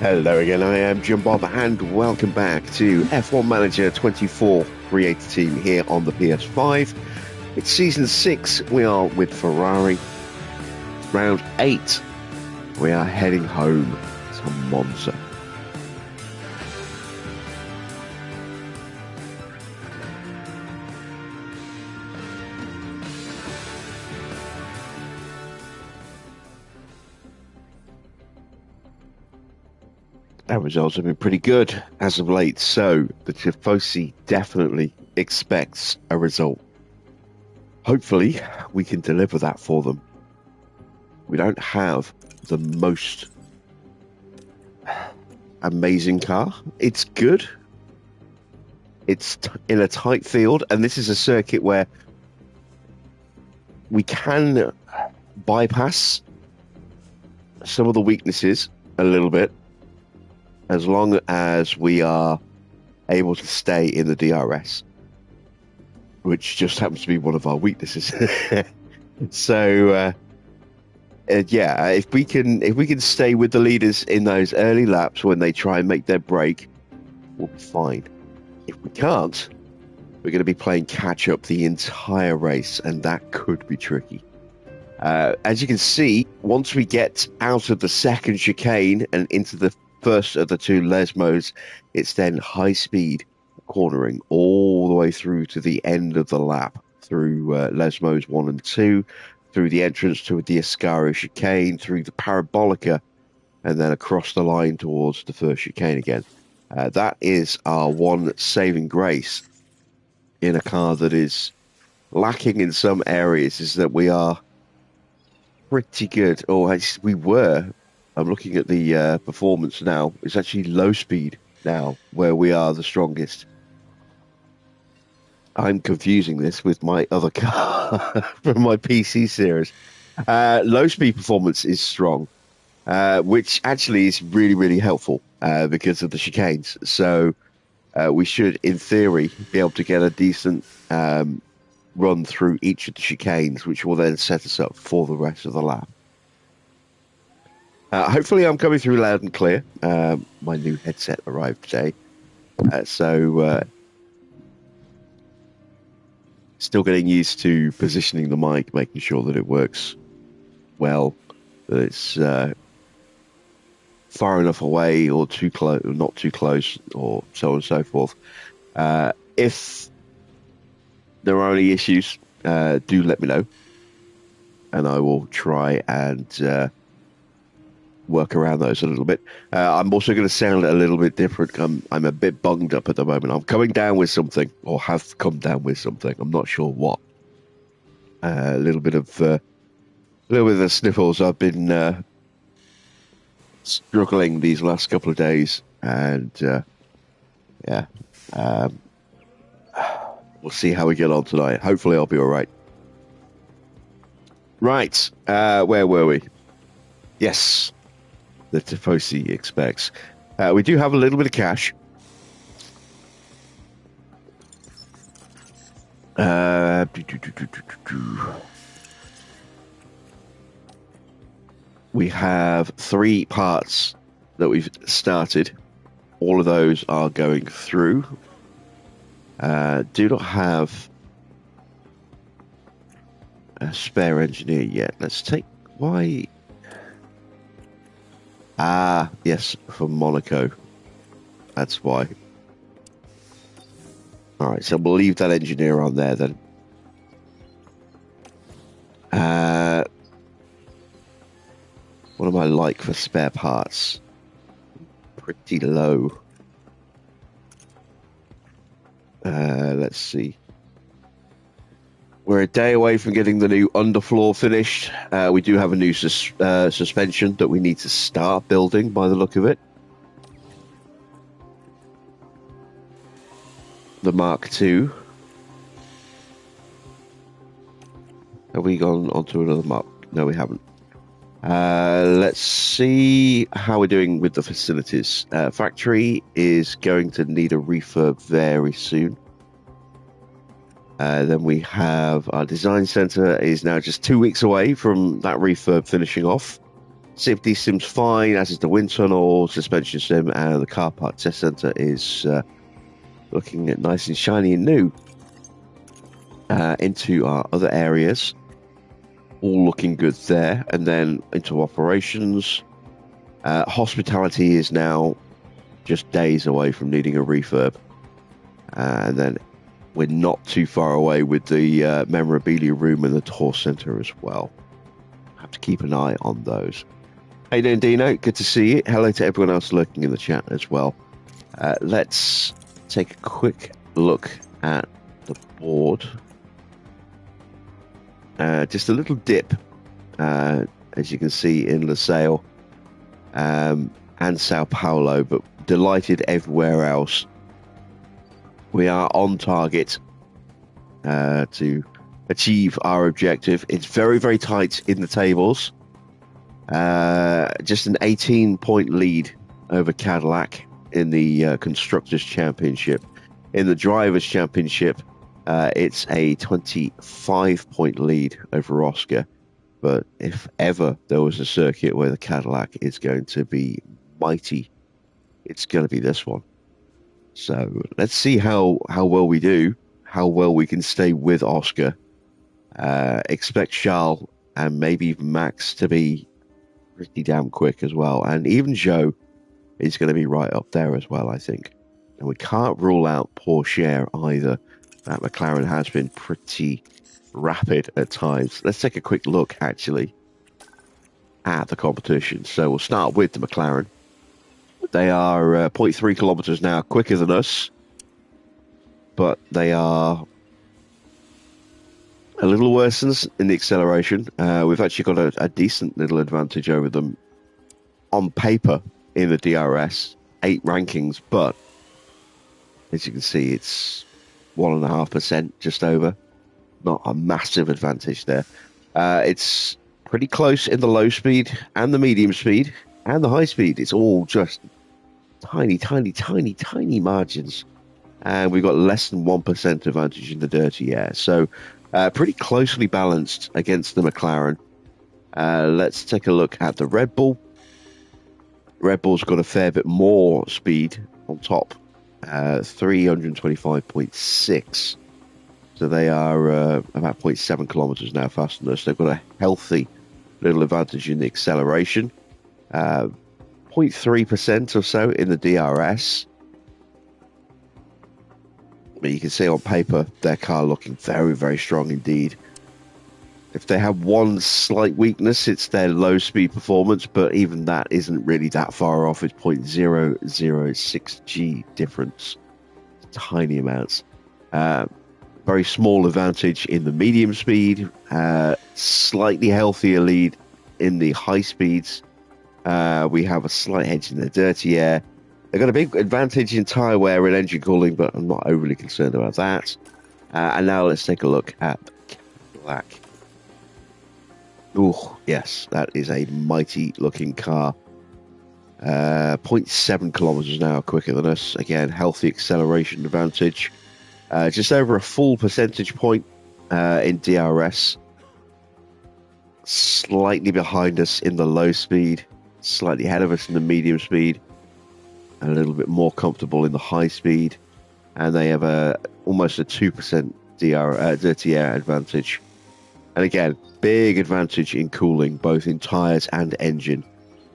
Hello again, I am Jim Bob and welcome back to F1 Manager 24 Creator Team here on the PS5. It's Season 6, we are with Ferrari. Round 8, we are heading home to Monza. Our results have been pretty good as of late, so the Tifosi definitely expects a result. Hopefully, we can deliver that for them. We don't have the most amazing car. It's good. It's in a tight field, and this is a circuit where we can bypass some of the weaknesses a little bit, as long as we are able to stay in the DRS, which just happens to be one of our weaknesses. So, yeah, if we can stay with the leaders in those early laps when they try and make their break, we'll be fine. If we can't, we're going to be playing catch up the entire race, and that could be tricky. As you can see, once we get out of the second chicane and into the first of the two Lesmos, it's then high speed cornering all the way through to the end of the lap, through Lesmos 1 and 2, through the entrance to the Ascari chicane, through the Parabolica, and then across the line towards the first chicane again. That is our one saving grace in a car that is lacking in some areas, is that we are pretty good. We were. I'm looking at the performance now. It's actually low speed now where we are the strongest. I'm confusing this with my other car from my PC series. Low speed performance is strong, which actually is really, really helpful because of the chicanes. So we should, in theory, be able to get a decent run through each of the chicanes, which will then set us up for the rest of the lap. Hopefully I'm coming through loud and clear. My new headset arrived today. So still getting used to positioning the mic, making sure that it works well, that it's far enough away or too close, or not too close, or so on and so forth. If there are any issues, do let me know, and I will try and work around those a little bit. I'm also going to sound a little bit different. I'm a bit bunged up at the moment. I'm coming down with something, or have come down with something. I'm not sure what. A little bit of the sniffles. I've been struggling these last couple of days, and yeah, we'll see how we get on tonight. Hopefully, I'll be all right. Right, where were we? Yes. The Tifosi expects. We do have a little bit of cash. We have 3 parts that we've started. All of those are going through. Do not have a spare engineer yet. Let's take... Why... Ah, yes, from Monaco. That's why. Alright, so we'll leave that engineer on there then. What am I like for spare parts? Pretty low. Let's see. We're a day away from getting the new underfloor finished. We do have a new suspension that we need to start building by the look of it. The Mark II. Have we gone on to another Mark? No, we haven't. Let's see how we're doing with the facilities. Factory is going to need a refurb very soon. Then we have our design center is now just 2 weeks away from that refurb finishing off. Safety sim's fine, as is the wind tunnel, suspension sim, and the car park test centre is looking nice and shiny and new. Into our other areas, all looking good there, and then into operations. Hospitality is now just days away from needing a refurb, and then we're not too far away with the memorabilia room and the tour centre as well. Have to keep an eye on those. How you doing, Dino? Good to see you. Hello to everyone else lurking in the chat as well. Let's take a quick look at the board. Just a little dip, as you can see, in Losail and Sao Paulo, but delighted everywhere else. We are on target to achieve our objective. It's very, very tight in the tables. Just an 18-point lead over Cadillac in the Constructors' Championship. In the Drivers' Championship, it's a 25-point lead over Oscar. But if ever there was a circuit where the Cadillac is going to be mighty, it's going to be this one. So let's see how well we do, how well we can stay with Oscar. Expect Charles and maybe even Max to be pretty damn quick as well. And even Joe is going to be right up there as well, I think. And we can't rule out Porsche either. That McLaren has been pretty rapid at times. Let's take a quick look, actually, at the competition. So we'll start with the McLaren. They are 0.3 kilometers now quicker than us, but they are a little worse in the acceleration. We've actually got a decent little advantage over them on paper in the DRS, 8 rankings, but as you can see, it's 1.5%, just over. Not a massive advantage there. It's pretty close in the low speed and the medium speed and the high speed. It's all just tiny, tiny, tiny, tiny margins. And we've got less than 1% advantage in the dirty air. So pretty closely balanced against the McLaren. Let's take a look at the Red Bull. Red Bull's got a fair bit more speed on top. 325.6. So they are about 0.7 kilometers now faster than us. They've got a healthy little advantage in the acceleration. 0.3% or so in the DRS. But you can see on paper, their car looking very, very strong indeed. If they have one slight weakness, it's their low speed performance, but even that isn't really that far off. It's 0.006G difference. Tiny amounts. Very small advantage in the medium speed. Slightly healthier lead in the high speeds. We have a slight edge in the dirty air. They've got a big advantage in tyre wear and engine cooling, but I'm not overly concerned about that. And now let's take a look at Cadillac. Oh, yes, that is a mighty looking car. 0.7 kilometers an hour quicker than us. Again, healthy acceleration advantage. Just over a full percentage point in DRS. Slightly behind us in the low speed. Slightly ahead of us in the medium speed. A little bit more comfortable in the high speed. And they have almost a 2% dirty air advantage. And again, big advantage in cooling, both in tyres and engine.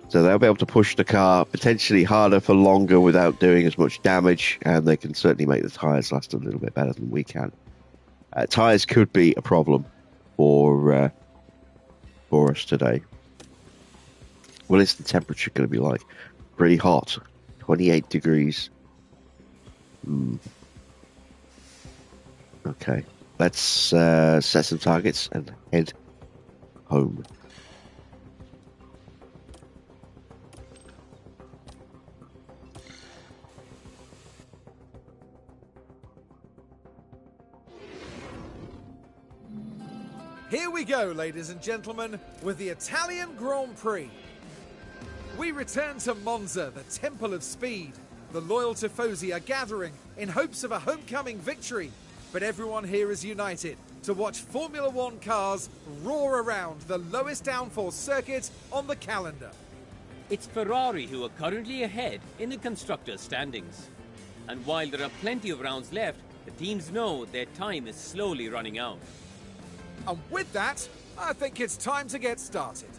So they'll be able to push the car potentially harder for longer without doing as much damage, and they can certainly make the tyres last a little bit better than we can. Tyres could be a problem for us today. What is the temperature going to be like? Pretty hot, 28 degrees. Okay, let's set some targets and head home. Here we go, ladies and gentlemen, with the Italian Grand Prix. We return to Monza, the Temple of Speed. The loyal Tifosi are gathering in hopes of a homecoming victory, but everyone here is united to watch Formula One cars roar around the lowest downforce circuit on the calendar. It's Ferrari who are currently ahead in the constructors' standings. And while there are plenty of rounds left, the teams know their time is slowly running out. And with that, I think it's time to get started.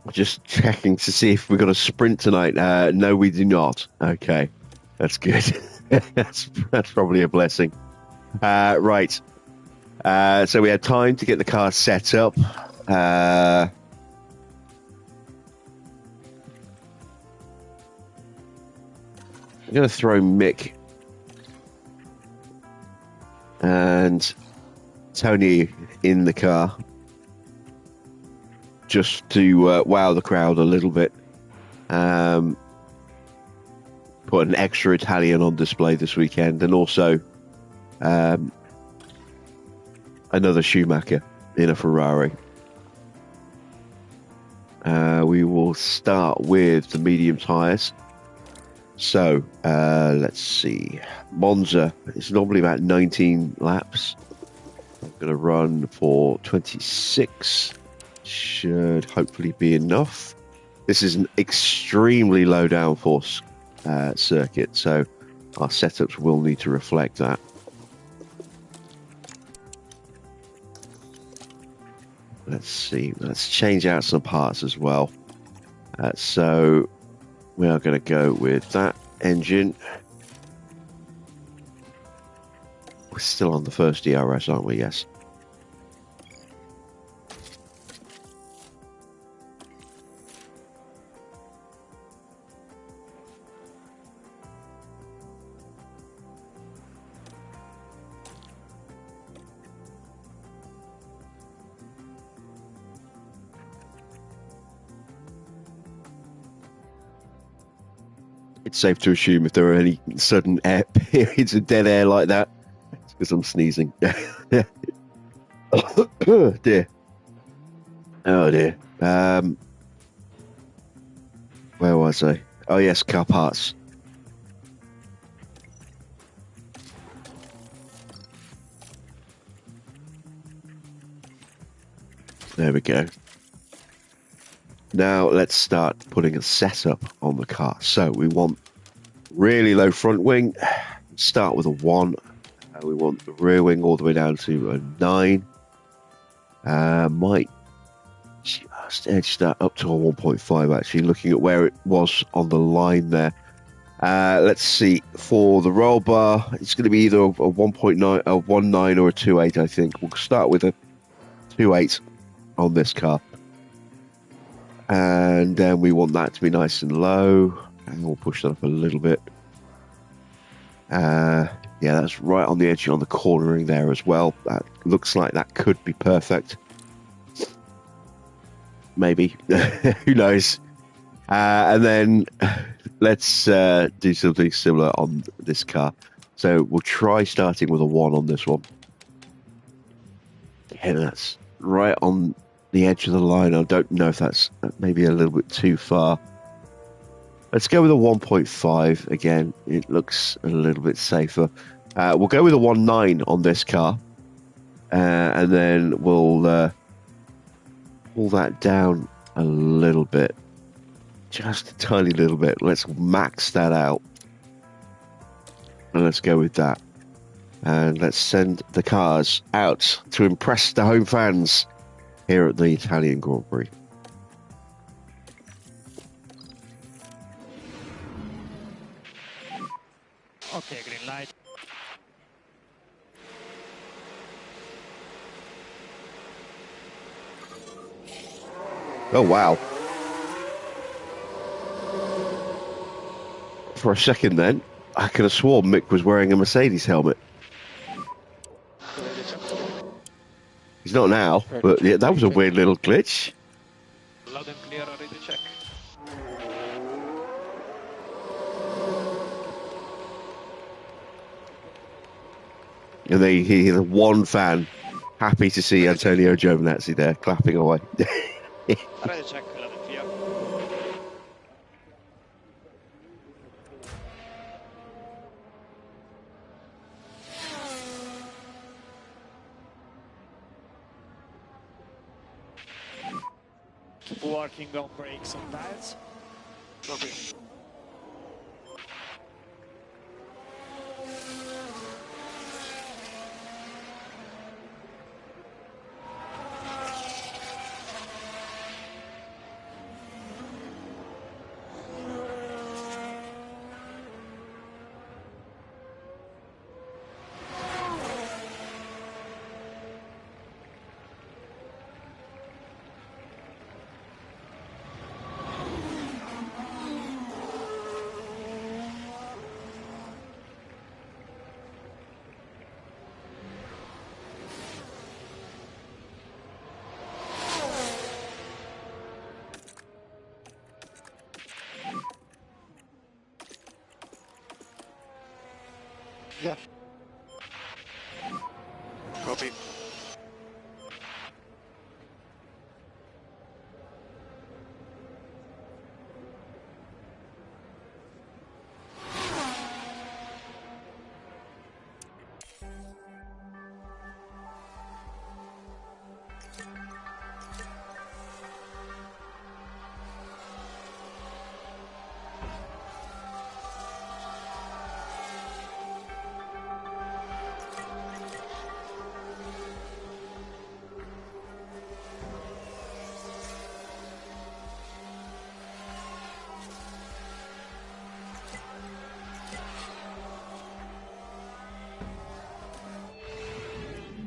Just checking to see if we've got a sprint tonight. No, we do not. Okay, that's good. that's probably a blessing. Right. So we had time to get the car set up. I'm going to throw Mick and Tony in the car, just to wow the crowd a little bit. Put an extra Italian on display this weekend, and also another Schumacher in a Ferrari. We will start with the medium tyres. So let's see. Monza is normally about 19 laps. I'm going to run for 26. Should hopefully be enough. This is an extremely low downforce circuit, so our setups will need to reflect that. Let's see. Let's change out some parts as well. So we are going to go with that engine. We're still on the first DRS, aren't we? Yes. It's safe to assume if there are any sudden air periods of dead air like that, it's because I'm sneezing. Oh dear. Oh dear. Where was I? Oh yes, car parts. There we go. Now let's start putting a setup on the car. So we want really low front wing. Start with a 1. We want the rear wing all the way down to a 9. Might just edge that up to a 1.5 actually, looking at where it was on the line there. Let's see. For the roll bar, it's going to be either a 1.9, a 1.9 or a 2.8, I think. We'll start with a 2.8 on this car. And then we want that to be nice and low, and we'll push that up a little bit. Yeah, that's right on the edge, on the cornering there as well. That looks like that could be perfect. Maybe. Who knows? And then let's do something similar on this car. So we'll try starting with a 1 on this one. Yeah, that's right on the edge of the line. I don't know if that's maybe a little bit too far. Let's go with a 1.5 again. It looks a little bit safer. We'll go with a 1.9 on this car, and then we'll pull that down a little bit, just a tiny little bit. Let's max that out, and let's go with that. And let's send the cars out to impress the home fans here at the Italian Grand Prix. Okay, green light. Oh, wow. For a second then, I could have sworn Mick was wearing a Mercedes helmet. He's not now, but yeah, that was a weird little glitch. Loud and clear, ready to check. And they hear the one fan happy to see Antonio Giovinazzi there clapping away. Ready to check, loud and clear. Keep working on brakes and tires. Copy. Yeah. Copy.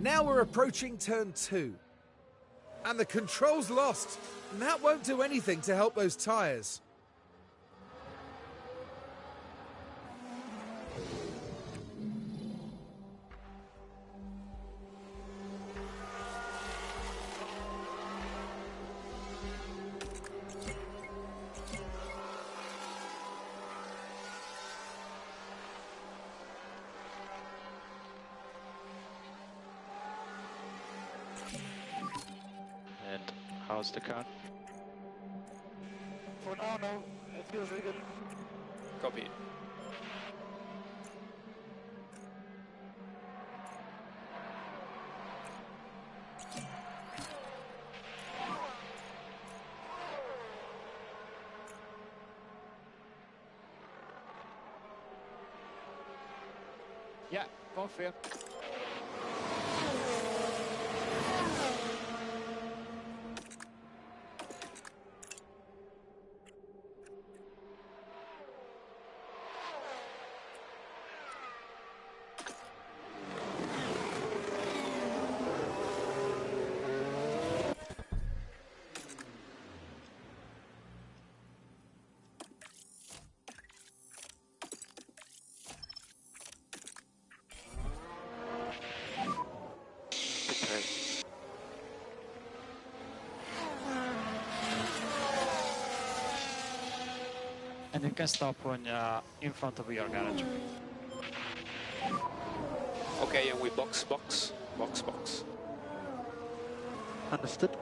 Now we're approaching turn 2. And the control's lost. And that won't do anything to help those tyres. And how's the car? For now, no. It feels really good. Copy. Yeah, confirm. Okay. And you can stop when in front of your garage. Okay, and we box. Understood.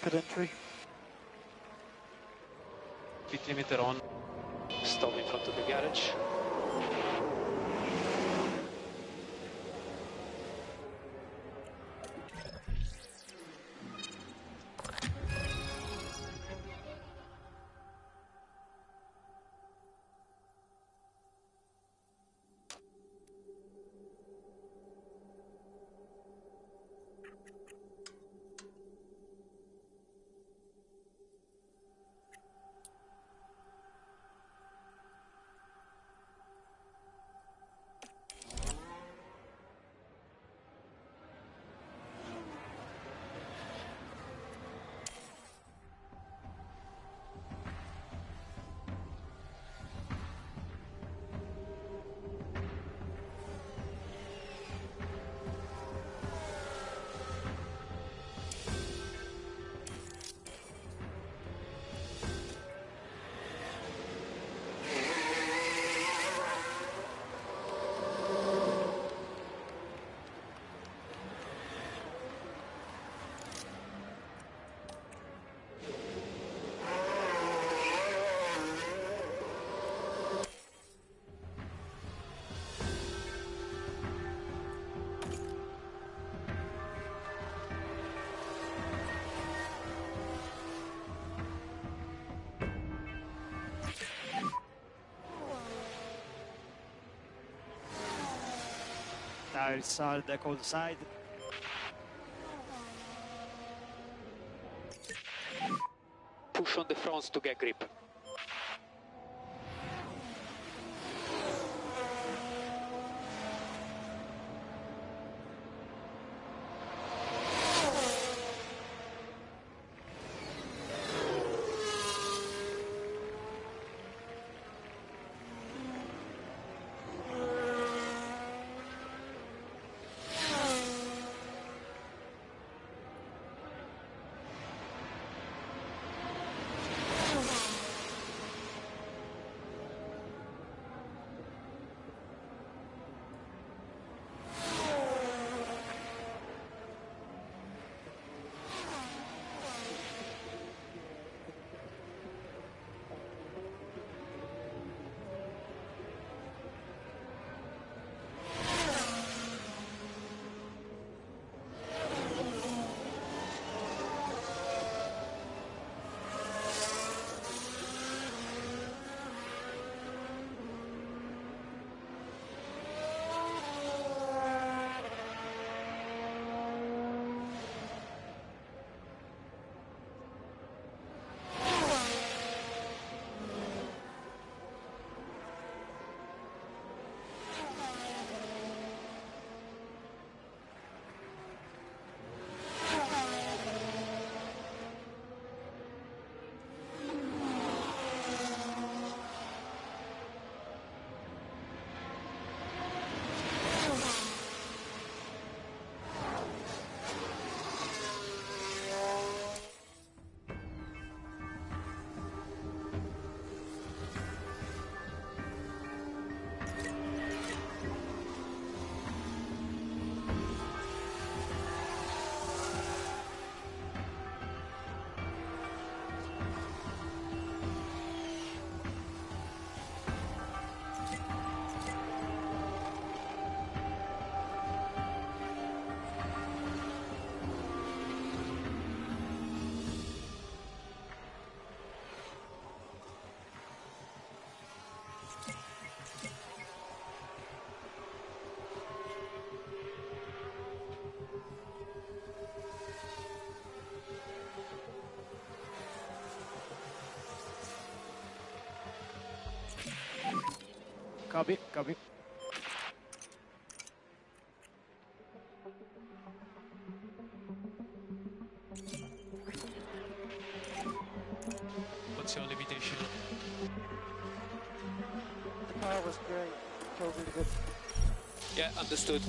pit entry. Pit limiter on. Stop in front of the garage. Tires are the cold side. Push on the fronts to get grip. Copy, copy. What's your limitation? The power was great. Felt really good. Yeah, understood.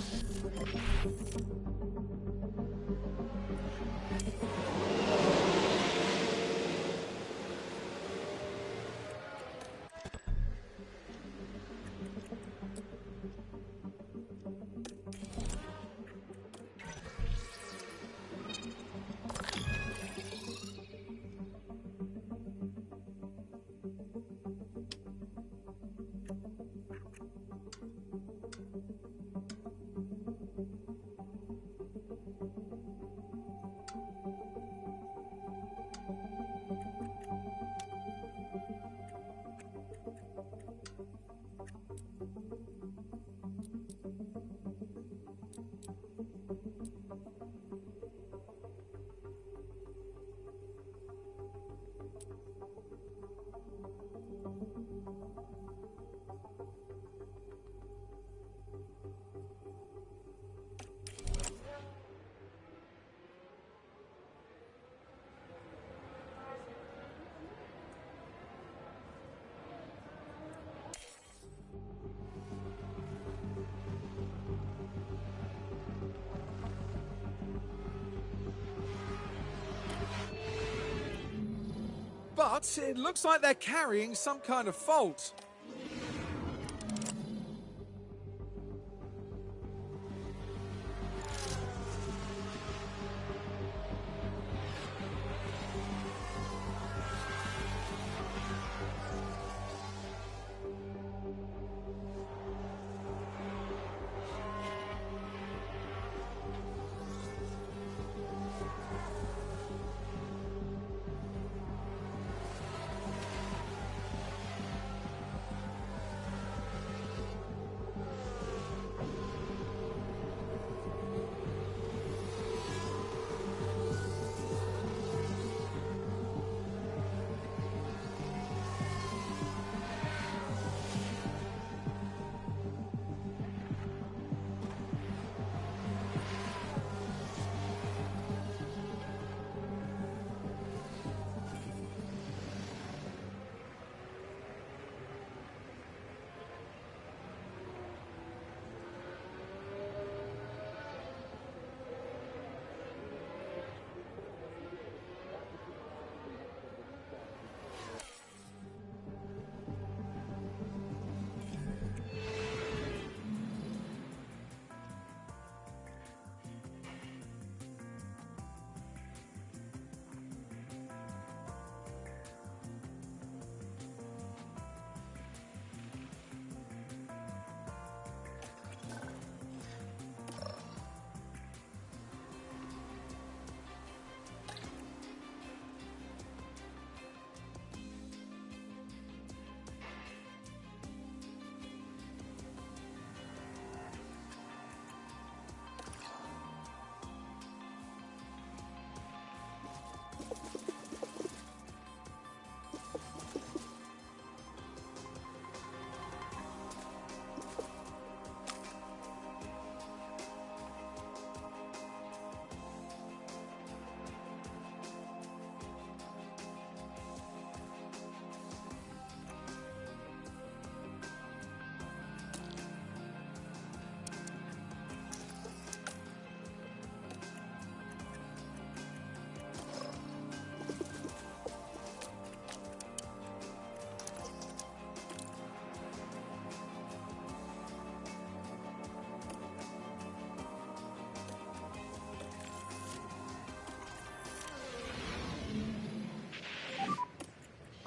But it looks like they're carrying some kind of fault.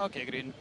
Okay, green.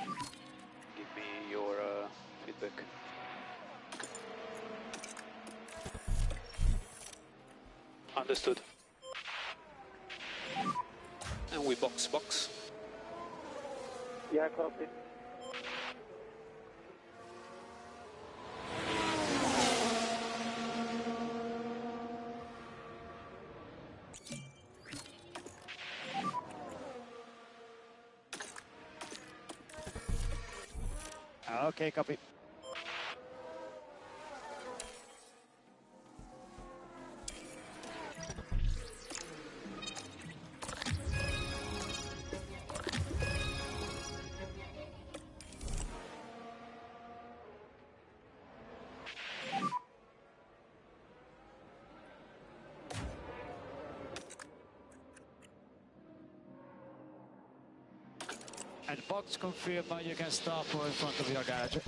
Give me your feedback. Understood. And we box. Yeah, copy. Okay, copy. And box confirm, you can stop in front of your garage.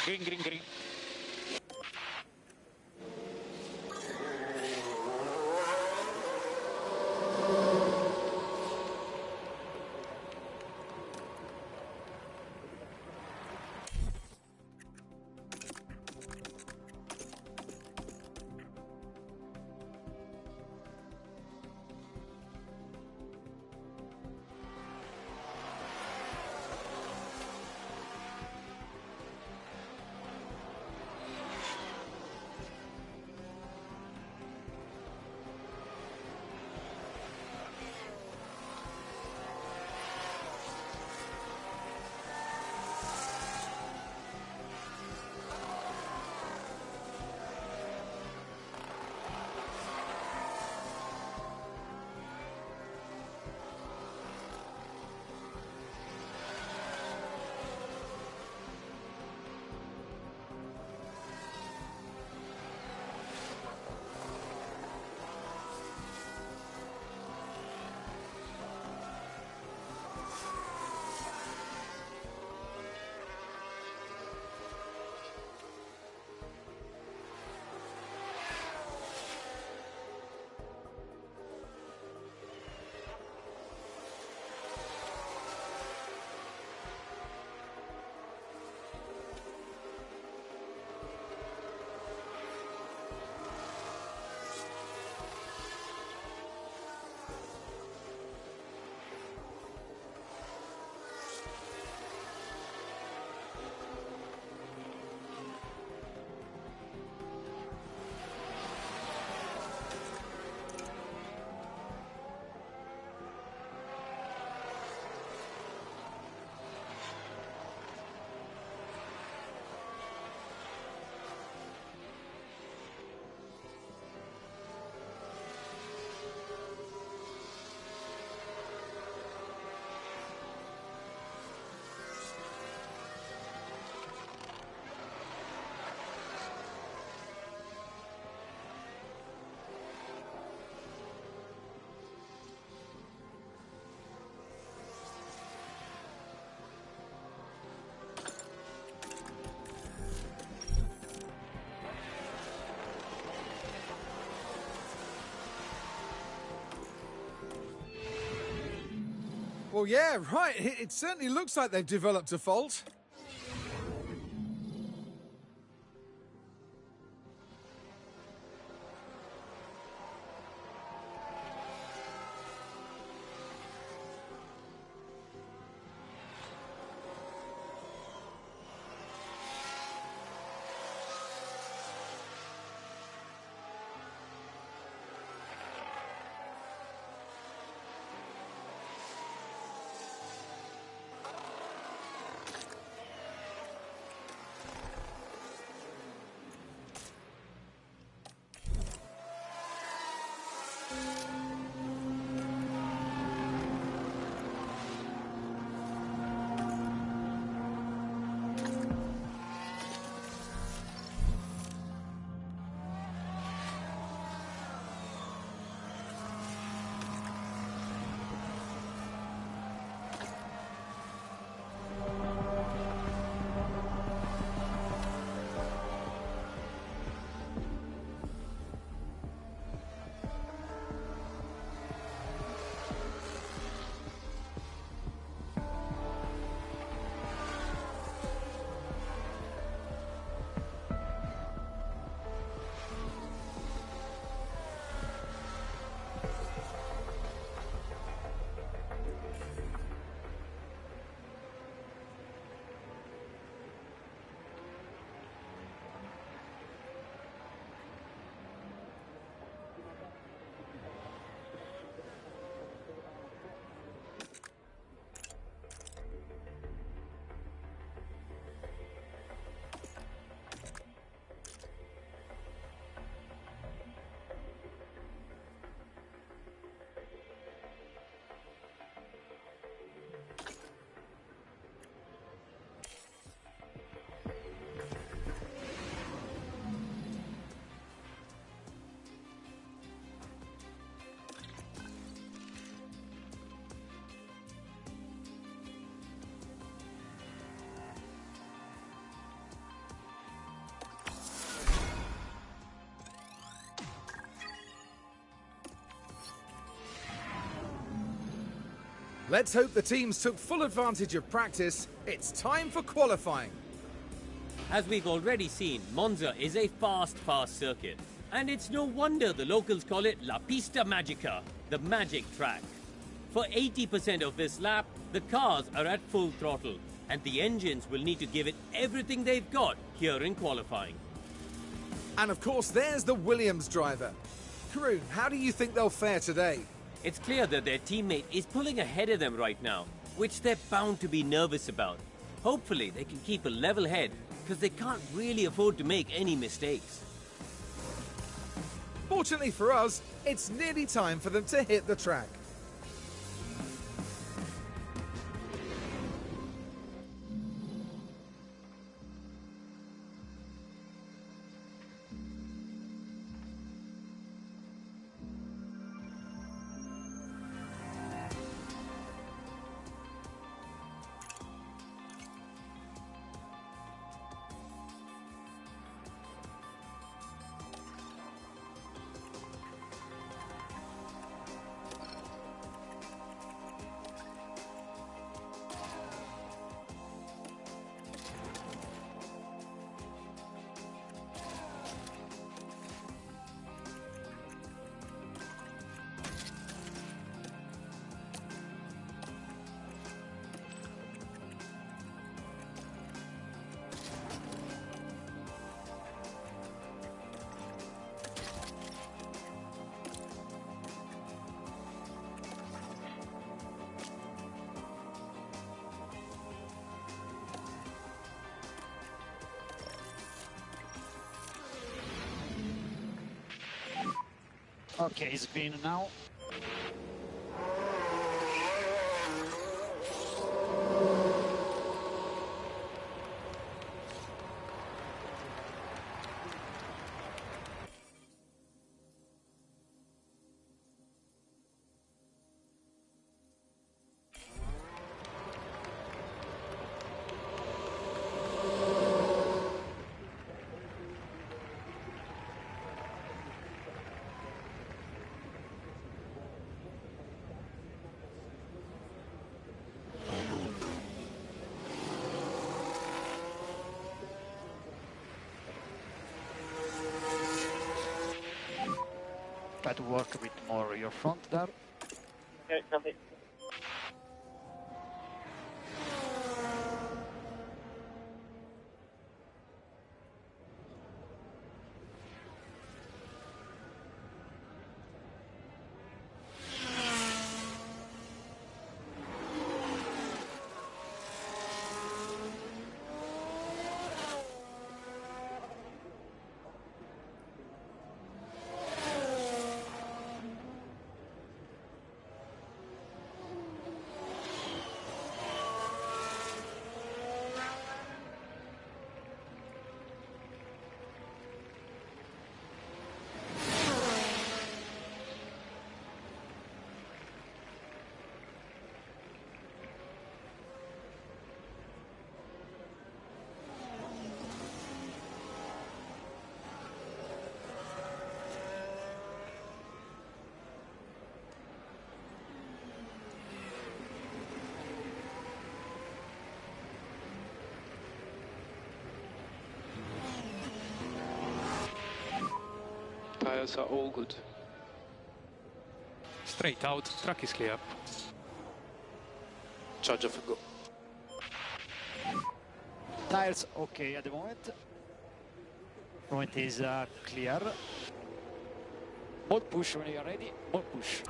Green, green, green. Well, yeah, right. It certainly looks like they've developed a fault. Let's hope the teams took full advantage of practice. It's time for qualifying. As we've already seen, Monza is a fast circuit. And it's no wonder the locals call it La Pista Magica, the magic track. For 80% of this lap, the cars are at full throttle, and the engines will need to give it everything they've got here in qualifying. And of course, there's the Williams driver. Karun, how do you think they'll fare today? It's clear that their teammate is pulling ahead of them right now, which they're bound to be nervous about. Hopefully, they can keep a level head, because they can't really afford to make any mistakes. Fortunately for us, it's nearly time for them to hit the track. Okay, it's green now. Try to work a bit more your front there. Okay, copy. Tires are all good. Straight out, track is clear. Charge off and go. Tires okay at the moment. Moment is clear. More push when you're ready. More push.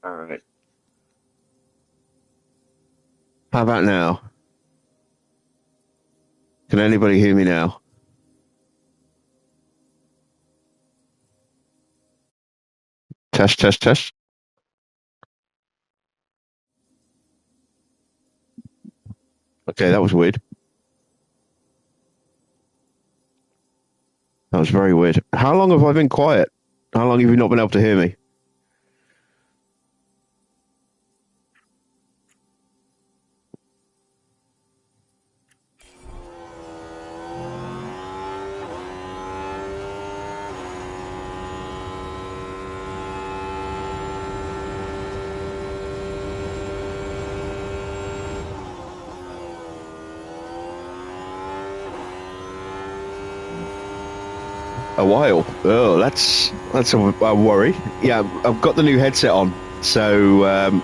All right. How about now? Can anybody hear me now? Test, test, test. Okay, that was weird. That was very weird. How long have I been quiet? How long have you not been able to hear me? A while. Oh, that's a worry. Yeah, I've got the new headset on, so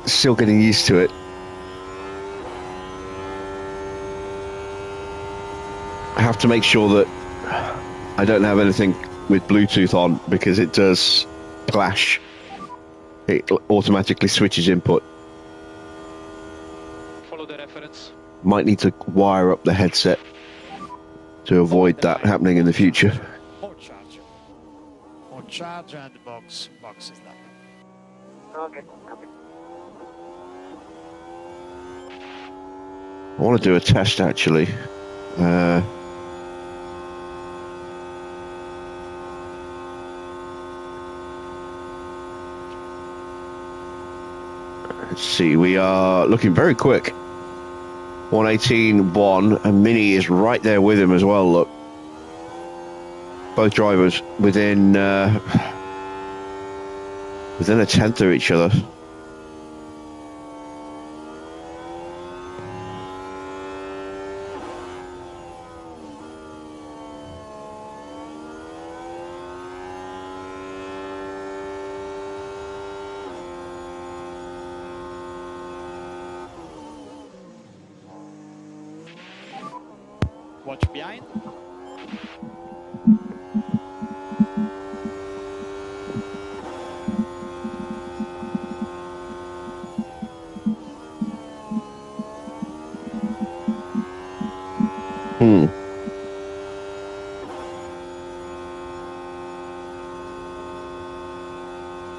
still getting used to it. I have to make sure that I don't have anything with Bluetooth on because it does clash. It automatically switches input. Follow the reference. Might need to wire up the headset to avoid that happening in the future. More charge. More charge and box is done. Okay, copy. I want to do a test actually. Let's see, we are looking very quick. 118.1, and Mini is right there with him as well, look. Both drivers within a tenth of each other. Watch behind.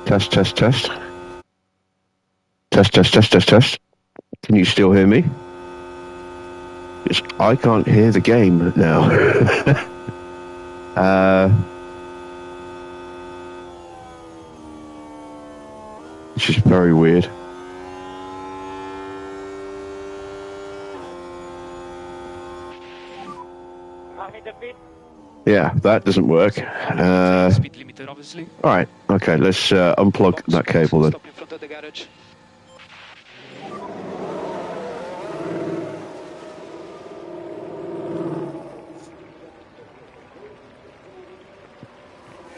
Test, test, test. Test, test, test, test, test. Can you still hear me? I can't hear the game now. It's just very weird. Yeah, that doesn't work. Speed limiter, obviously. All right, okay, let's unplug that cable then. Stop in front of the garage.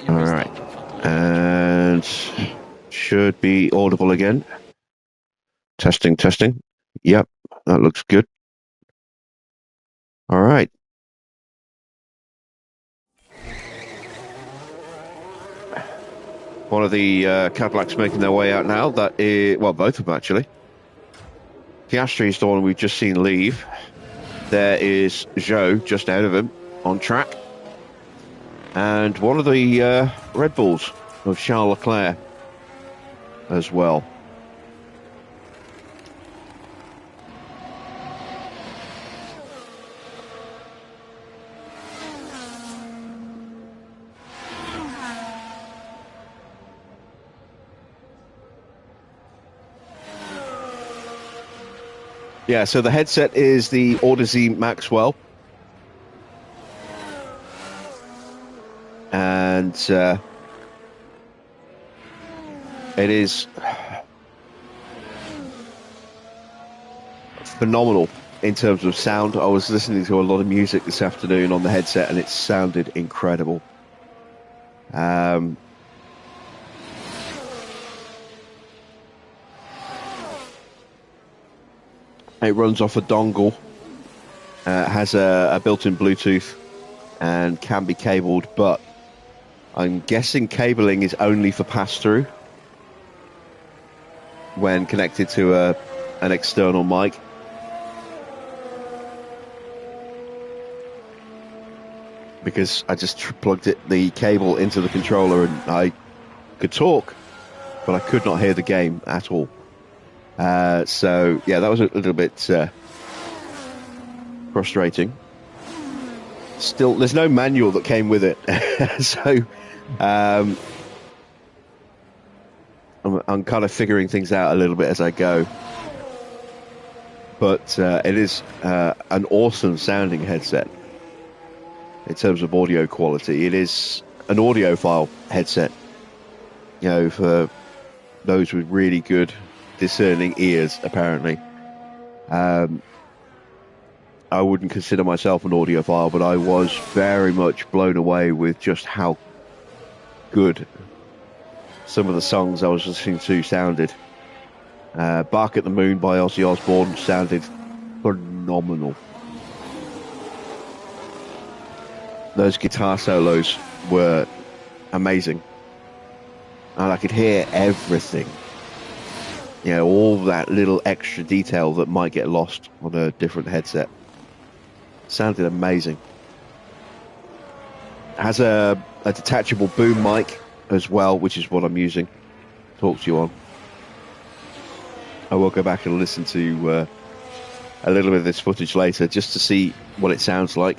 All right, and should be audible again. Testing, testing. Yep, that looks good. All right. One of the Cadillacs making their way out now. That is, well, both of them actually. Piastri is the one we've just seen leave. There is Joe just ahead of him on track. And one of the Red Bulls of Charles Leclerc as well. Yeah, so the headset is the Odyssey Maxwell. And it is phenomenal in terms of sound. I was listening to a lot of music this afternoon on the headset and it sounded incredible. It runs off a dongle, has a built-in Bluetooth and can be cabled, but I'm guessing cabling is only for pass-through when connected to an external mic. Because I just plugged the cable into the controller and I could talk, but I could not hear the game at all. So, yeah, that was a little bit frustrating. Still, there's no manual that came with it. So, I'm kind of figuring things out a little bit as I go. But it is an awesome sounding headset. In terms of audio quality, it is an audiophile headset. You know, for those with really good discerning ears, apparently. I wouldn't consider myself an audiophile, but I was very much blown away with just how good some of the songs I was listening to sounded. Bark at the Moon by Ozzy Osbourne sounded phenomenal. Those guitar solos were amazing. And I could hear everything. You know, all that little extra detail that might get lost on a different headset. Sounded amazing. It has a detachable boom mic as well, which is what I'm using to talk to you on. I will go back and listen to a little bit of this footage later just to see what it sounds like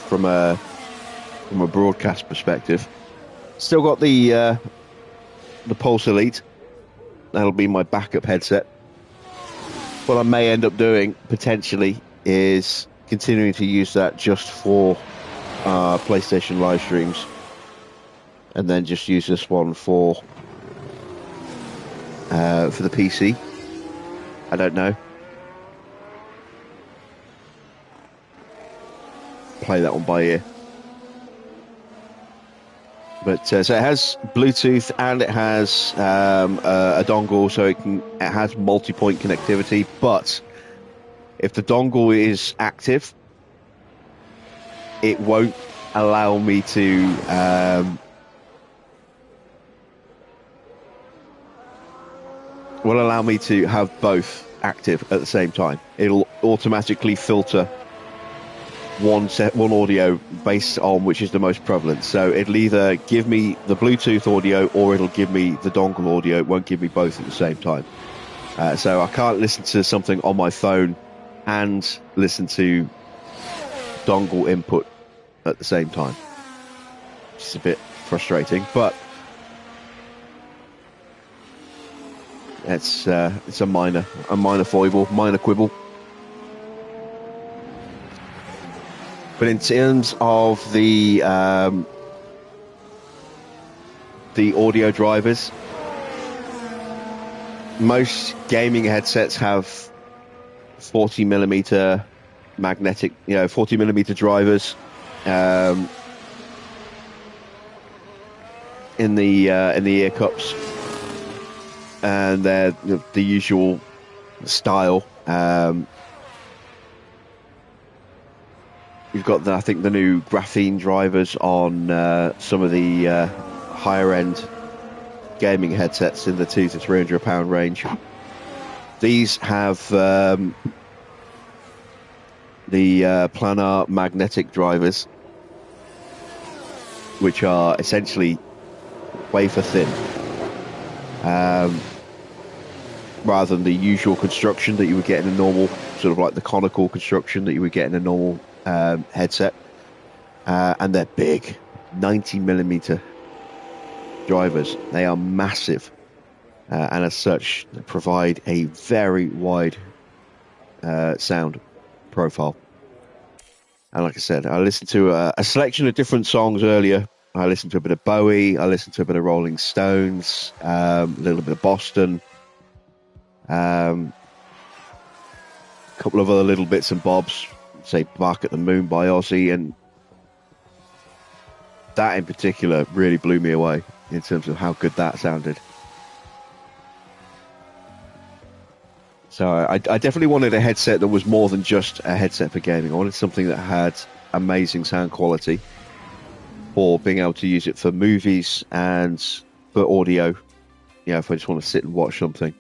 from a broadcast perspective. Still got the Pulse Elite. That'll be my backup headset. What I may end up doing potentially is continuing to use that just for PlayStation live streams, and then just use this one for the PC. I don't know. Play that one by ear. But so it has Bluetooth and it has a dongle, so it has multi-point connectivity. But if the dongle is active, it won't allow me to have both active at the same time. It'll automatically filter one audio based on which is the most prevalent. So it'll either give me the Bluetooth audio or it'll give me the dongle audio. It won't give me both at the same time. So I can't listen to something on my phone and listen to dongle input at the same time. It's a bit frustrating, but it's a minor foible, minor quibble. But in terms of the audio drivers, most gaming headsets have 40mm magnetic, 40mm drivers in the ear cups, and they're the usual style. You've got, I think, the new graphene drivers on some of the higher-end gaming headsets in the £200 to £300 range. These have the planar magnetic drivers, which are essentially wafer thin, rather than the usual construction that you would get in a normal, sort of like the conical construction that you would get in a normal headset. And they're big, 90mm drivers. They are massive, and as such provide a very wide sound profile. And like I said, I listened to a selection of different songs earlier. I listened to a bit of Bowie, I listened to a bit of Rolling Stones, a little bit of Boston, a couple of other little bits and bobs, say Bark at the Moon by Ozzy, and that in particular really blew me away in terms of how good that sounded. So I definitely wanted a headset that was more than just a headset for gaming. I wanted something that had amazing sound quality. for being able to use it for movies and for audio. If I just want to sit and watch something.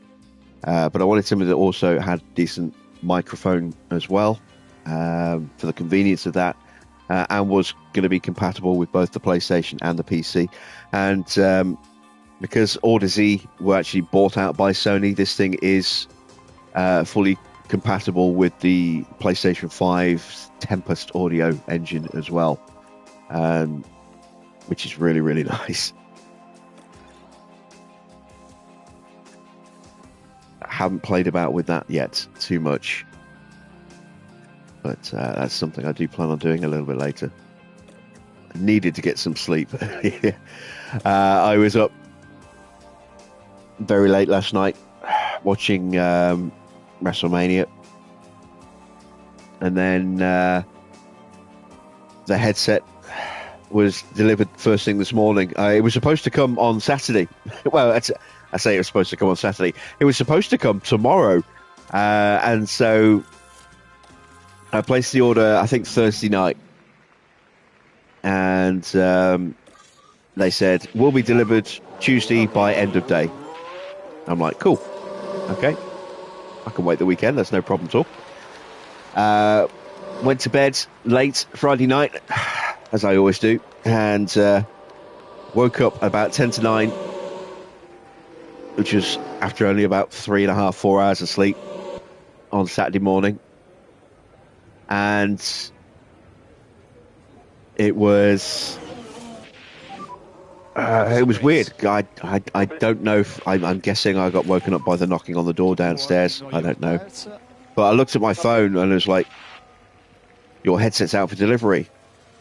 But I wanted something that also had decent microphone as well, for the convenience of that, and was going to be compatible with both the PlayStation and the PC. And because Odyssey were actually bought out by Sony, this thing is fully compatible with the PlayStation 5's Tempest audio engine as well, which is really, really nice. I haven't played about with that yet too much, but that's something I do plan on doing a little bit later. I needed to get some sleep. I was up very late last night watching WrestleMania, and then the headset was delivered first thing this morning. It was supposed to come on Saturday. Well, I say it was supposed to come on Saturday. It was supposed to come tomorrow, and so I placed the order, I think, Thursday night, and they said, will be delivered Tuesday by end of day. I'm like, cool, okay, I can wait the weekend, that's no problem at all. Went to bed late Friday night, as I always do, and woke up about 10 to 9, which was after only about 3.5, 4 hours of sleep on Saturday morning. And it was weird. I don't know if I'm guessing I got woken up by the knocking on the door downstairs. I don't know. But I looked at my phone and it was like, your headset's out for delivery.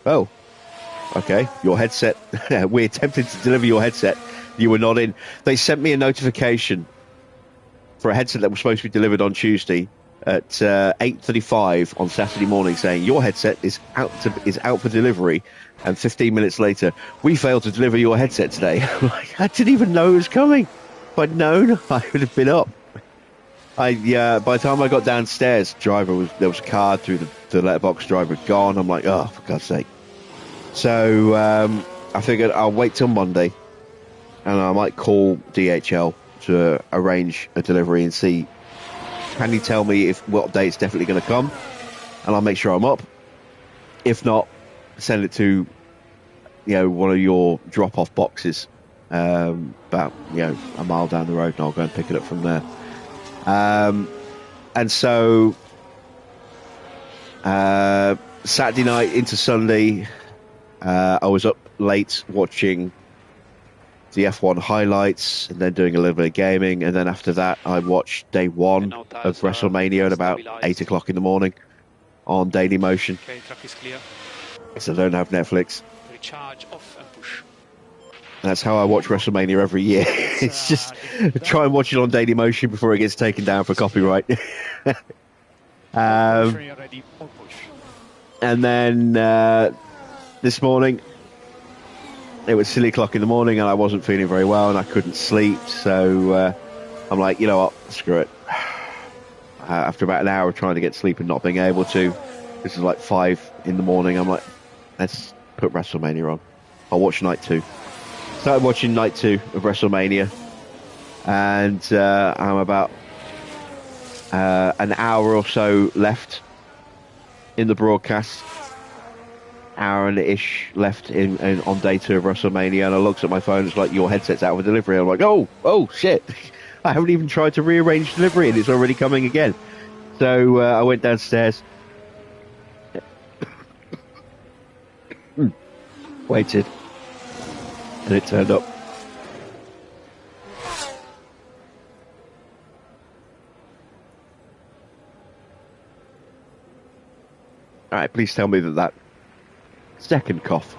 Oh, okay. Your headset, we attempted to deliver your headset. You were not in. They sent me a notification for a headset that was supposed to be delivered on Tuesday at 8:35 on Saturday morning, saying your headset is out for delivery. And 15 minutes later, we failed to deliver your headset today. I didn't even know it was coming. If I'd known, I would have been up. By the time I got downstairs, there was a card through the letterbox. Driver had gone. I'm like, oh, for God's sake. So I figured I'll wait till Monday, and I might call DHL to arrange a delivery and see, can you tell me what day it's definitely going to come, and I'll make sure I'm up. If not, send it to one of your drop-off boxes about a mile down the road, and I'll go and pick it up from there. And so Saturday night into Sunday, I was up late watching the F1 highlights and then doing a little bit of gaming, and then after that I watched day one of WrestleMania at about 8 o'clock in the morning on Daily Motion. Okay, track is clear. So I don't have Netflix. Recharge, off and push. That's how I watch WrestleMania every year. It's just try and watch it on Daily Motion before it gets taken down for copyright. And then this morning, it was silly o'clock in the morning and I wasn't feeling very well and I couldn't sleep. So I'm like, you know what, screw it. After about an hour of trying to get sleep and not being able to, this is like 5 in the morning, I'm like, let's put WrestleMania on. I'll watch night 2. Started watching night 2 of WrestleMania, and I'm about an hour or so left in the broadcast, hour and ish left on day 2 of WrestleMania, and I looked at my phone, it's like, your headset's out for delivery. I'm like, oh shit, I haven't even tried to rearrange delivery and it's already coming again. So I went downstairs, waited, and it turned up. Alright, please tell me that second cough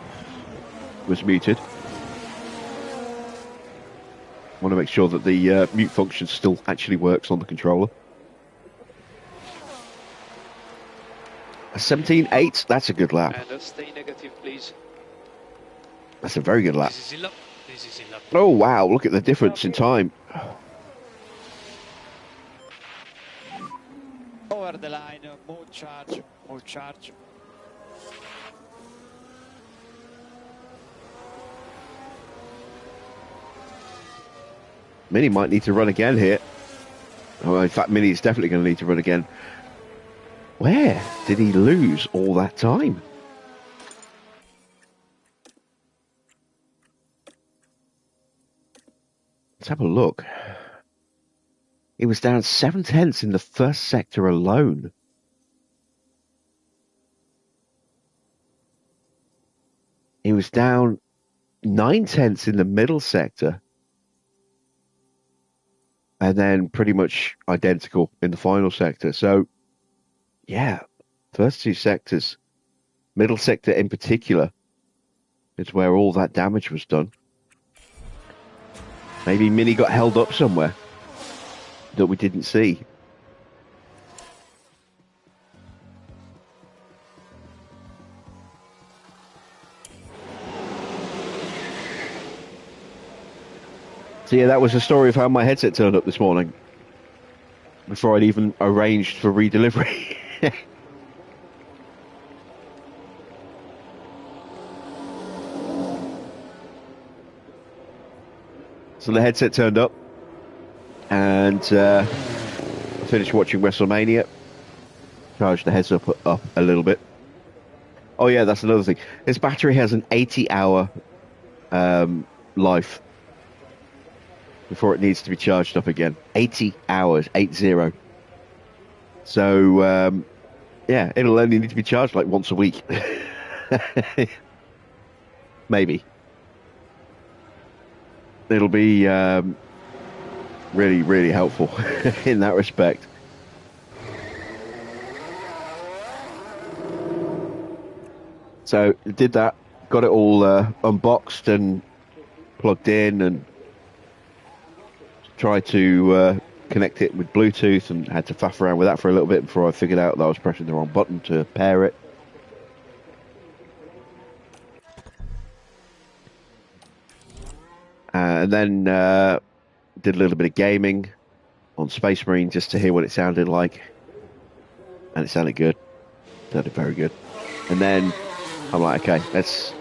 was muted. I want to make sure that the mute function still actually works on the controller. A 17.8, that's a good lap. And stay negative, please. That's a very good lap. This is in lap. This is in lap. Oh wow, look at the difference in time. Over the line, more charge, more charge. Mini might need to run again here. Oh, in fact, Mini is definitely going to need to run again. Where did he lose all that time? Let's have a look. He was down 7/10 in the first sector alone. He was down 9/10 in the middle sector. And then pretty much identical in the final sector. So, yeah, first two sectors, middle sector in particular, is where all that damage was done. Maybe Mini got held up somewhere that we didn't see. So yeah, that was the story of how my headset turned up this morning, before I'd even arranged for redelivery. So the headset turned up, and I finished watching WrestleMania, charged the headset up a little bit. Oh yeah, that's another thing. This battery has an 80-hour life before it needs to be charged up again. 80 hours, 80. So, yeah, it'll only need to be charged like once a week. Maybe. It'll be really, really helpful in that respect. So, did that, got it all unboxed and plugged in, and tried to connect it with Bluetooth, and had to faff around with that for a little bit before I figured out that I was pressing the wrong button to pair it. And then did a little bit of gaming on Space Marine just to hear what it sounded like. And it sounded good. It sounded very good. And then I'm like, okay, this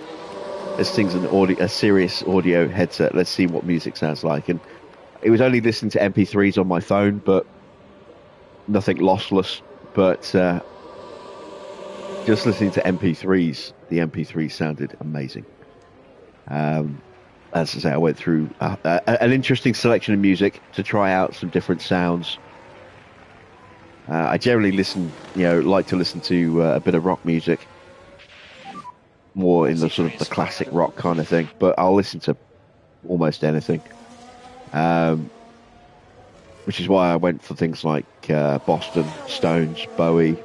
thing's a serious audio headset. Let's see what music sounds like. And it was only listening to MP3s on my phone, but nothing lossless. But just listening to MP3s, the MP3s sounded amazing. As I say, I went through an interesting selection of music to try out some different sounds. I generally like to listen to a bit of rock music, more in the sort of the classic rock kind of thing. But I'll listen to almost anything. Which is why I went for things like Boston, Stones, Bowie,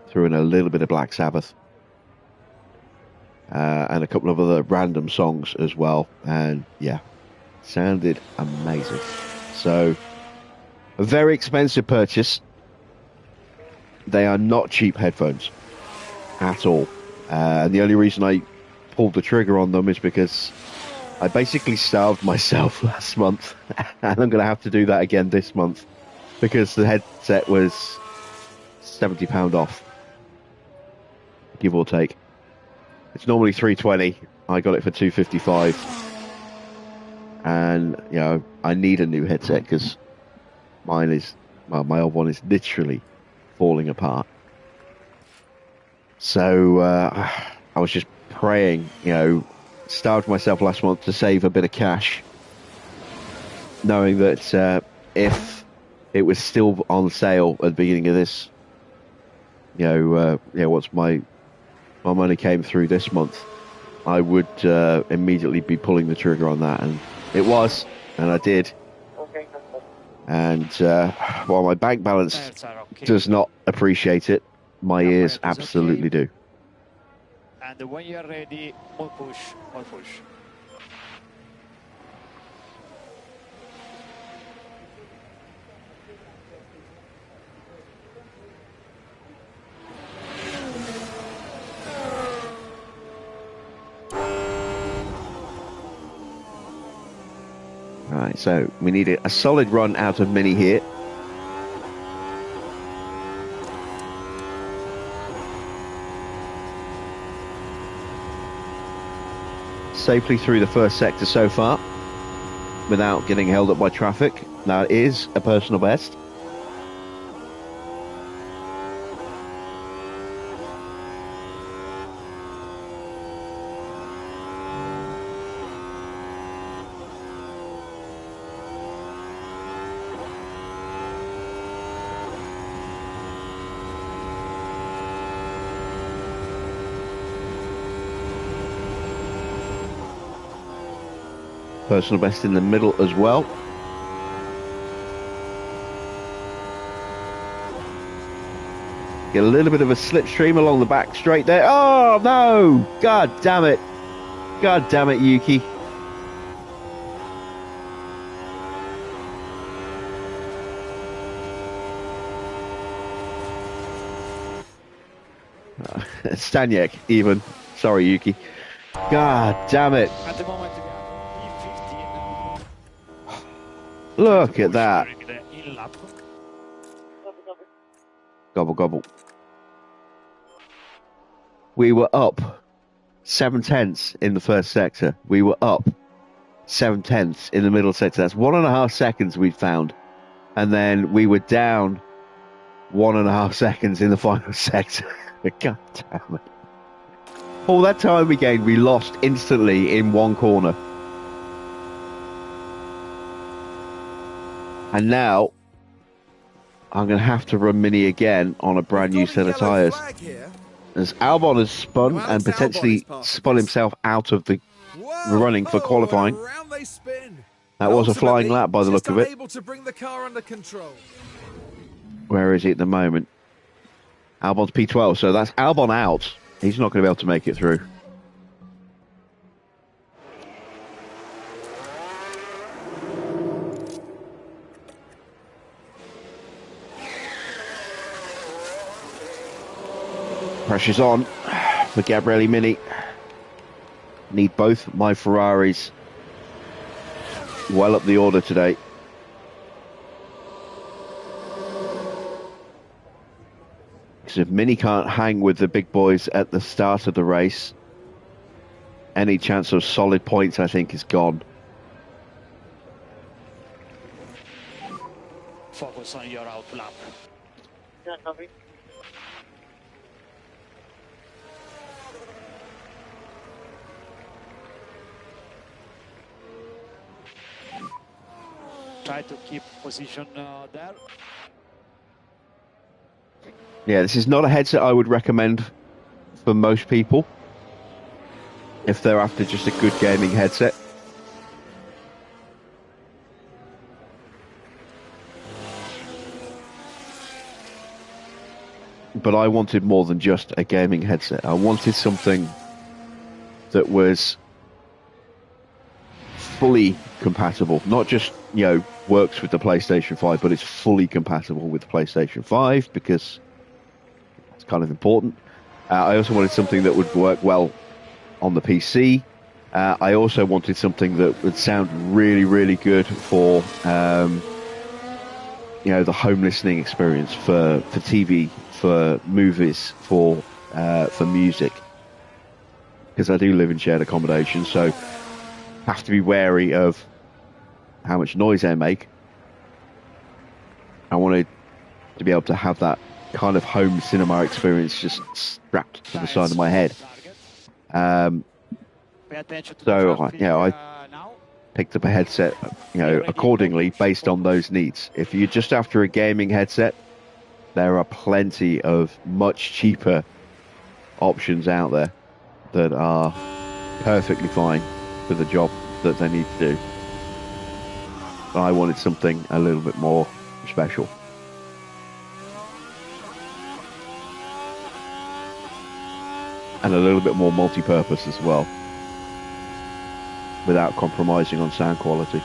threw in a little bit of Black Sabbath, and a couple of other random songs as well. And yeah, sounded amazing. So, a very expensive purchase. They are not cheap headphones at all. And the only reason I pulled the trigger on them is because I basically starved myself last month, and I'm going to have to do that again this month, because the headset was £70 off, give or take. It's normally $320. I got it for $255, and I need a new headset because my old one is literally falling apart. So I was just praying, starved myself last month to save a bit of cash, knowing that if it was still on sale at the beginning of this, once my money came through this month, I would immediately be pulling the trigger on that, and it was, and I did. And while my bank balance does not appreciate it, my ears absolutely do. And when you are ready, more push, more push. Right, so we need a solid run out of Mini here. Safely through the first sector so far. without getting held up by traffic. That is a personal best. Personal best in the middle as well. Get a little bit of a slipstream along the back straight there. Oh no! God damn it! God damn it, Yuki. Staniek, even. Sorry, Yuki. God damn it. At the moment, we are P15. Look at that. During the in-lap. Gobble, gobble. We were up 7/10 in the first sector. We were up 7/10 in the middle sector. That's 1.5 seconds we found. And then we were down 1.5 seconds in the final sector. God damn it. All that time we gained, we lost instantly in one corner. And now I'm going to have to run Mini again on a brand new set of tyres. As Albon has spun and potentially spun himself out of the running for qualifying. That was a flying lap by the look of it. Where is he at the moment? Albon's P12, so that's Albon out. He's not going to be able to make it through. Pressure's on for Gabriele Mini. Need both my Ferraris well up the order today. Because if Mini can't hang with the big boys at the start of the race, any chance of solid points, I think, is gone. Focus on your out lap. Yeah, copy. Try to keep position there. Yeah, this is not a headset I would recommend for most people if they're after just a good gaming headset. But I wanted more than just a gaming headset. I wanted something that was fully compatible, not just, you know, works with the PlayStation 5, but it's fully compatible with the PlayStation 5 because it's kind of important. I also wanted something that would work well on the PC. I also wanted something that would sound really, really good for, you know, the home listening experience for TV, for movies, for music. Because I do live in shared accommodation, so have to be wary of how much noise they make. I wanted to be able to have that kind of home cinema experience just strapped to the side of my head. So, you know, I picked up a headset, you know, accordingly based on those needs. If you're just after a gaming headset, there are plenty of much cheaper options out there that are perfectly fine for the job that they need to do. But I wanted something a little bit more special. And a little bit more multi-purpose as well, without compromising on sound quality.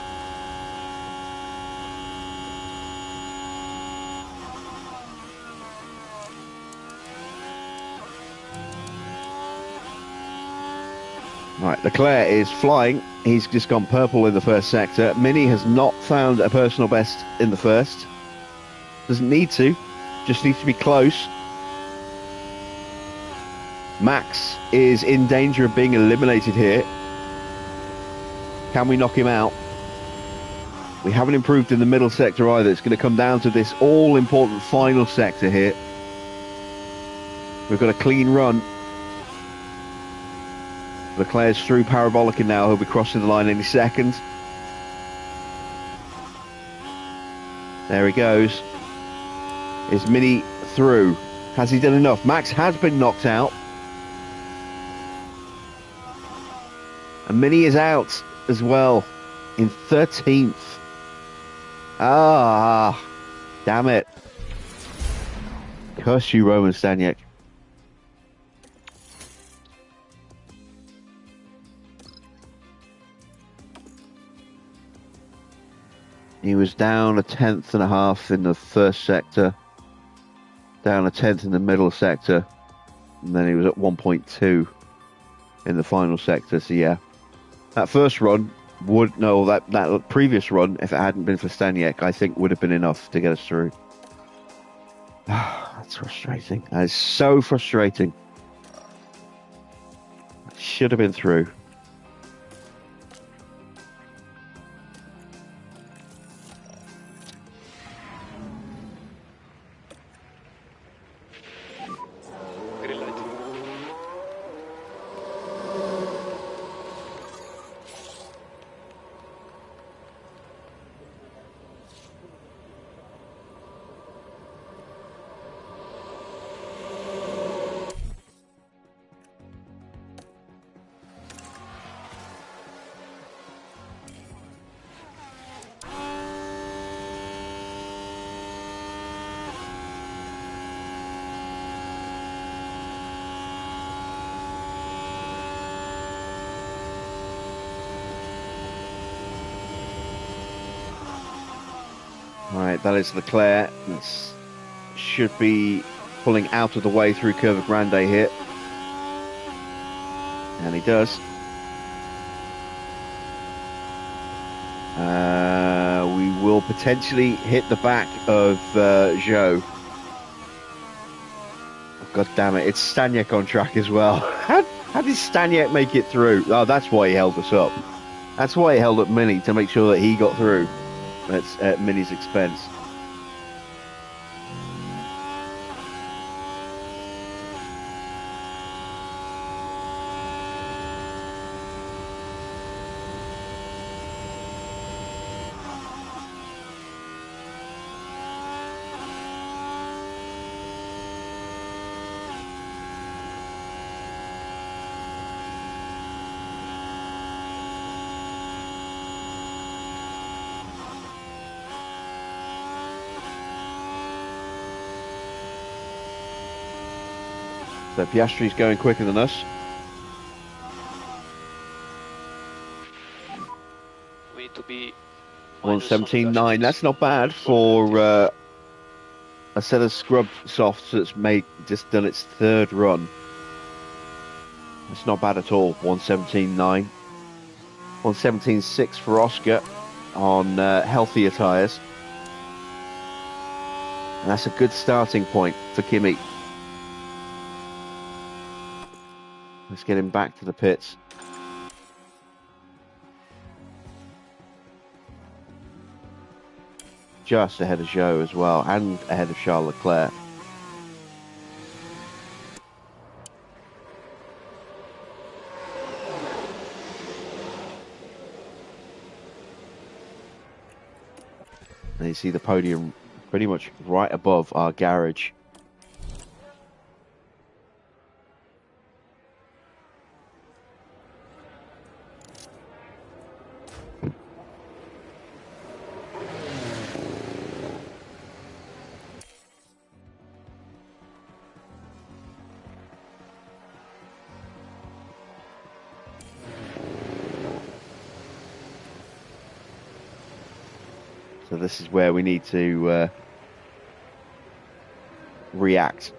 Right, Leclerc is flying. He's just gone purple in the first sector. Mini has not found a personal best in the first. Doesn't need to, just needs to be close. Max is in danger of being eliminated here. Can we knock him out? We haven't improved in the middle sector either. It's going to come down to this all-important final sector here. We've got a clean run. Leclerc's through Parabolica now. He'll be crossing the line any second. There he goes. Is Mini through? Has he done enough? Max has been knocked out. And Mini is out as well in 13th. Ah, damn it. Curse you, Roman Staniek. He was down a 10.5 in the first sector, down a 10th in the middle sector, and then he was at 1.2 in the final sector. So yeah, that first run that previous run, if it hadn't been for Staniek, I think would have been enough to get us through. That's frustrating. That is so frustrating. Should have been through. Right, that is Leclerc. This should be pulling out of the way through Curva Grande here. And he does. We will potentially hit the back of Zhou. Oh, God damn it, it's Staniek on track as well. How did Staniek make it through? Oh, that's why he held us up. That's why he held up Mini, to make sure that he got through. That's at Mini's expense. So Piastri's going quicker than us. We need to be 1:17.9. That's not bad for a set of scrub softs that's just done its third run. It's not bad at all. 1:17.9. 1:17.6 for Oscar on healthier tyres. And that's a good starting point for Kimi. Let's get him back to the pits. Just ahead of Zhou as well, and ahead of Charles Leclerc. And you see the podium pretty much right above our garage. So this is where we need to react.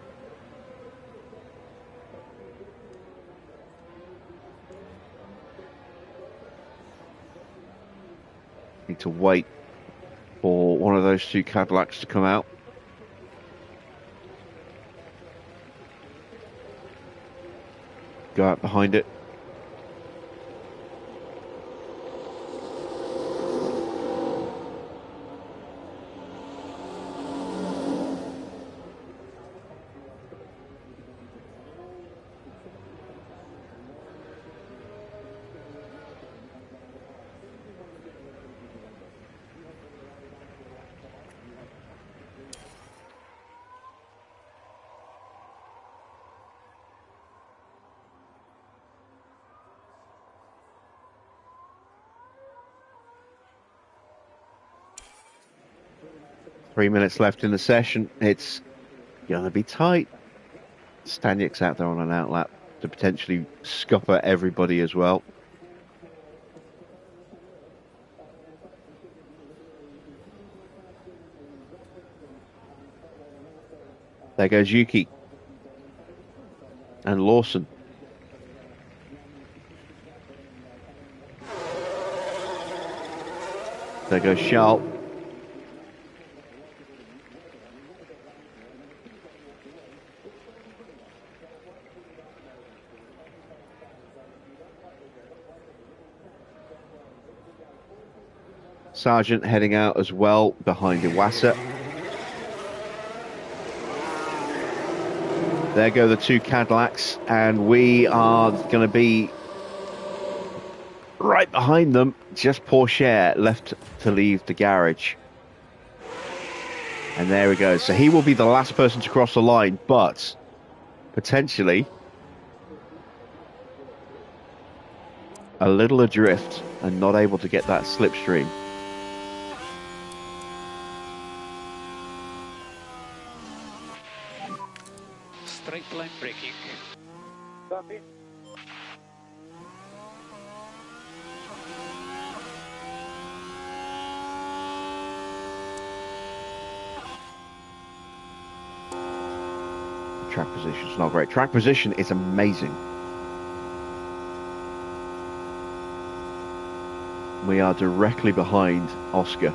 Need to wait for one of those two Cadillacs to come out. Go out behind it. 3 minutes left in the session. It's going to be tight. Staniek's out there on an outlap to potentially scupper everybody as well. There goes Yuki. And Lawson. There goes Charles. Sargent heading out as well behind Iwasa. There go the two Cadillacs, and we are going to be right behind them. Just Porsche left to leave the garage. And there we go. So he will be the last person to cross the line, but potentially a little adrift and not able to get that slipstream. Straight line braking. Copy. Track position's not great. Track position is amazing. We are directly behind Oscar.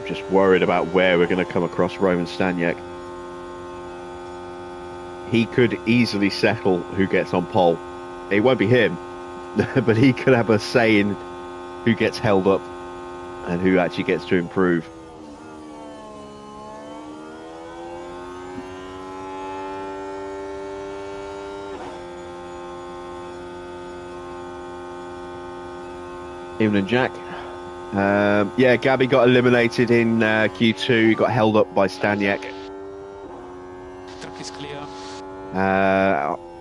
Just worried about where we're going to come across Roman Staniek. He could easily settle who gets on pole. It won't be him, but he could have a say in who gets held up and who actually gets to improve. Evening, Jack. Yeah, Gabby got eliminated in Q2. He got held up by Staniek. Truck is clear.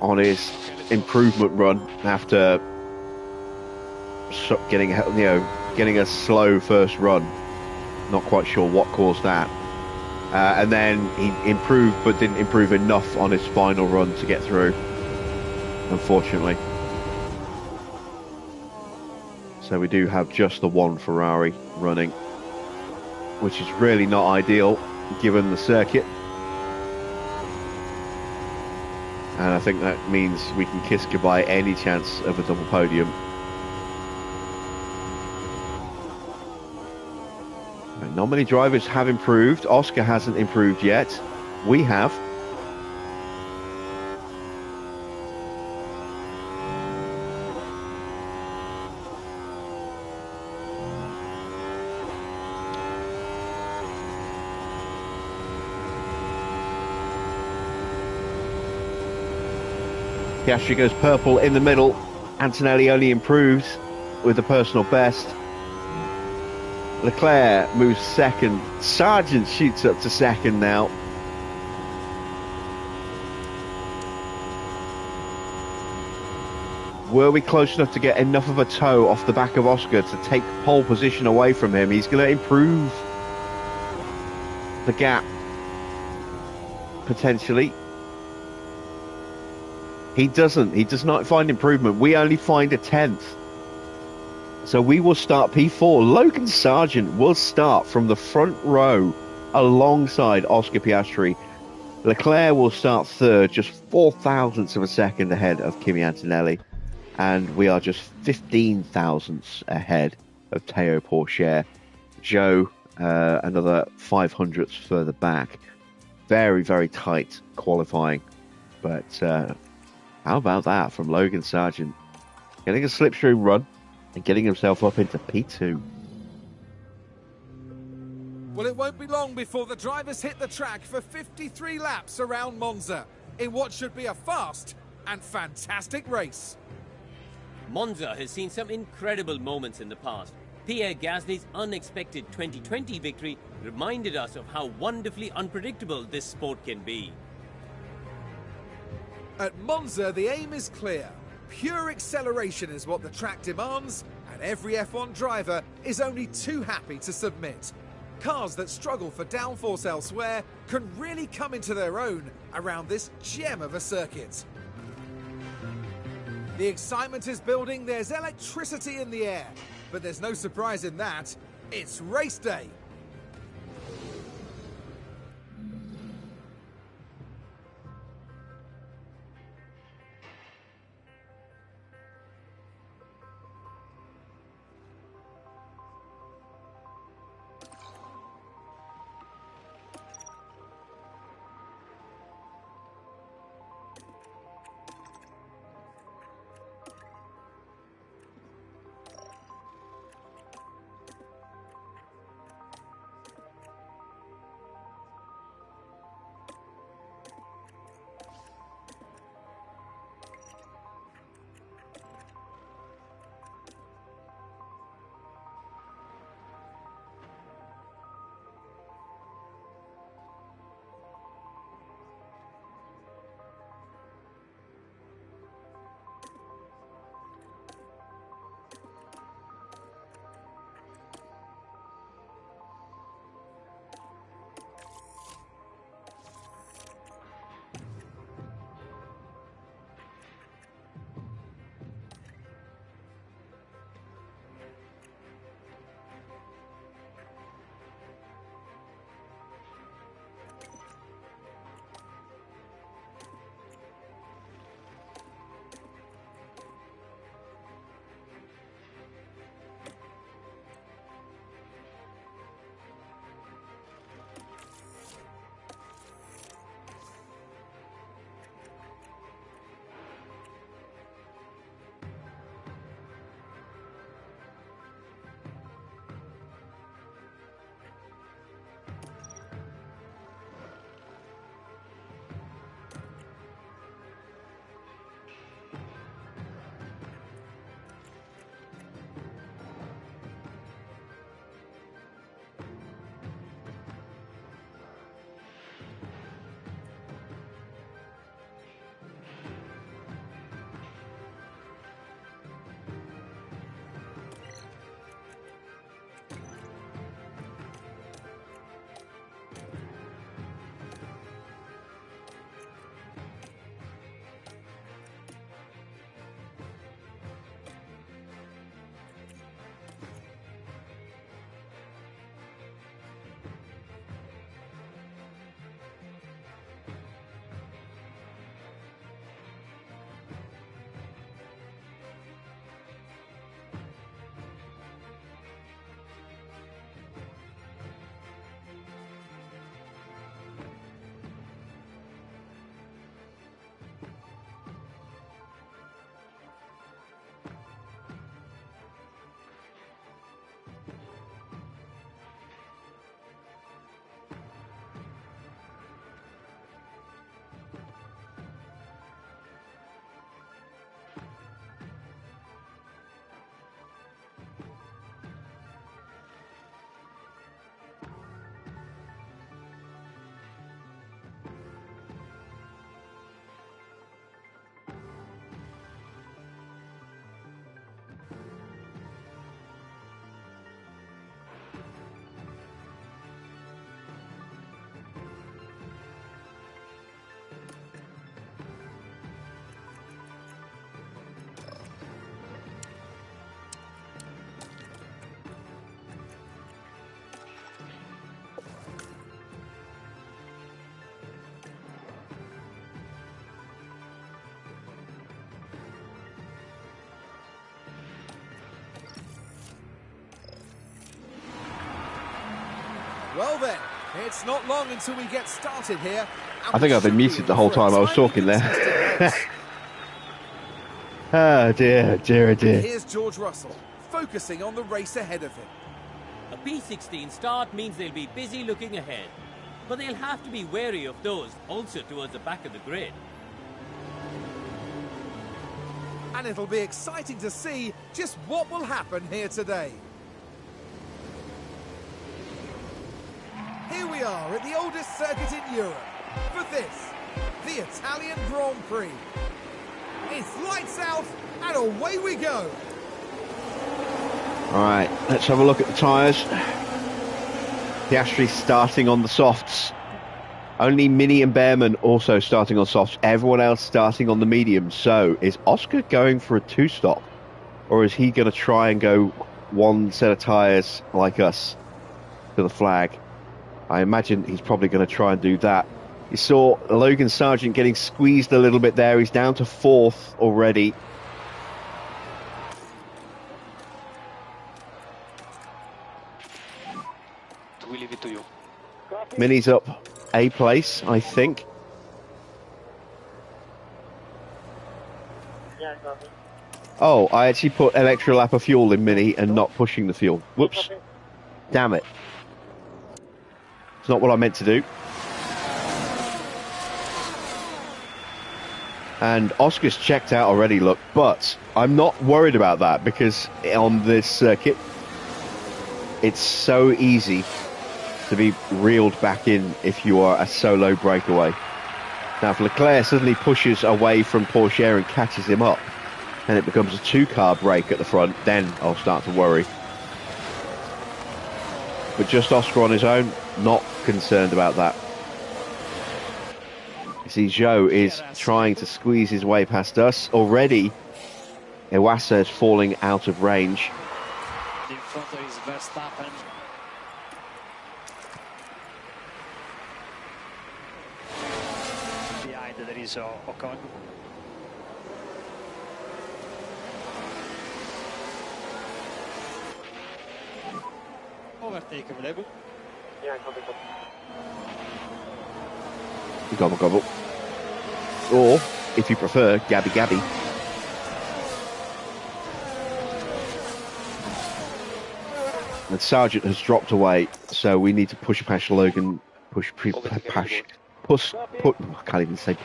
On his improvement run after getting a slow first run. Not quite sure what caused that. And then he improved, but didn't improve enough on his final run to get through, unfortunately. So we do have just the one Ferrari running, which is really not ideal given the circuit. And I think that means we can kiss goodbye any chance of a double podium. Not many drivers have improved. Oscar hasn't improved yet. We have. Piastri goes purple in the middle. Antonelli only improves with the personal best. Leclerc moves second. Sargent shoots up to second now. Were we close enough to get enough of a toe off the back of Oscar to take pole position away from him? He's going to improve the gap, potentially. He doesn't. He does not find improvement. We only find a 10th. So we will start P4. Logan Sargent will start from the front row alongside Oscar Piastri. Leclerc will start third, just 4 thousandths of a second ahead of Kimi Antonelli. And we are just 15 thousandths ahead of Théo Pourchaire. Joe, another 500ths further back. Very, very tight qualifying. But how about that from Logan Sargent? Getting a slipstream run and getting himself up into P2. Well, it won't be long before the drivers hit the track for 53 laps around Monza in what should be a fast and fantastic race. Monza has seen some incredible moments in the past. Pierre Gasly's unexpected 2020 victory reminded us of how wonderfully unpredictable this sport can be. At Monza, the aim is clear. Pure acceleration is what the track demands, and every F1 driver is only too happy to submit. Cars that struggle for downforce elsewhere can really come into their own around this gem of a circuit. The excitement is building, there's electricity in the air, but there's no surprise in that. It's race day. Well then, it's not long until we get started here. I think I've been muted the whole time I was talking there. Ah, dear, dear, dear. Here's George Russell, focusing on the race ahead of him. A P16 start means they'll be busy looking ahead, but they'll have to be wary of those also towards the back of the grid. and it'll be exciting to see just what will happen here today. Here we are at the oldest circuit in Europe for this, the Italian Grand Prix. It's lights out and away we go. All right, let's have a look at the tyres. Piastri starting on the softs. Only Mini and Behrman also starting on softs. Everyone else starting on the mediums. So is Oscar going for a two-stop? Or is he going to try and go one set of tyres like us to the flag? I imagine he's probably going to try and do that. You saw Logan Sargent getting squeezed a little bit there. He's down to 4th already. We leave it to you. Mini's up a place, I think. Yeah, copy. Oh, I actually put an extra lap of fuel in Mini and not pushing the fuel. Whoops. Copy. Damn it. It's not what I meant to do. And Oscar's checked out already, look. But I'm not worried about that because on this circuit, it's so easy to be reeled back in if you are a solo breakaway. Now, if Leclerc suddenly pushes away from Pourchaire and catches him up, and it becomes a two-car break at the front, then I'll start to worry. But just Oscar on his own, not concerned about that. You see, Joe is trying to squeeze his way past us. Already, Iwasa is falling out of range. In front there is Verstappen. Behind there is Ocon. Overtake available. Yeah, copy, copy. Gobble, gobble. Or, if you prefer, Gabby, Gabby. And Sargent has dropped away, so we need to push past Logan. Push past. I can't even say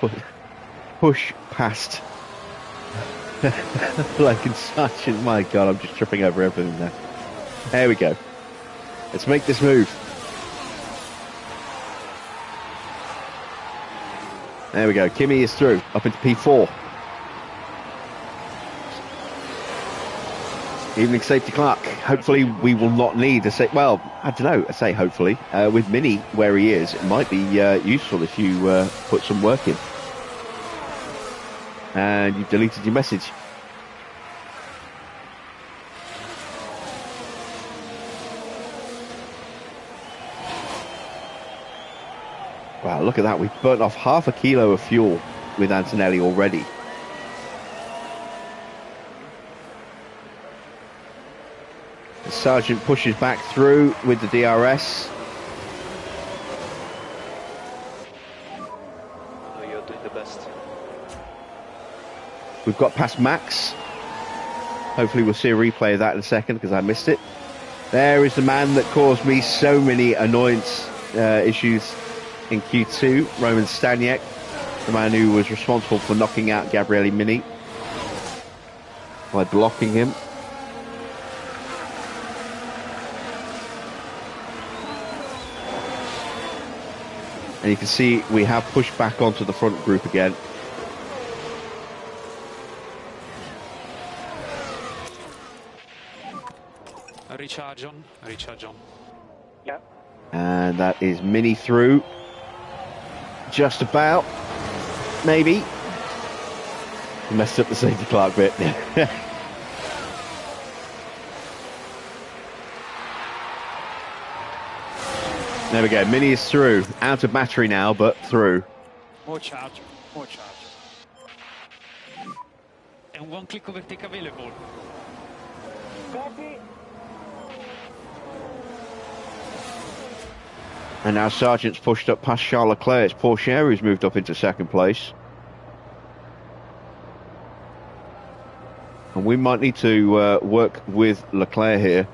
push past Logan Sargent. My God, I'm just tripping over everything there. There we go. Let's make this move. There we go. Kimi is through, up into P4. Evening safety clock. Hopefully we will not need a well, I don't know, I say hopefully. With Mini where he is, it might be useful if you put some work in. And you've deleted your message. Wow, look at that. We've burnt off half a kilo of fuel with Antonelli already. The Sargent pushes back through with the DRS. Oh, you're doing the best. We've got past Max. Hopefully we'll see a replay of that in a second because I missed it. There is the man that caused me so many annoyance issues in Q2, Roman Staniek, the man who was responsible for knocking out Gabriele Mini by blocking him. And you can see we have pushed back onto the front group again. Recharge on. Yeah. And that is Mini through. Just about. Maybe. Messed up the safety clock bit. There we go. Mini is through. Out of battery now, but through. More charge. And one click overtake available. Copy. And now Sargent's pushed up past Charles Leclerc. It's Pourchaire who's moved up into second place. And we might need to work with Leclerc here.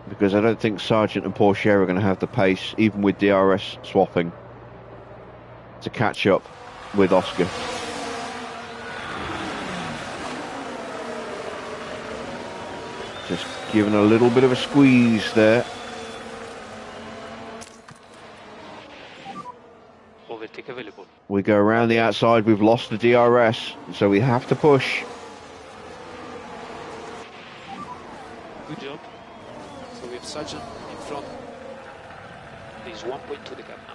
because I don't think Sargent and Porsche are going to have the pace, even with DRS swapping, to catch up with Oscar. Just giving a little bit of a squeeze there. Overtake available. We go around the outside, we've lost the DRS, so we have to push. Good job. So we have Sargent in front. There's 1.2 the gap now.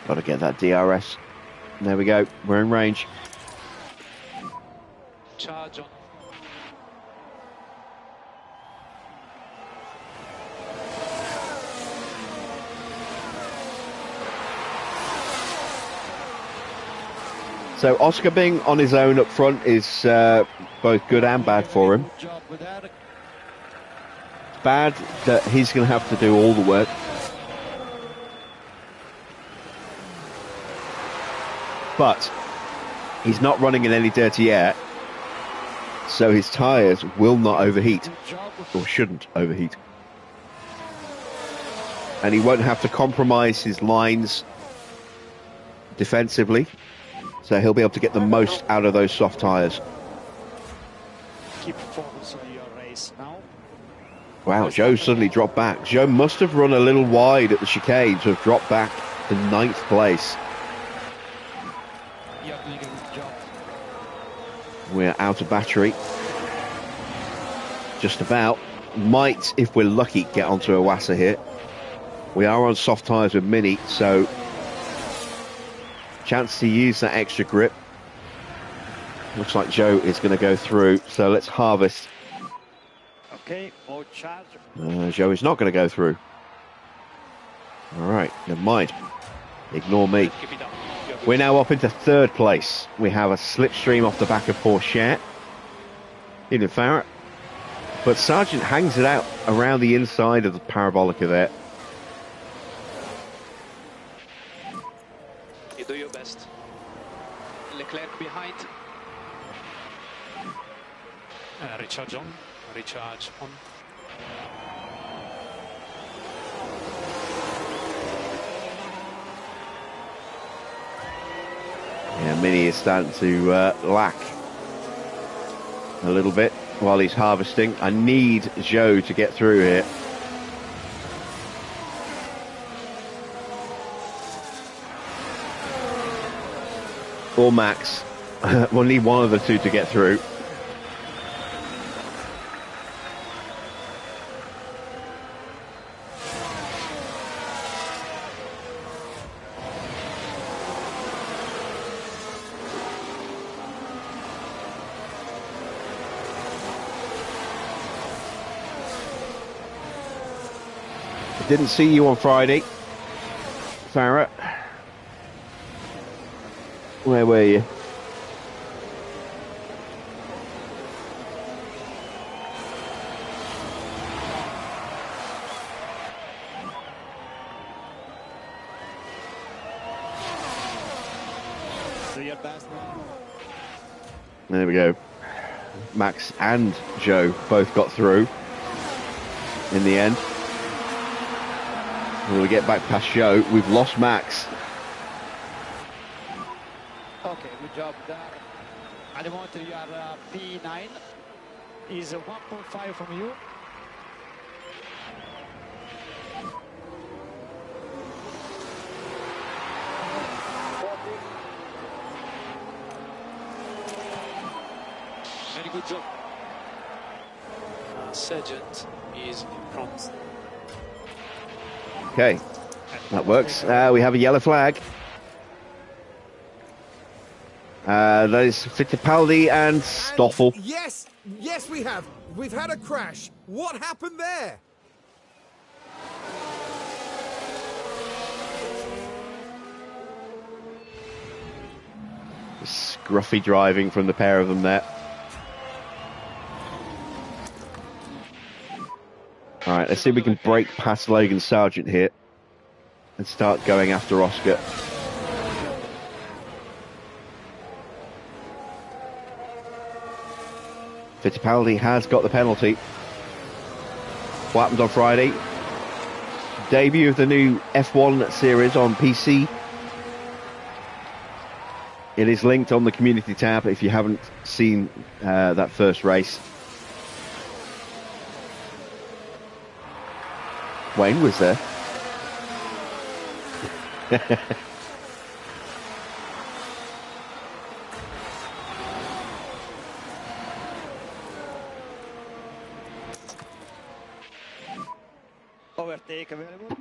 Got to get that DRS. There we go, we're in range. Charge on. So Oscar being on his own up front is both good and bad for him. Good job with that. Bad that he's going to have to do all the work. But he's not running in any dirty air, so his tyres will not overheat, Good job. or shouldn't overheat. And he won't have to compromise his lines defensively, so he'll be able to get the most out of those soft tyres. Keep focus on your race now. Wow, Joe suddenly dropped back. Joe must have run a little wide at the chicane to have dropped back to 9th place. You're doing a good job. We're out of battery. Just about. Might, if we're lucky, get onto Iwasa here. We are on soft tyres with Mini, so chance to use that extra grip. Looks like Joe is going to go through, so let's harvest. Okay, more charge. Joe is not going to go through. All right, never mind. Ignore me. Keep it down. You're good. We're now up into 3rd place. We have a slipstream off the back of Porsche. In Farrett. But Sargent hangs it out around the inside of the parabolica there. You do your best. Leclerc behind. Recharge on. Recharge on. Yeah, Mini is starting to lack a little bit while he's harvesting. I need Joe to get through here. Or Max. We'll need one of the two to get through. Didn't see you on Friday, Farrah. Where were you? Do your best now. There we go. Max and Joe both got through in the end. When we get back past Joe, we've lost Max. Okay, good job there. At the moment you are P9. Is 1.5 from you. Very good job. Sargent is in front. Okay, that works. We have a yellow flag. That is Fittipaldi and Stoffel. Yes, yes we have. We've had a crash. What happened there? Scruffy driving from the pair of them there. Alright, let's see if we can break past Logan Sargent here and start going after Oscar. Fittipaldi has got the penalty. What happened on Friday? Debut of the new F1 series on PC. It is linked on the community tab if you haven't seen that first race. Wayne was there. Overtake available.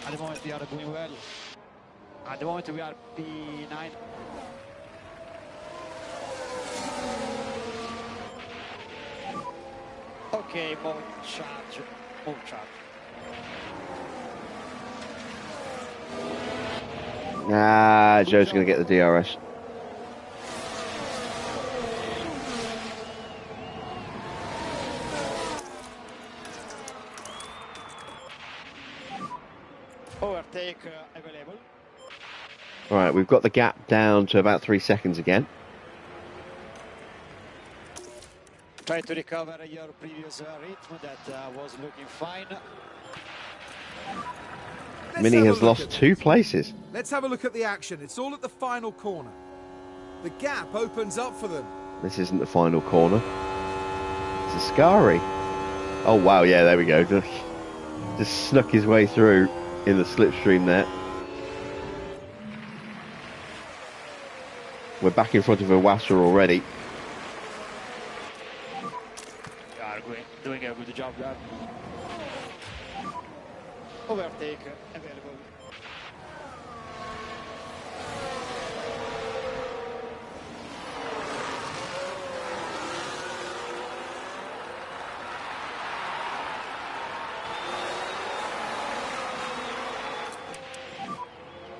At the moment we are doing well. At the moment we are P9. Okay, move charge. Move charge. Ah, Joe's going to get the DRS. Overtake available. Right, we've got the gap down to about 3 seconds again. Try to recover your previous rhythm that was looking fine. Mini has lost 2 places. Let's have a look at the action. It's all at the final corner. The gap opens up for them. This isn't the final corner. It's Ascari. Oh, wow, yeah, there we go. Just snuck his way through in the slipstream there. We're back in front of Iwasa already. Doing a good job there. Overtake available.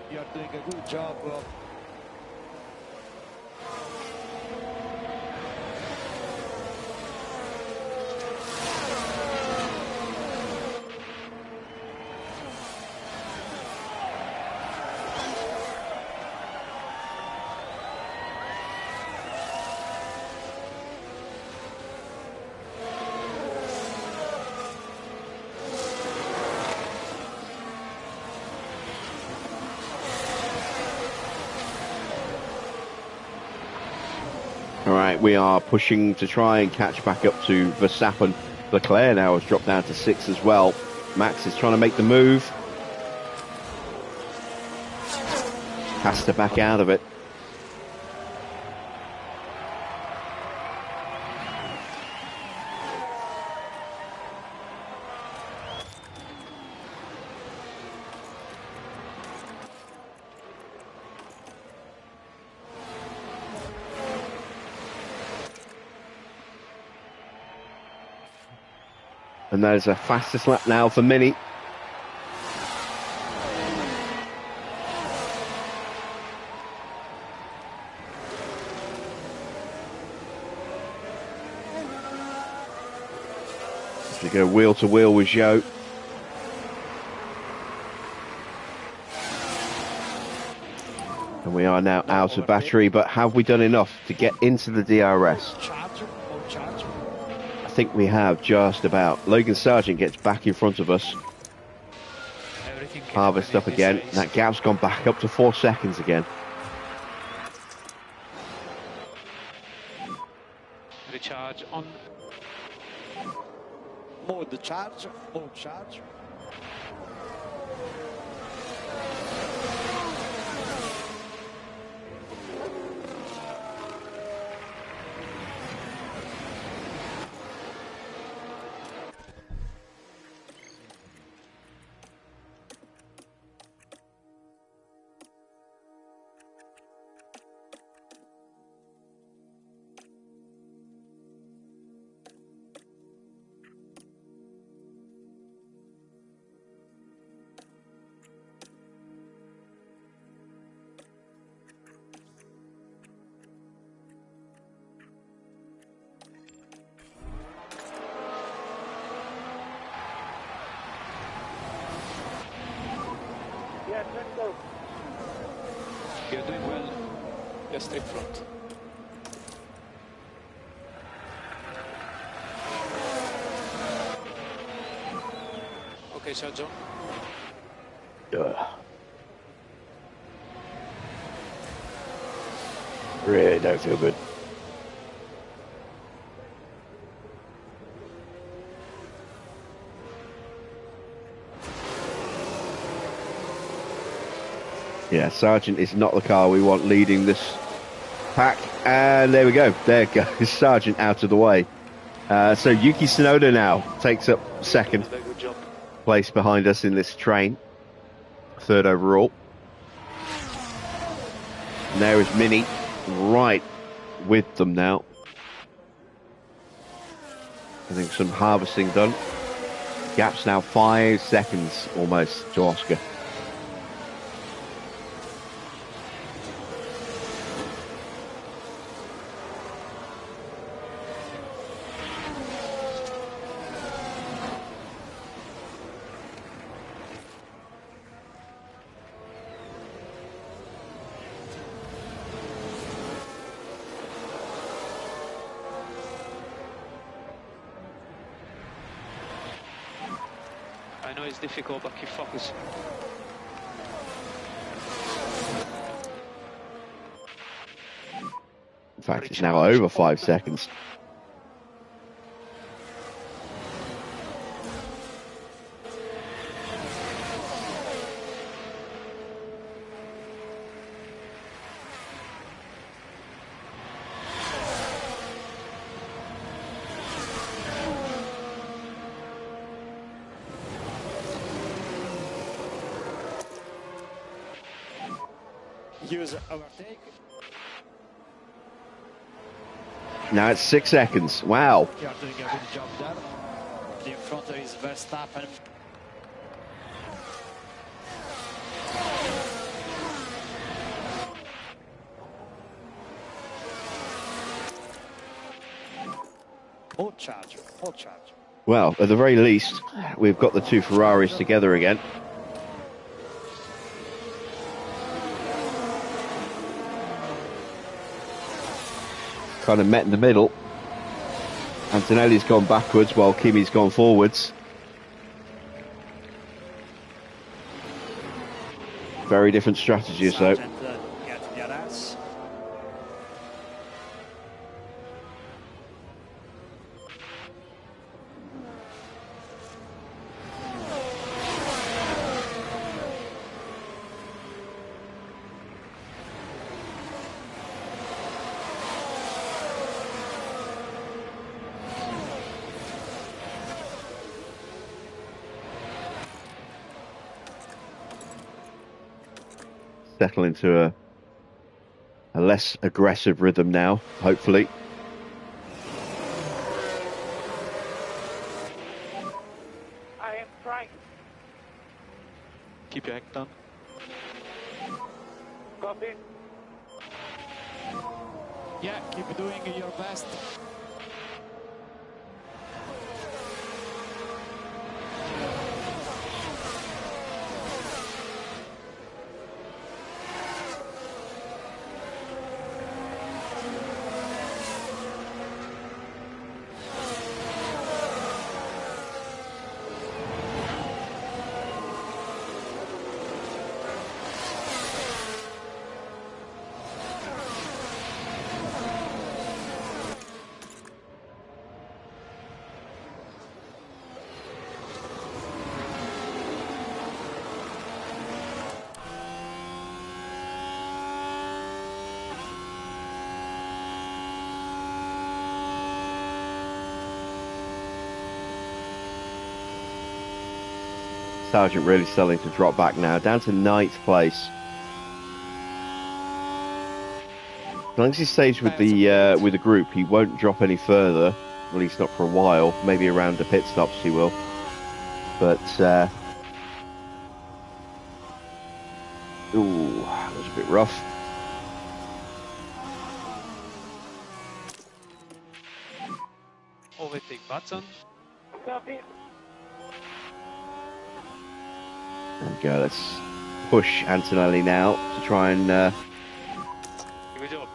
You are doing a good job. Alright, we are pushing to try and catch back up to Verstappen. Leclerc now has dropped down to 6 as well. Max is trying to make the move. Has to back out of it. And there's a fastest lap now for Mini. As we go wheel to wheel with Joe. And we are now out of battery, but have we done enough to get into the DRS? I think we have just about. Logan Sargent gets back in front of us. Harvest up again. That gap's gone back up to 4 seconds again. Recharge on. Mode charge. Mode charge. Yes, let's go. You're doing well. Just straight front. Okay, Sergio. Really don't feel good. Yeah, Sargent is not the car we want leading this pack. And there we go. There goes Sargent out of the way. So Yuki Tsunoda now takes up second Very good job. place behind us in this train. Third overall. And there is Mini right with them now. I think some harvesting done. Gap's now 5 seconds almost to Oscar. I know it's difficult, but keep focus. In fact, it's now over 5 seconds. Use overtake. Now it's 6 seconds. Wow. You are doing a good job there. In front there is Verstappen. Full charge, full charge. Well, at the very least, we've got the two Ferraris together again. Kind of met in the middle. Antonelli's gone backwards while Kimi's gone forwards. Very different strategies though. Sargent, get the RS. Settle into a less aggressive rhythm now, hopefully. I am trying. Keep your head down. Copy. Yeah, keep doing your best. Sargent really starting to drop back now, down to 9th place. As long as he stays with the group, he won't drop any further. At least not for a while. Maybe around the pit stops he will. But ooh, that was a bit rough. Overtake button. Copy. There we go. Let's push Antonelli now to try and Good job.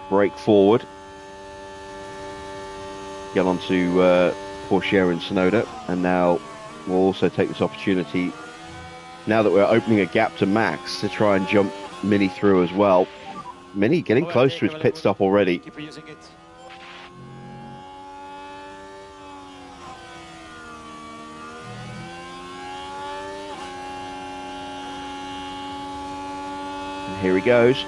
break forward. Get onto Porsche and Tsunoda, and now we'll also take this opportunity, now that we're opening a gap to Max, to try and jump Mini through as well. Mini getting close to his pit stop already. Keep using it. And here he goes.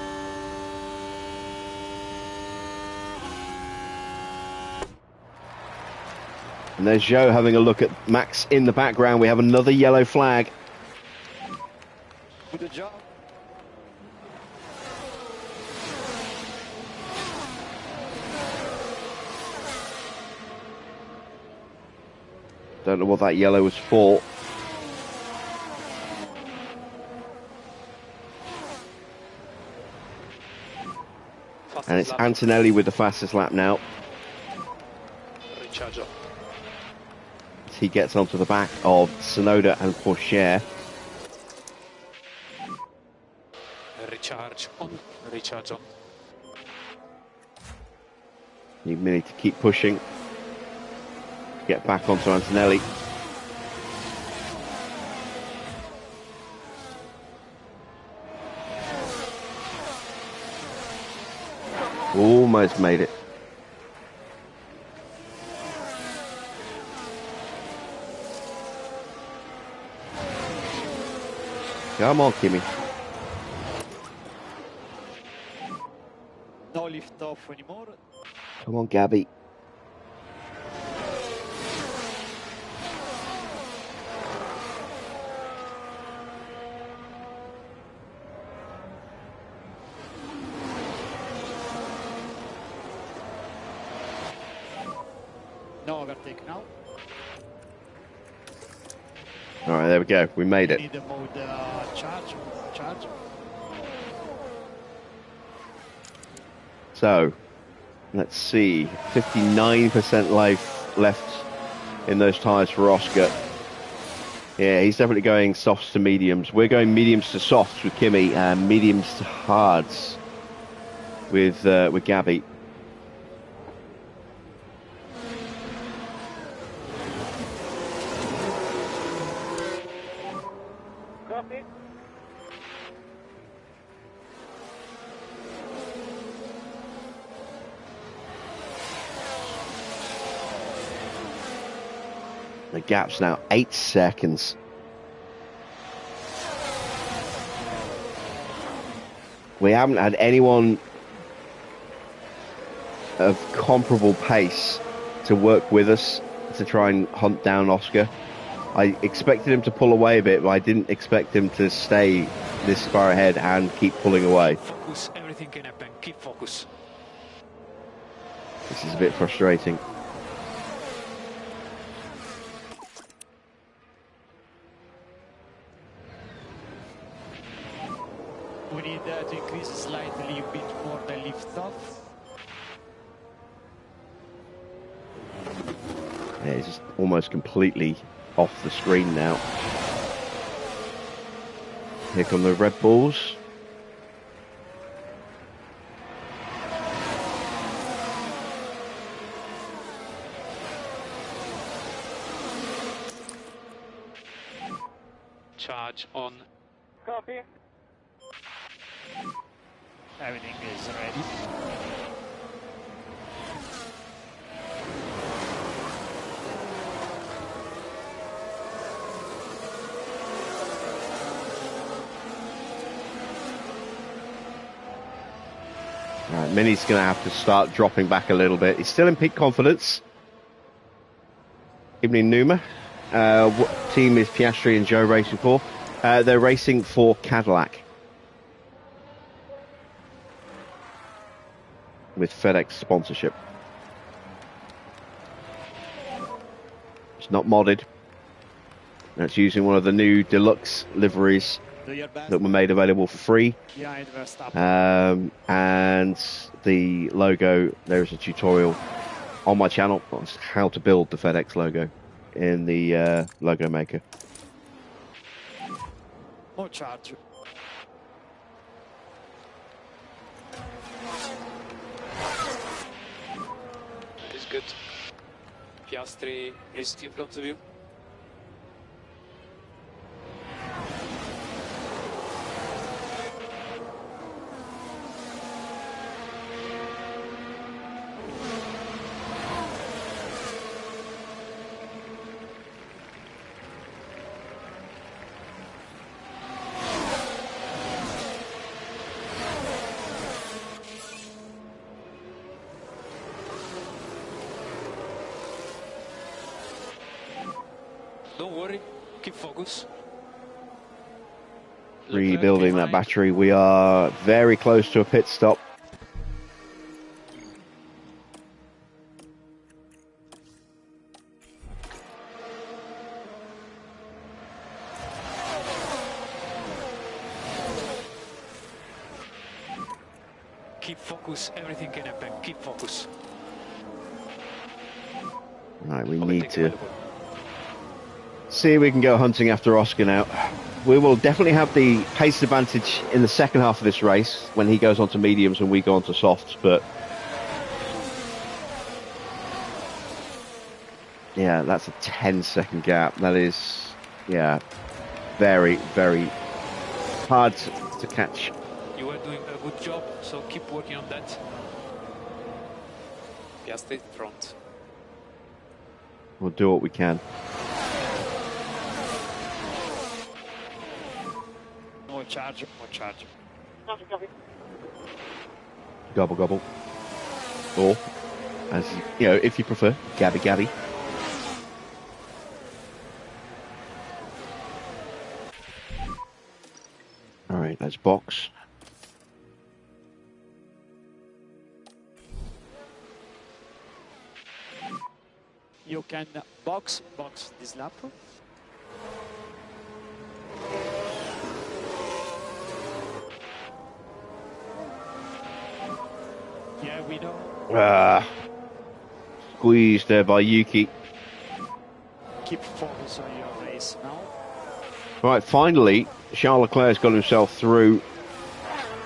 And there's Joe having a look at Max in the background. We have another yellow flag. Good job. Don't know what that yellow was for. And it's Antonelli with the fastest lap now. Recharge. He gets onto the back of Tsunoda and Porsche. Recharge on. Recharge on. Need Mini to keep pushing. Get back onto Antonelli. Almost made it. Come on, Kimi. No lift off anymore. Come on, Gabby. No overtake now. All right, there we go. We made it. Need the mode charge. So, let's see. 59% life left in those tyres for Oscar. Yeah, he's definitely going softs to mediums. We're going mediums to softs with Kimi and mediums to hards with Gabby. Copy. The gap's now 8 seconds. We haven't had anyone of comparable pace to work with us to try and hunt down Oscar. I expected him to pull away a bit, but I didn't expect him to stay this far ahead and keep pulling away. Focus. Everything can happen. Keep focus. This is a bit frustrating. We need to increase slightly a bit more the lift off. Yeah, it's just almost completely off the screen now. Here come the Red Bulls. Charge on. Copy. Everything is ready. Right, Mini's going to have to start dropping back a little bit. He's still in peak confidence. Evening, Numa. What team is Piastri and Joe racing for? They're racing for Cadillac. With FedEx sponsorship. It's not modded. That's using one of the new deluxe liveries that were made available for free. And the logo, there's a tutorial on my channel on how to build the FedEx logo in the logo maker. More charge. It's good. Piastri is in front of you. Don't worry, keep focus. Rebuilding that battery. We are very close to a pit stop. Keep focus, everything can happen. Keep focus. Right, we need to see if we can go hunting after Oscar now. We will definitely have the pace advantage in the second half of this race when he goes on to mediums and we go on to softs, but yeah, that's a 10-second gap. That is, yeah, very, very hard to catch. You are doing a good job, so keep working on that. Piastri front. We'll do what we can. More charge, more charge. Copy, copy. Gobble, gobble. Or, as you know, if you prefer, gabby, gabby. All right, let's box. You can box this lap. Yeah, we know. Squeezed there by Yuki. Keep focus on your race now. Right, finally, Charles Leclerc's got himself through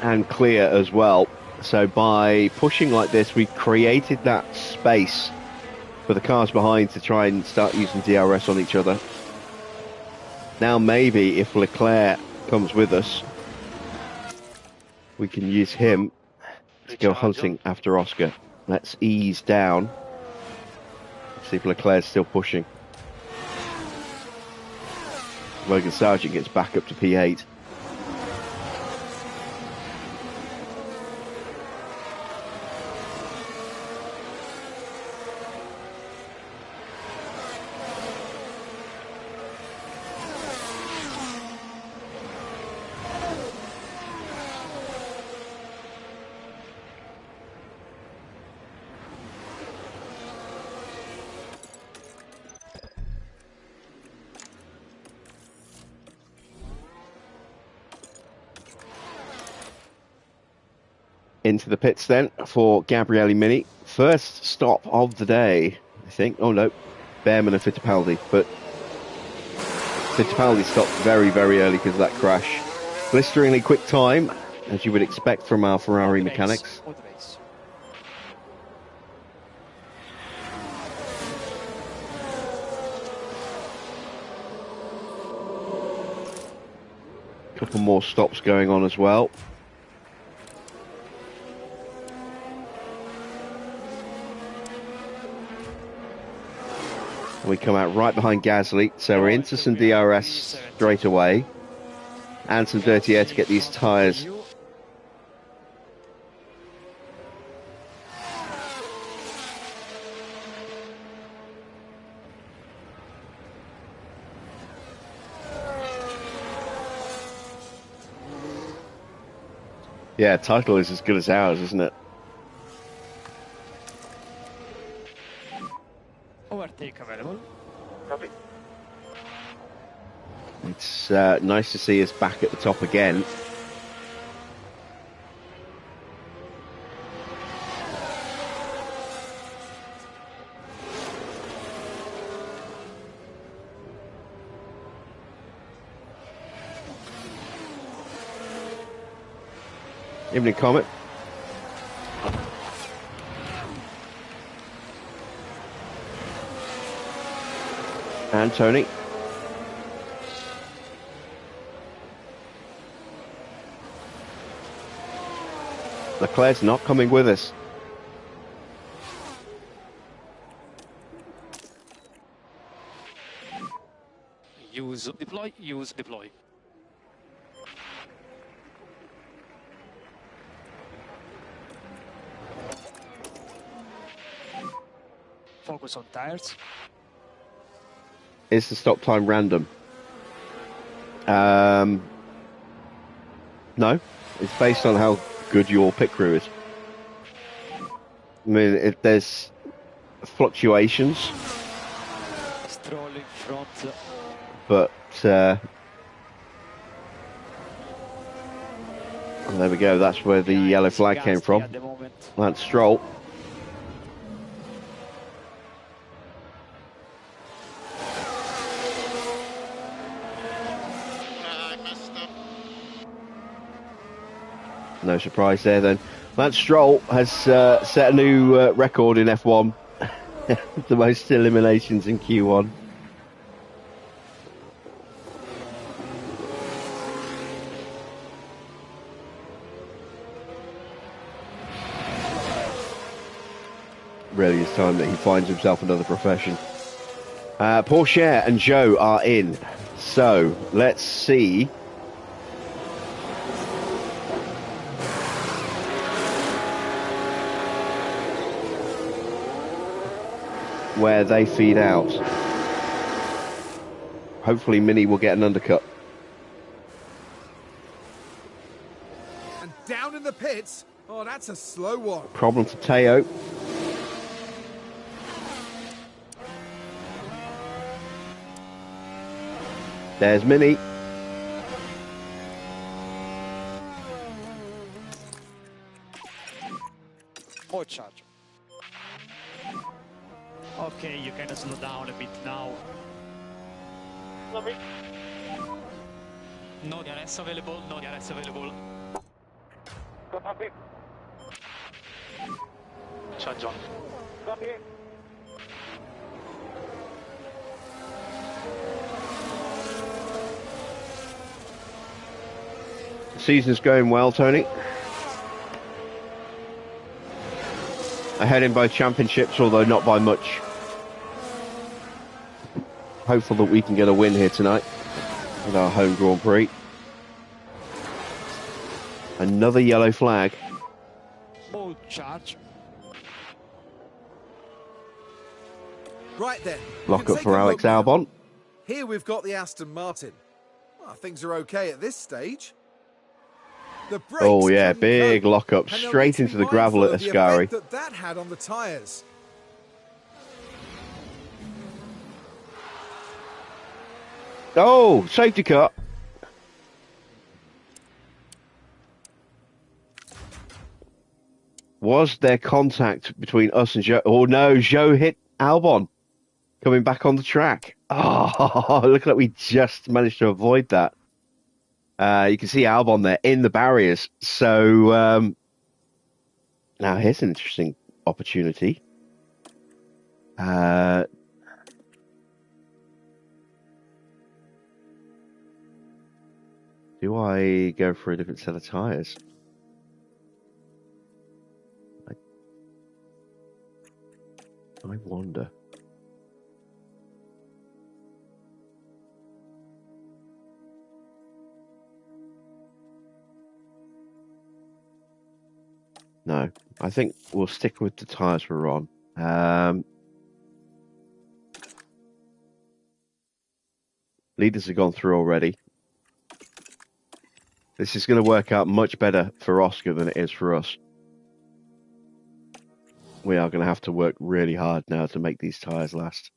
and clear as well. So by pushing like this, we've created that space for the cars behind to try and start using DRS on each other. Now maybe if Leclerc comes with us, we can use him to go hunting after Oscar. Let's ease down. See if Leclerc's still pushing. Logan Sargent gets back up to P8. Into the pits then for Gabriele Mini. First stop of the day, I think. Oh no, Behrman and Fittipaldi. But Fittipaldi stopped very, very early because of that crash. Blisteringly quick time, as you would expect from our Ferrari mechanics. Couple more stops going on as well. We come out right behind Gasly, so we're into some DRS straight away and some dirty air to get these tyres yeah, title is as good as ours, isn't it? Overtake available. Copy. It's nice to see us back at the top again. Evening, Comet. And Tony. Leclerc's not coming with us. Use deploy, use deploy. Focus on tires. Is the stop time random? No. It's based on how good your pit crew is. I mean, if there's fluctuations. Stroll in front. But, there we go. That's where the yellow flag came from. That's Stroll. No surprise there then. Lance Stroll has set a new record in F1. The most eliminations in Q1. Really, it's time that he finds himself another profession. Porsche and Joe are in. So, let's see. Where they feed out. Hopefully Mini will get an undercut. And down in the pits. Oh, that's a slow one. Problem for Teo. There's Mini. More charge. Okay, you can slow down a bit now. Lovely. No DRS available, no DRS available. Copy. Charge on. Copy. The season's going well, Tony. Ahead in both championships, although not by much. Hopeful that we can get a win here tonight with our home Grand Prix. Another yellow flag. More charge. Right then. Lock up for Alex Albon. Here we've got the Aston Martin. Well, things are okay at this stage. The brakes Oh yeah, couldn't big cope, lock up and they'll straight need to into be the gravel mindful at of the Ascari. effect that had on the tyres. Oh, safety car. Was there contact between us and Joe? Oh no, Joe hit Albon coming back on the track. Oh, look like we just managed to avoid that. You can see Albon there in the barriers. So now here's an interesting opportunity. Do I go for a different set of tyres? I wonder. No, I think we'll stick with the tyres we're on. Leaders have gone through already. This is going to work out much better for Oscar than it is for us. We are going to have to work really hard now to make these tyres last.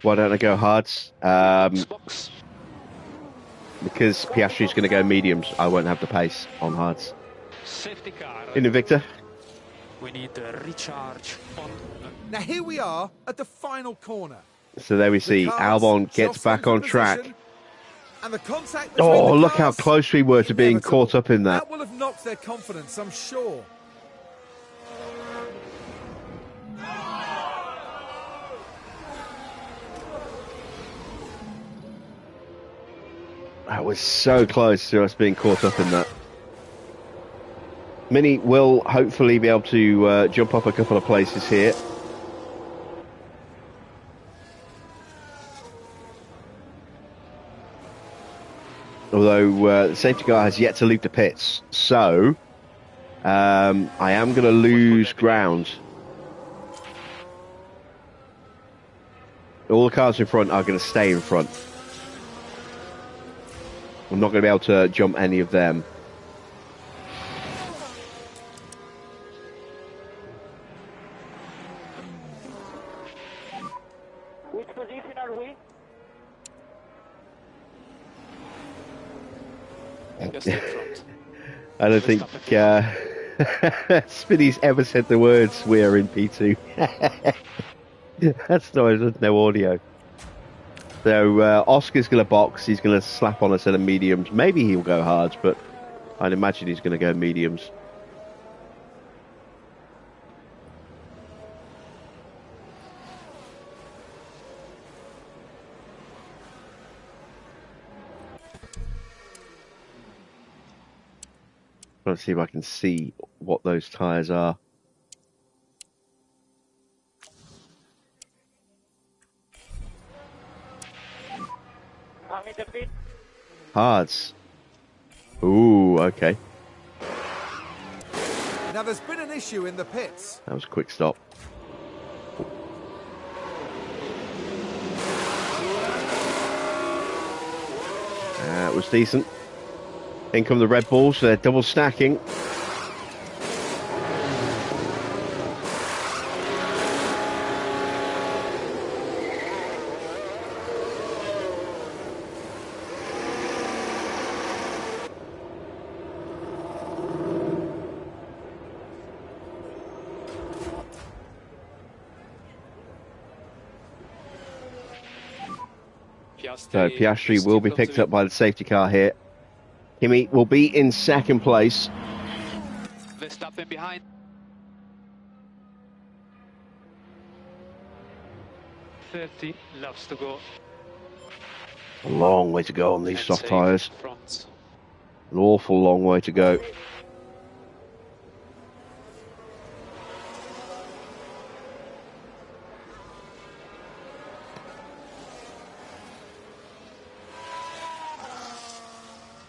Why don't I go hards? Box. Because Piastri's going to go mediums. I won't have the pace on hards. Safety car. In Victor. We need a recharge on. Now here we are at the final corner. So there we The see cars Albon gets jostling back for on track. position, and the contact between Oh, the look how cars, close we were to being inevitable. caught up in that. That will have knocked their confidence, I'm sure. That was so close to us being caught up in that. Mini will hopefully be able to jump up a couple of places here. Although the safety car has yet to leave the pits, so I am going to lose ground. All the cars in front are going to stay in front. I'm not going to be able to jump any of them. Which position are we? Just in front. I don't think Spinny's ever said the words "we are in P2." That's not, there's no audio. So Oscar's going to box. He's going to slap on a set of mediums. Maybe he'll go hards, but I'd imagine he's going to go mediums. Let's see if I can see what those tyres are. I'm in the pit. Hards. Ooh, okay. Now there's been an issue in the pits. That was a quick stop. That was decent. In come the Red Bulls, they're double stacking. So Piastri will be picked up by the safety car here. Kimi will be in second place. Verstappen behind. .30 laps to go. A long way to go on these And soft safe tyres. front. An awful long way to go.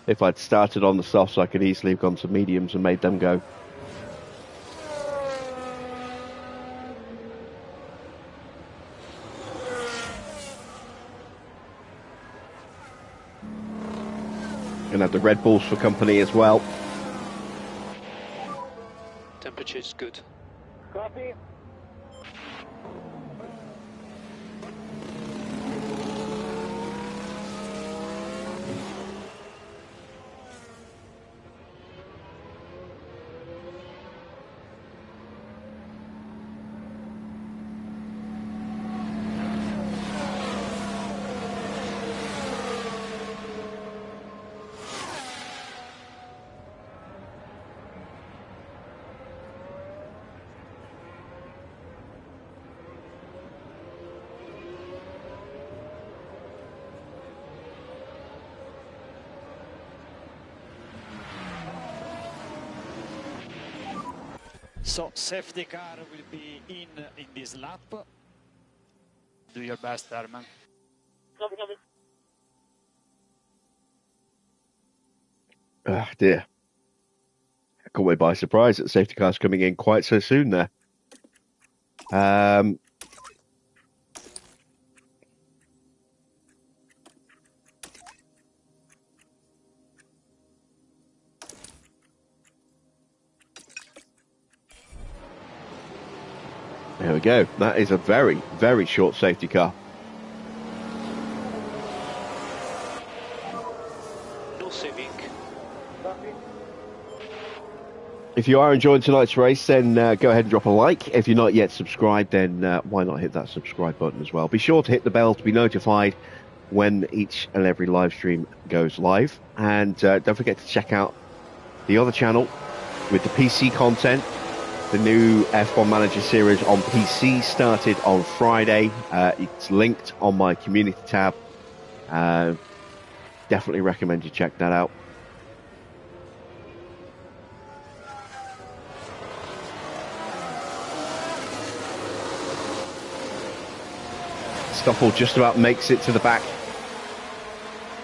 If I'd started on the softs, I could easily have gone to mediums and made them go. Gonna have the Red Bulls for company as well. Temperature is good. Copy. So safety car will be in this lap. Do your best, Herman. Copy, copy. Ah, dear. Caught me by surprise that the safety car's coming in quite so soon there. There we go. That is a very, very short safety car. If you are enjoying tonight's race, then go ahead and drop a like. If you're not yet subscribed, then why not hit that subscribe button as well. Be sure to hit the bell to be notified when each and every live stream goes live. And don't forget to check out the other channel with the PC content. The new F1 Manager series on PC started on Friday. It's linked on my community tab. Definitely recommend you check that out. Stoffel just about makes it to the back.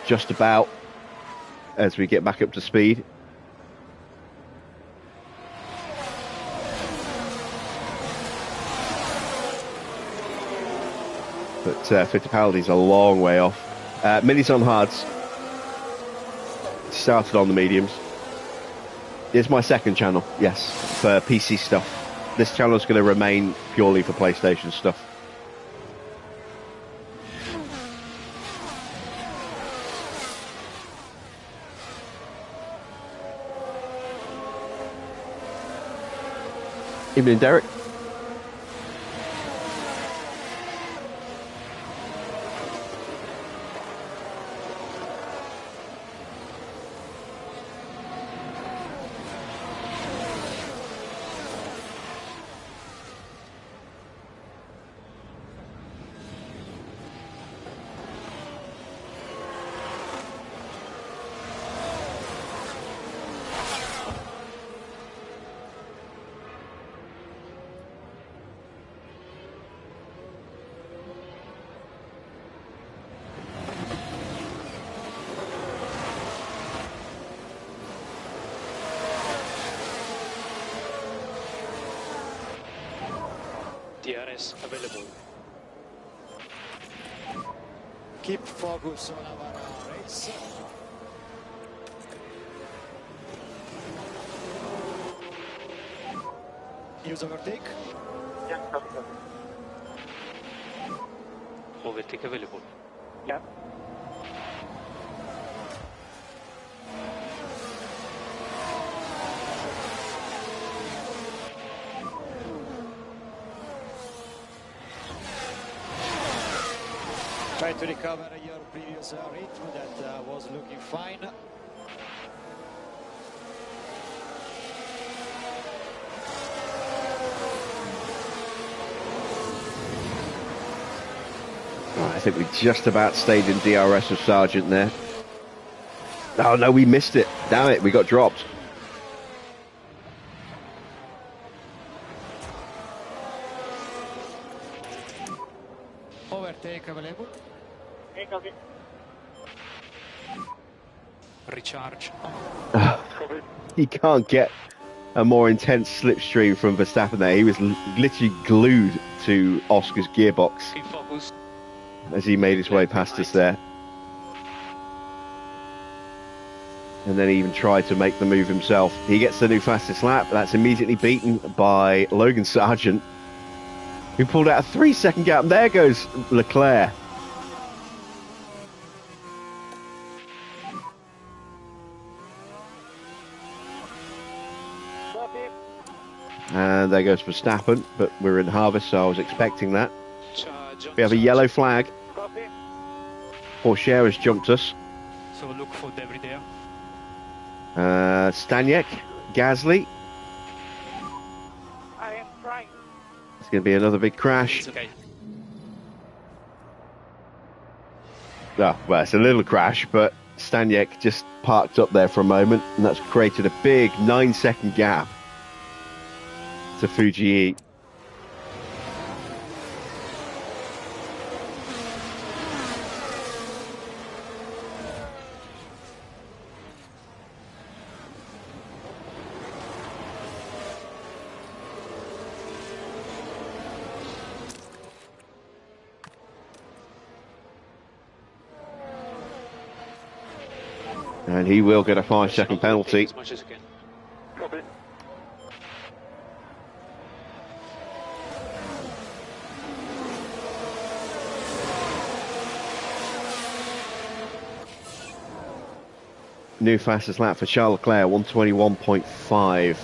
Just about, as we get back up to speed. But Fittipaldi's a long way off. Minis on hards. Started on the mediums. It's my second channel, yes, for PC stuff. This channel is going to remain purely for PlayStation stuff. Evening, Derek. DRS available. Keep focus on our race. Use overtake. Yeah, copy. Overtake available. Yeah. Try to recover your previous rhythm that was looking fine. I think we just about stayed in DRS with Sargent there. Oh no, we missed it. Damn it, we got dropped. Overtake available. Okay, copy. Recharge. You can't get a more intense slipstream from Verstappen there. He was literally glued to Oscar's gearbox Keep focus. as he made his way past us there. And then he even tried to make the move himself. He gets the new fastest lap. That's immediately beaten by Logan Sargent, who pulled out a 3-second gap. There goes Leclerc. Copy. And there goes Verstappen, but we're in harvest, so I was expecting that. Charge. We have a yellow flag. Copy. Porsche has jumped us. So look for debris there. Staniek, Gasly. I am trying. It's going to be another big crash. It's okay. Oh, well, it's a little crash, but Staniek just parked up there for a moment, and that's created a big 9-second gap to Fuji. And he will get a 5-second penalty. As much as you can. Copy. New fastest lap for Charles Leclerc, 121.5.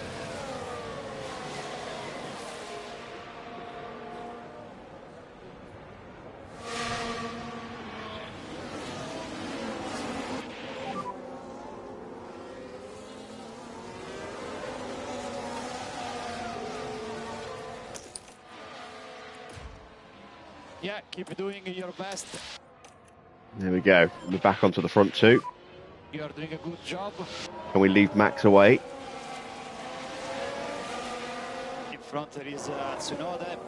Yeah, keep doing your best. There we go. We're back onto the front two. You are doing a good job. Can we leave Max away? In front there is Tsunoda.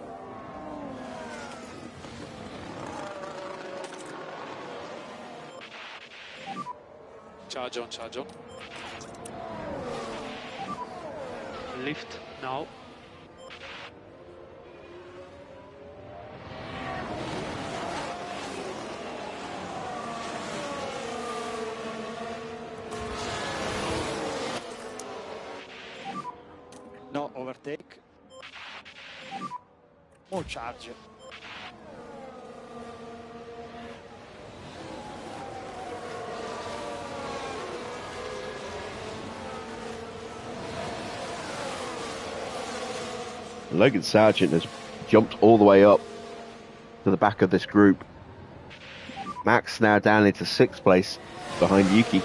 Charge on, charge on. Lift now. No overtake. More charge. Logan Sargent has jumped all the way up to the back of this group. Max now down into 6th place behind Yuki.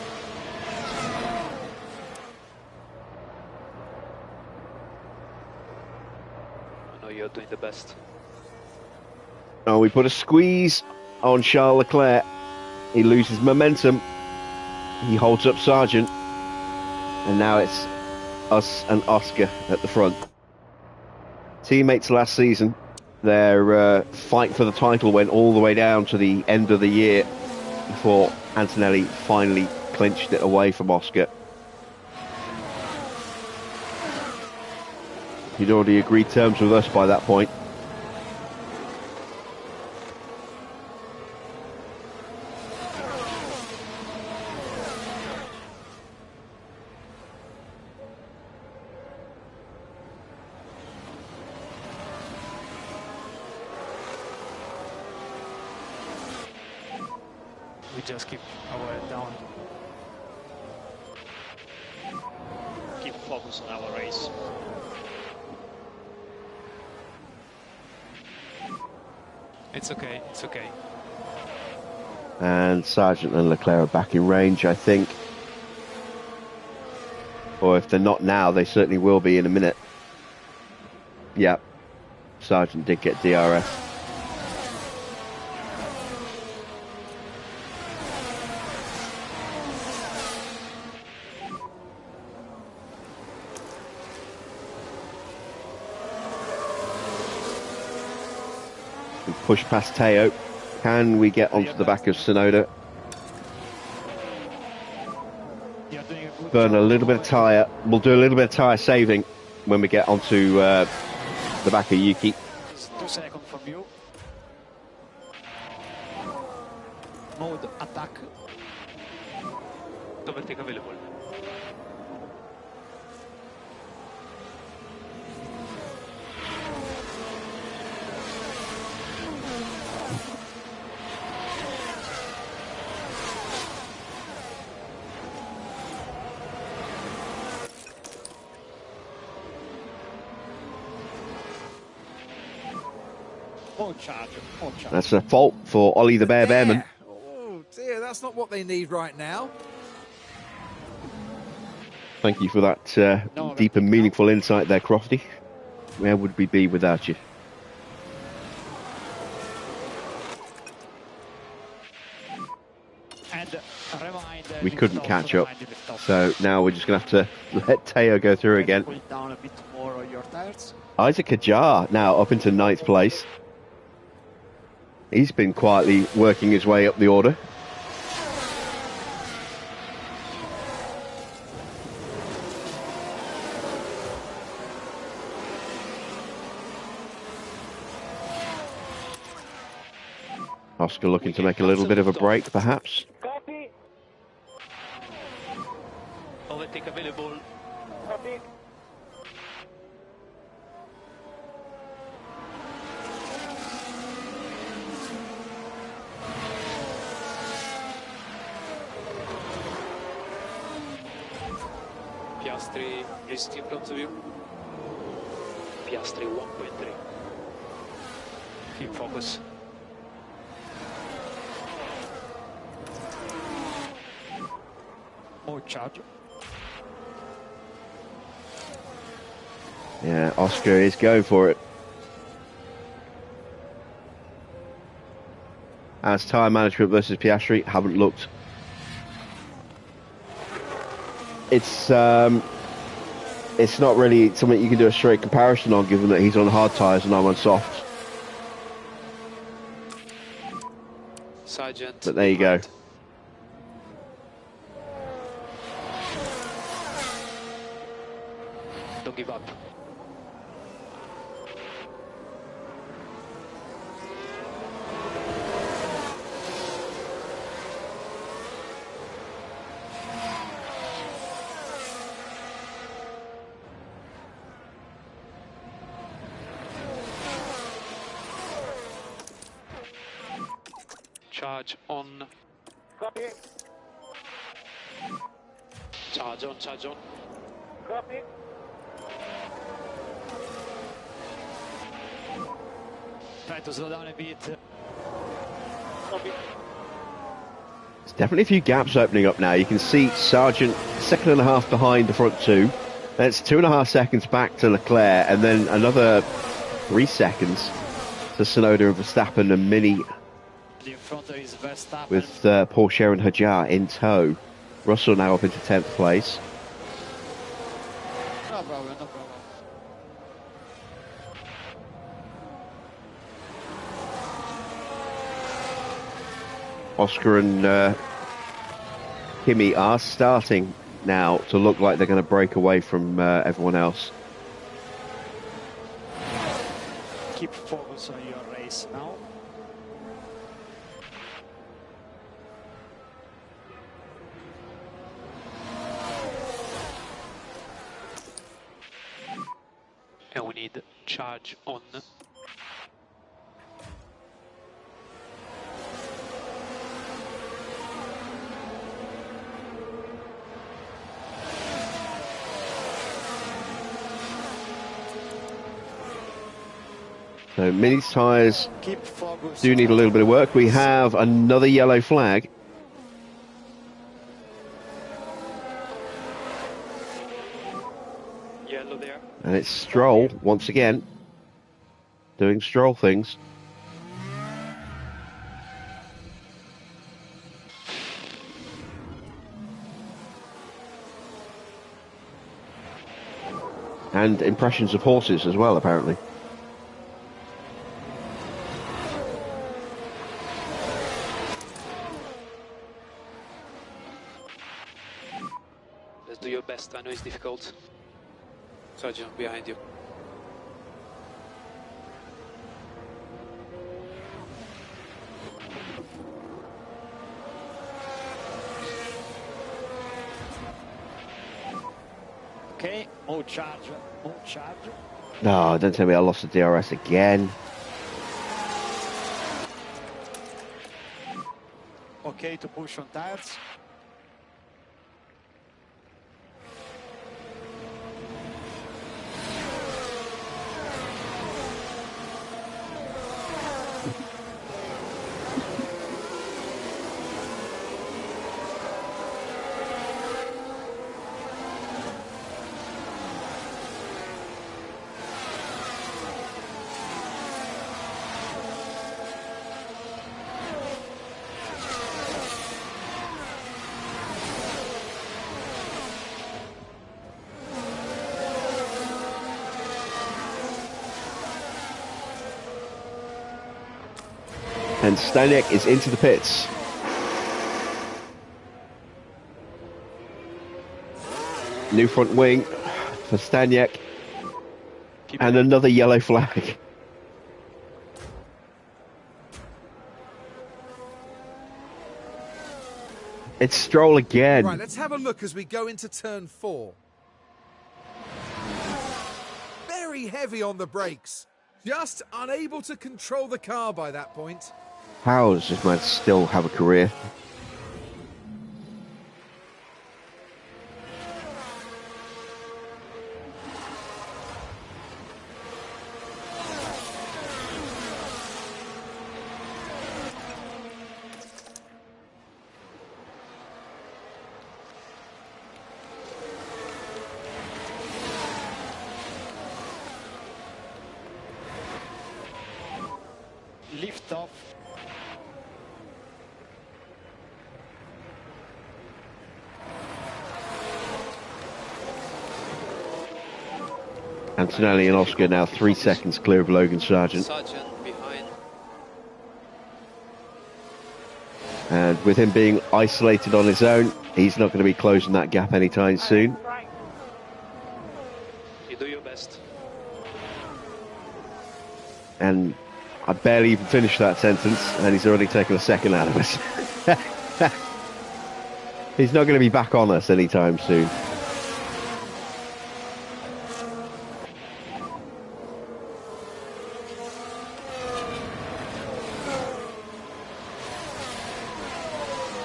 I know you're doing the best. Oh, we put a squeeze on Charles Leclerc. He loses momentum. He holds up Sargent. And now it's us and Oscar at the front. Teammates last season, their fight for the title went all the way down to the end of the year before Antonelli finally clinched it away from Oscar. He'd already agreed terms with us by that point. We just keep our head down. Keep focus on our race. It's okay, it's okay. And Sargent and Leclerc are back in range, I think. Or if they're not now, they certainly will be in a minute. Yeah, Sargent did get DRS. Push past Teo. Can we get onto the back of Tsunoda? You're doing a good Burn job. a little bit of tyre. We'll do a little bit of tyre saving when we get onto the back of Yuki. It's 2 seconds from you. Mode attack. Overtake available. More charge. More charge. That's a fault for Ollie the Bear Bearman. Oh dear, that's not what they need right now. Thank you for that deep and meaningful insight there, Crofty. Where would we be without you? And rewind. We couldn't lift catch off, up. rewind, lift off. So now we're just going to have to let Teo go through again. Pull down a bit more on your tires. Isaac Ajar now up into 9th place. He's been quietly working his way up the order. Oscar looking to make a little bit of a break, perhaps. Copy. Overtake available. Copy. Piastri is in front of you. Piastri 1.3. Keep focus. More charge. Yeah, Oscar is going for it. as tyre management versus Piastri haven't looked. It's not really something you can do a straight comparison on, given that he's on hard tyres and I'm on soft. Sergeant. But there you go. Don't give up. Charge on. Copy. Charge on, charge on. Copy. Try to slow down a bit. Copy. There's definitely a few gaps opening up now. You can see Sargent 2.5 behind the front two. That's 2.5 seconds back to Leclerc, and then another 3 seconds to Tsunoda and Verstappen and Mini In front is Verstappen. with Porsche and Hajar in tow. Russell now up into 10th place. No problem, no problem. Oscar and Kimi are starting now to look like they're going to break away from everyone else. Keep focus on your race now. And we need charge on. So Mini's tyres Keep focus. do need a little bit of work. We have another yellow flag. Yellow there. And it's Stroll, once again, doing Stroll things. And impressions of horses as well, apparently. Let's do your best. I know it's difficult. Sergeant, behind you. Okay, more charge, more charge. No, don't tell me I lost the DRS again. Okay, to push on tires. And Staniek is into the pits. New front wing for Staniek. And another yellow flag. It's Stroll again. Right, let's have a look as we go into turn 4. Very heavy on the brakes. Just unable to control the car by that point. How does this man still have a career? Lift off. Antonelli and Oscar now 3 seconds clear of Logan Sargent. Sergeant behind. And with him being isolated on his own, he's not going to be closing that gap anytime soon. You do your best. And I barely even finished that sentence, and he's already taken a second out of us. He's not going to be back on us anytime soon.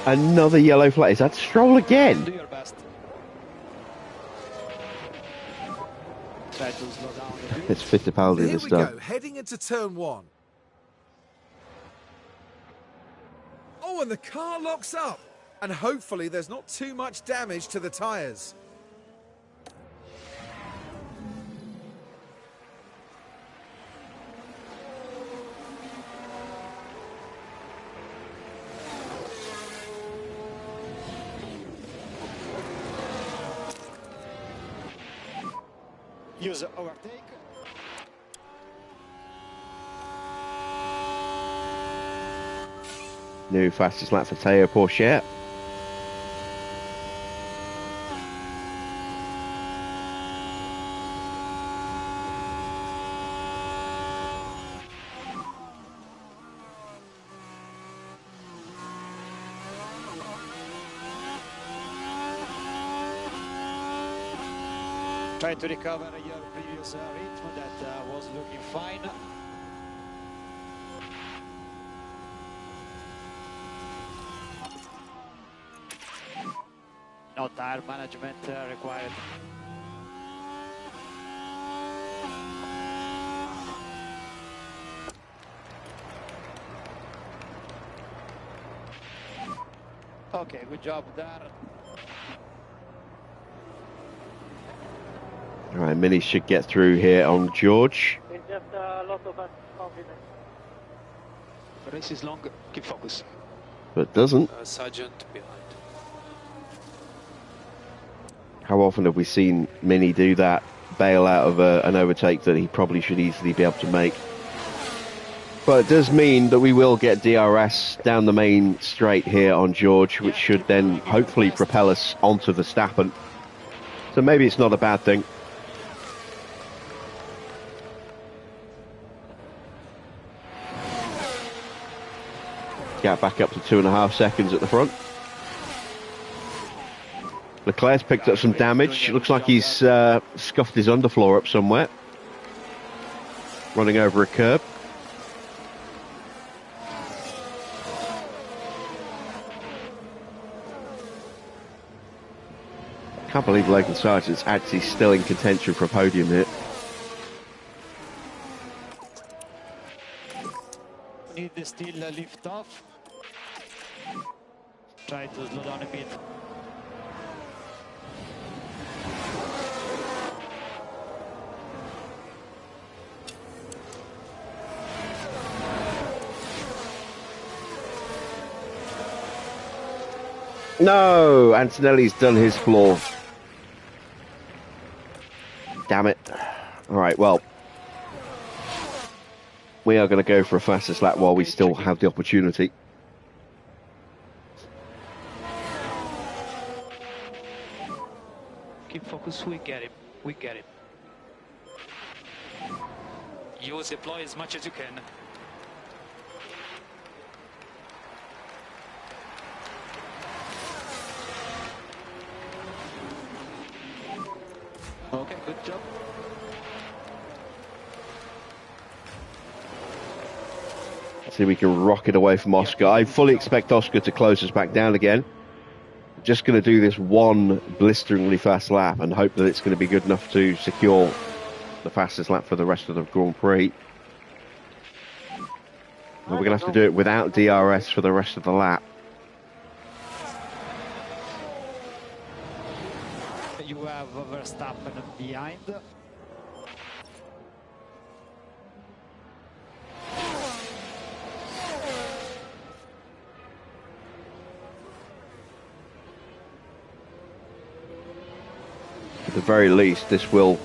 Another yellow flag. Is that Stroll again? Do your best. Try to slow down a bit. It's Fittipaldi Here this we time. go, heading into turn 1. Oh, and the car locks up. And hopefully there's not too much damage to the tyres. Use overtake. New fastest lap for Teo Pourchaire. Try to recover your previous rhythm that was looking fine. No tire management required. Okay, good job there. All right, Mini should get through here on George. It's just a lot of confidence. The race is long. Keep focus. But doesn't. Sergeant behind. How often have we seen Mini do that, bail out of an overtake that he probably should easily be able to make? But it does mean that we will get DRS down the main straight here on George, which should then hopefully propel us onto Verstappen. So maybe it's not a bad thing. Get back up to 2.5 seconds at the front. Leclerc's picked up some damage. Looks like he's scuffed his underfloor up somewhere. Running over a curb. Can't believe Logan Sargent's actually still in contention for a podium here. Need to still lift off. Try to slow down a bit. No, Antonelli's done his floor. Damn it. All right, well, we are going to go for a fastest lap while we still have the opportunity. Keep focus. We get him. We get him. Use deploy as much as you can. Okay, good job. See if we can rocket away from Oscar. I fully expect Oscar to close us back down again. Just going to do this one blisteringly fast lap and hope that it's going to be good enough to secure the fastest lap for the rest of the Grand Prix. And we're going to have to do it without DRS for the rest of the lap. You have Verstappen behind. At the very least, this will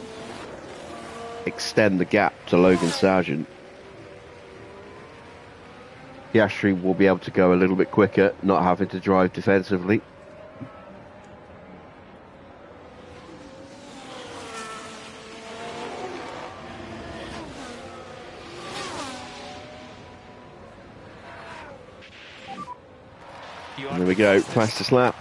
extend the gap to Logan Sargent, Piastri will be able to go a little bit quicker, not having to drive defensively. And there we go, fastest lap.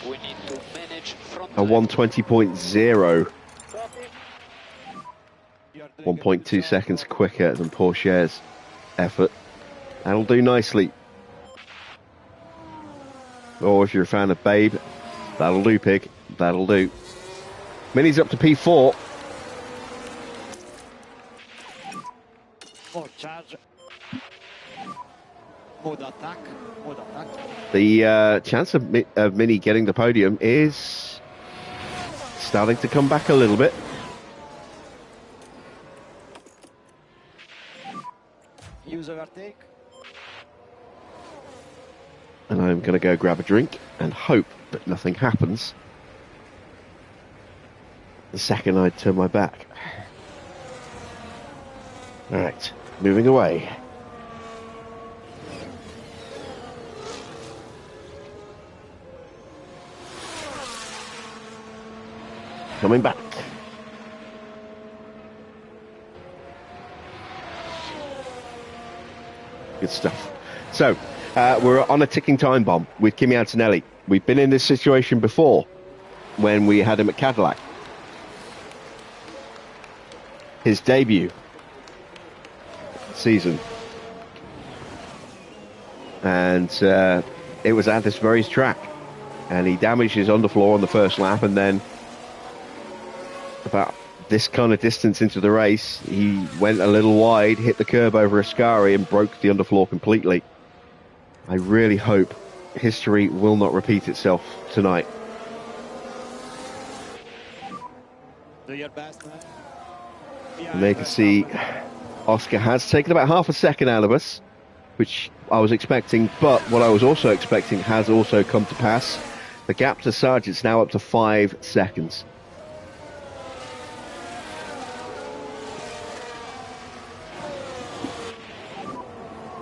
We need to manage front A 120.0. 1.2 seconds quicker than Porsche's effort. That'll do nicely. Or if you're a fan of Babe, that'll do, Pig. That'll do. Mini's up to P4. More charge. Mode attack. Mode attack. The chance of Mini getting the podium is starting to come back a little bit. Use overtake. And I'm going to go grab a drink and hope that nothing happens the second I turn my back. Alright, moving away. Coming back. Good stuff. So, we're on a ticking time bomb with Kimi Antonelli. We've been in this situation before when we had him at Cadillac. His debut season. And it was at this very track. And he damaged his underfloor on the first lap, and then about this kind of distance into the race, he went a little wide, hit the curb over Ascari and broke the underfloor completely. I really hope history will not repeat itself tonight. Do your best, man. And there you can see Oscar has taken about half a second out of us, which I was expecting, but what I was also expecting has also come to pass. The gap to Sargent's now up to 5 seconds.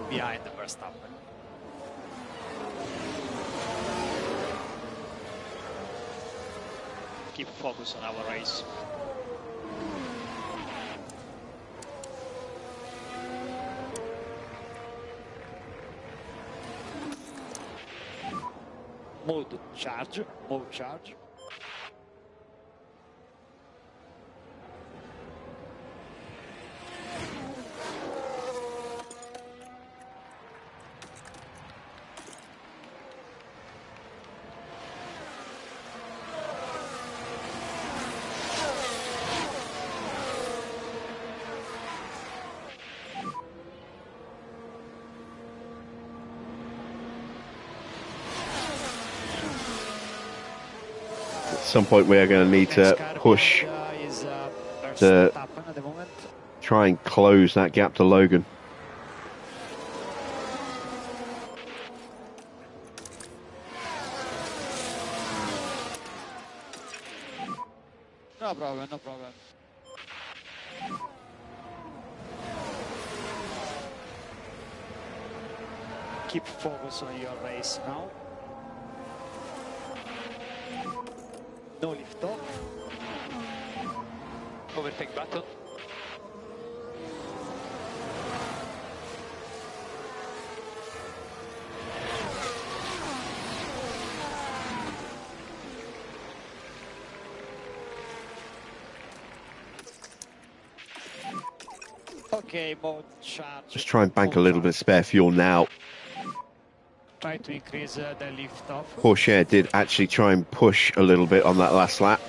Behind the Verstappen. Keep focus on our race. Mode charge, mode charge. At some point we are going to need to push to try and close that gap to Logan. No problem, no problem. Keep focus on your race now. No lift off. overtake button. Okay, mode charge. Just try and bank a little bit of spare fuel now. Try to increase the lift off. Porsche did actually try and push a little bit on that last lap.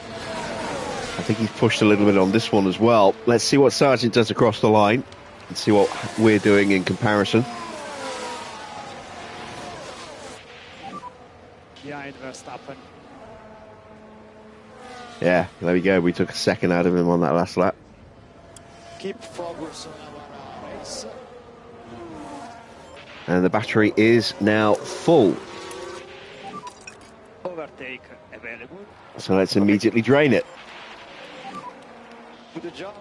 I think he's pushed a little bit on this one as well. Let's see what Sargent does across the line and see what we're doing in comparison. Behind Verstappen. Yeah, there we go. We took a second out of him on that last lap. Keep focus on our race. And the battery is now full. Overtake available. So let's immediately drain it. Good job.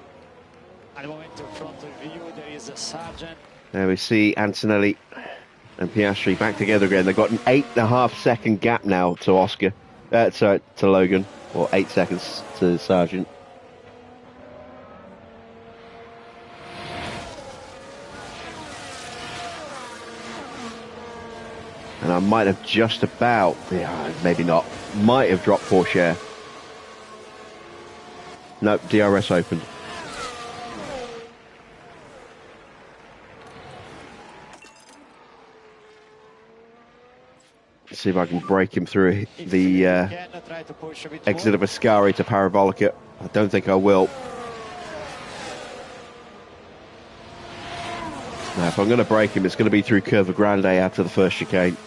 At the moment in front of you, there is a Sargent. There we see Antonelli and Piastri back together again. They've got an 8.5-second gap now to Oscar, to Logan, or 8 seconds to Sargent. And I might have just about, maybe not, might have dropped Porsche. Nope, DRS opened. Let's see if I can break him through the exit of Ascari to Parabolica. I don't think I will. Now, if I'm going to break him, it's going to be through Curva Grande after the first chicane.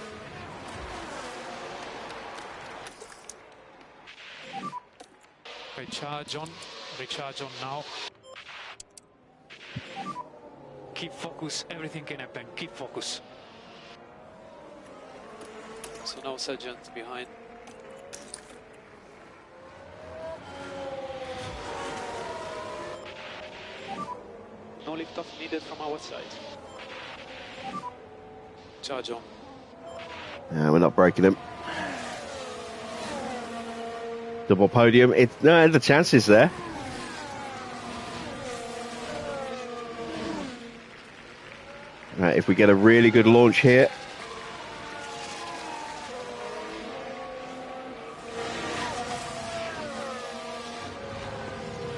Recharge on now. Keep focus, everything can happen, keep focus. So now Sargent behind. No lift off needed from our side. Charge on. We're not breaking him. Double podium. No, the chance is there. Right, if we get a really good launch here.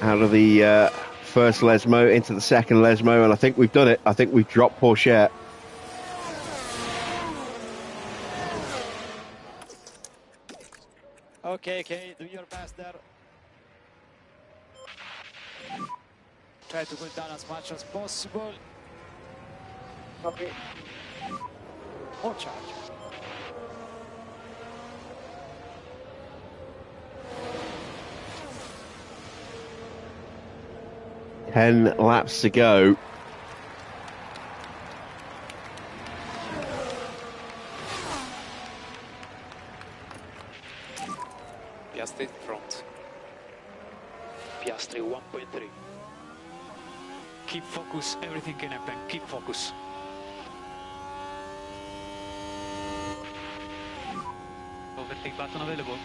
Out of the first Lesmo into the second Lesmo, and I think we've done it. I think we've dropped Porsche. Okay, do your best there. Try to go down as much as possible. Copy. More charge. Ten laps to go. Piastri front. Piastri 1.3. Keep focus, everything can happen, keep focus. Overtake button available.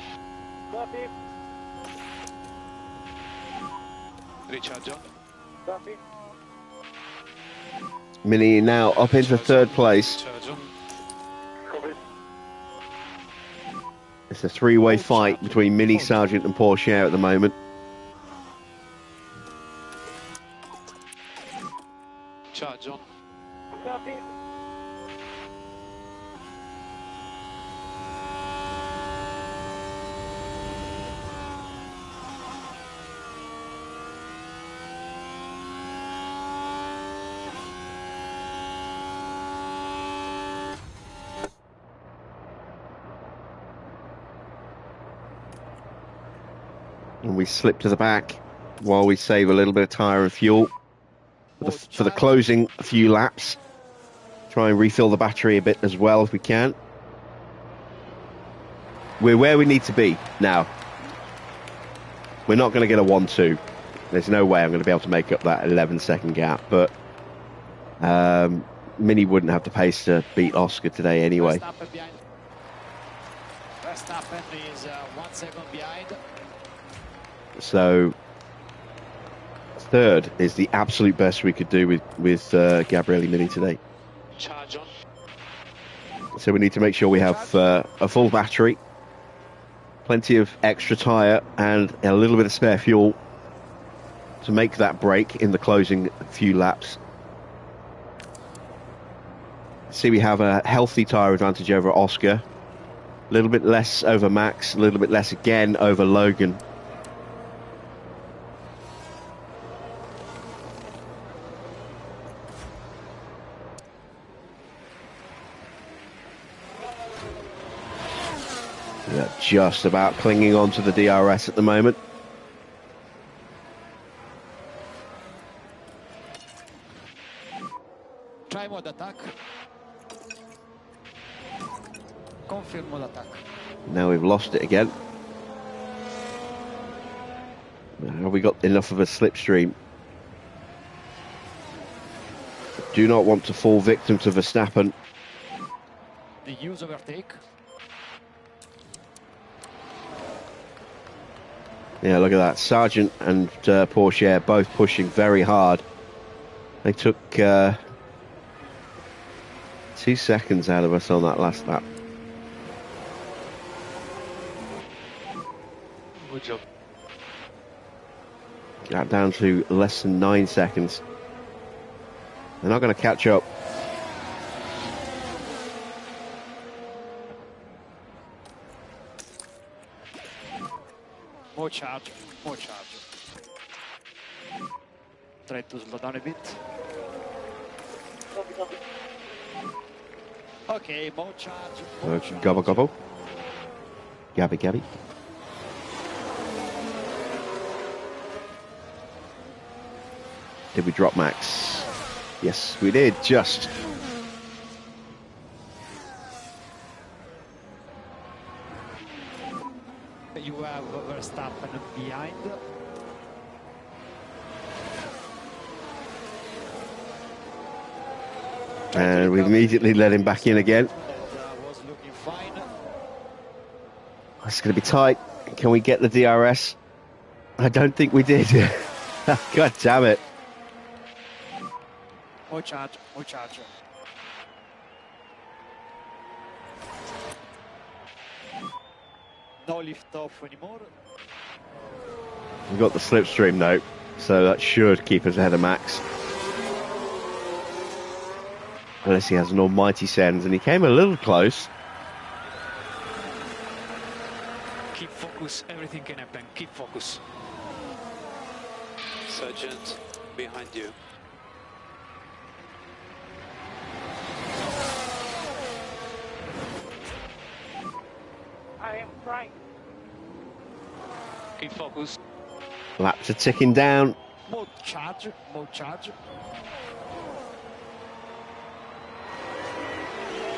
Copy. Recharge on. Copy. Mini now up into third place. Recharge on. Copy. It's a three-way fight between Mini, Sargent and Porsche at the moment. Charge on. Copy. And we slip to the back while we save a little bit of tyre and fuel for the closing few laps. Try and refill the battery a bit as well if we can. We're where we need to be now. We're not going to get a 1-2. There's no way I'm going to be able to make up that 11-second gap, but Mini wouldn't have the pace to beat Oscar today anyway. Verstappen is 1 second behind. So third is the absolute best we could do with Gabriele Mini today. Charge on. So we need to make sure we have a full battery, plenty of extra tyre and a little bit of spare fuel to make that break in the closing few laps. See, we have a healthy tyre advantage over Oscar, a little bit less over Max, a little bit less again over Logan. Yeah, just about clinging on to the DRS at the moment. Try mode attack. Confirm mode attack. Now we've lost lost it again. Have we got enough of a slipstream? Do not want to fall victim to Verstappen. The huge overtake. Yeah, look at that. Sargent and Pourchaire both pushing very hard. They took 2 seconds out of us on that last lap. Good job. Got down to less than 9 seconds. They're not going to catch up. More charge, more charge. Try to slow down a bit. Okay, more charge. More charge. Gobble, gobble. Gabby, gabby. Did we drop Max? Yes, we did, just. You have Verstappen behind. And we immediately let him back in again. That was looking fine. It's going to be tight. Can we get the DRS? I don't think we did. God damn it. More charge, more charge. No lift off anymore. We've got the slipstream though, so that should keep us ahead of Max. Unless he has an almighty send, and he came a little close. Keep focus, everything can happen. Keep focus. Sergeant, behind you. I am trying. Keep focus. Laps are ticking down. More charge, more charge.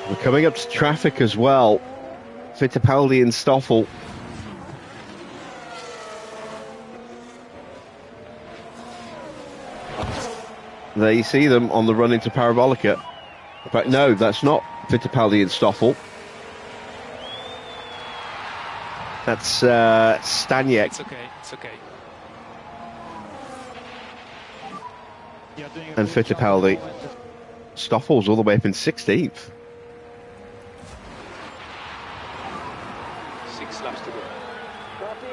We're coming up to traffic as well. Fittipaldi and Stoffel. There you see them on the run into Parabolica. But no, that's not Fittipaldi and Stoffel. That's Staniek. It's okay, it's okay. You're doing a And good job Fittipaldi. at the moment. Stoffel's all the way up in 16th. 6 laps to go. Copy.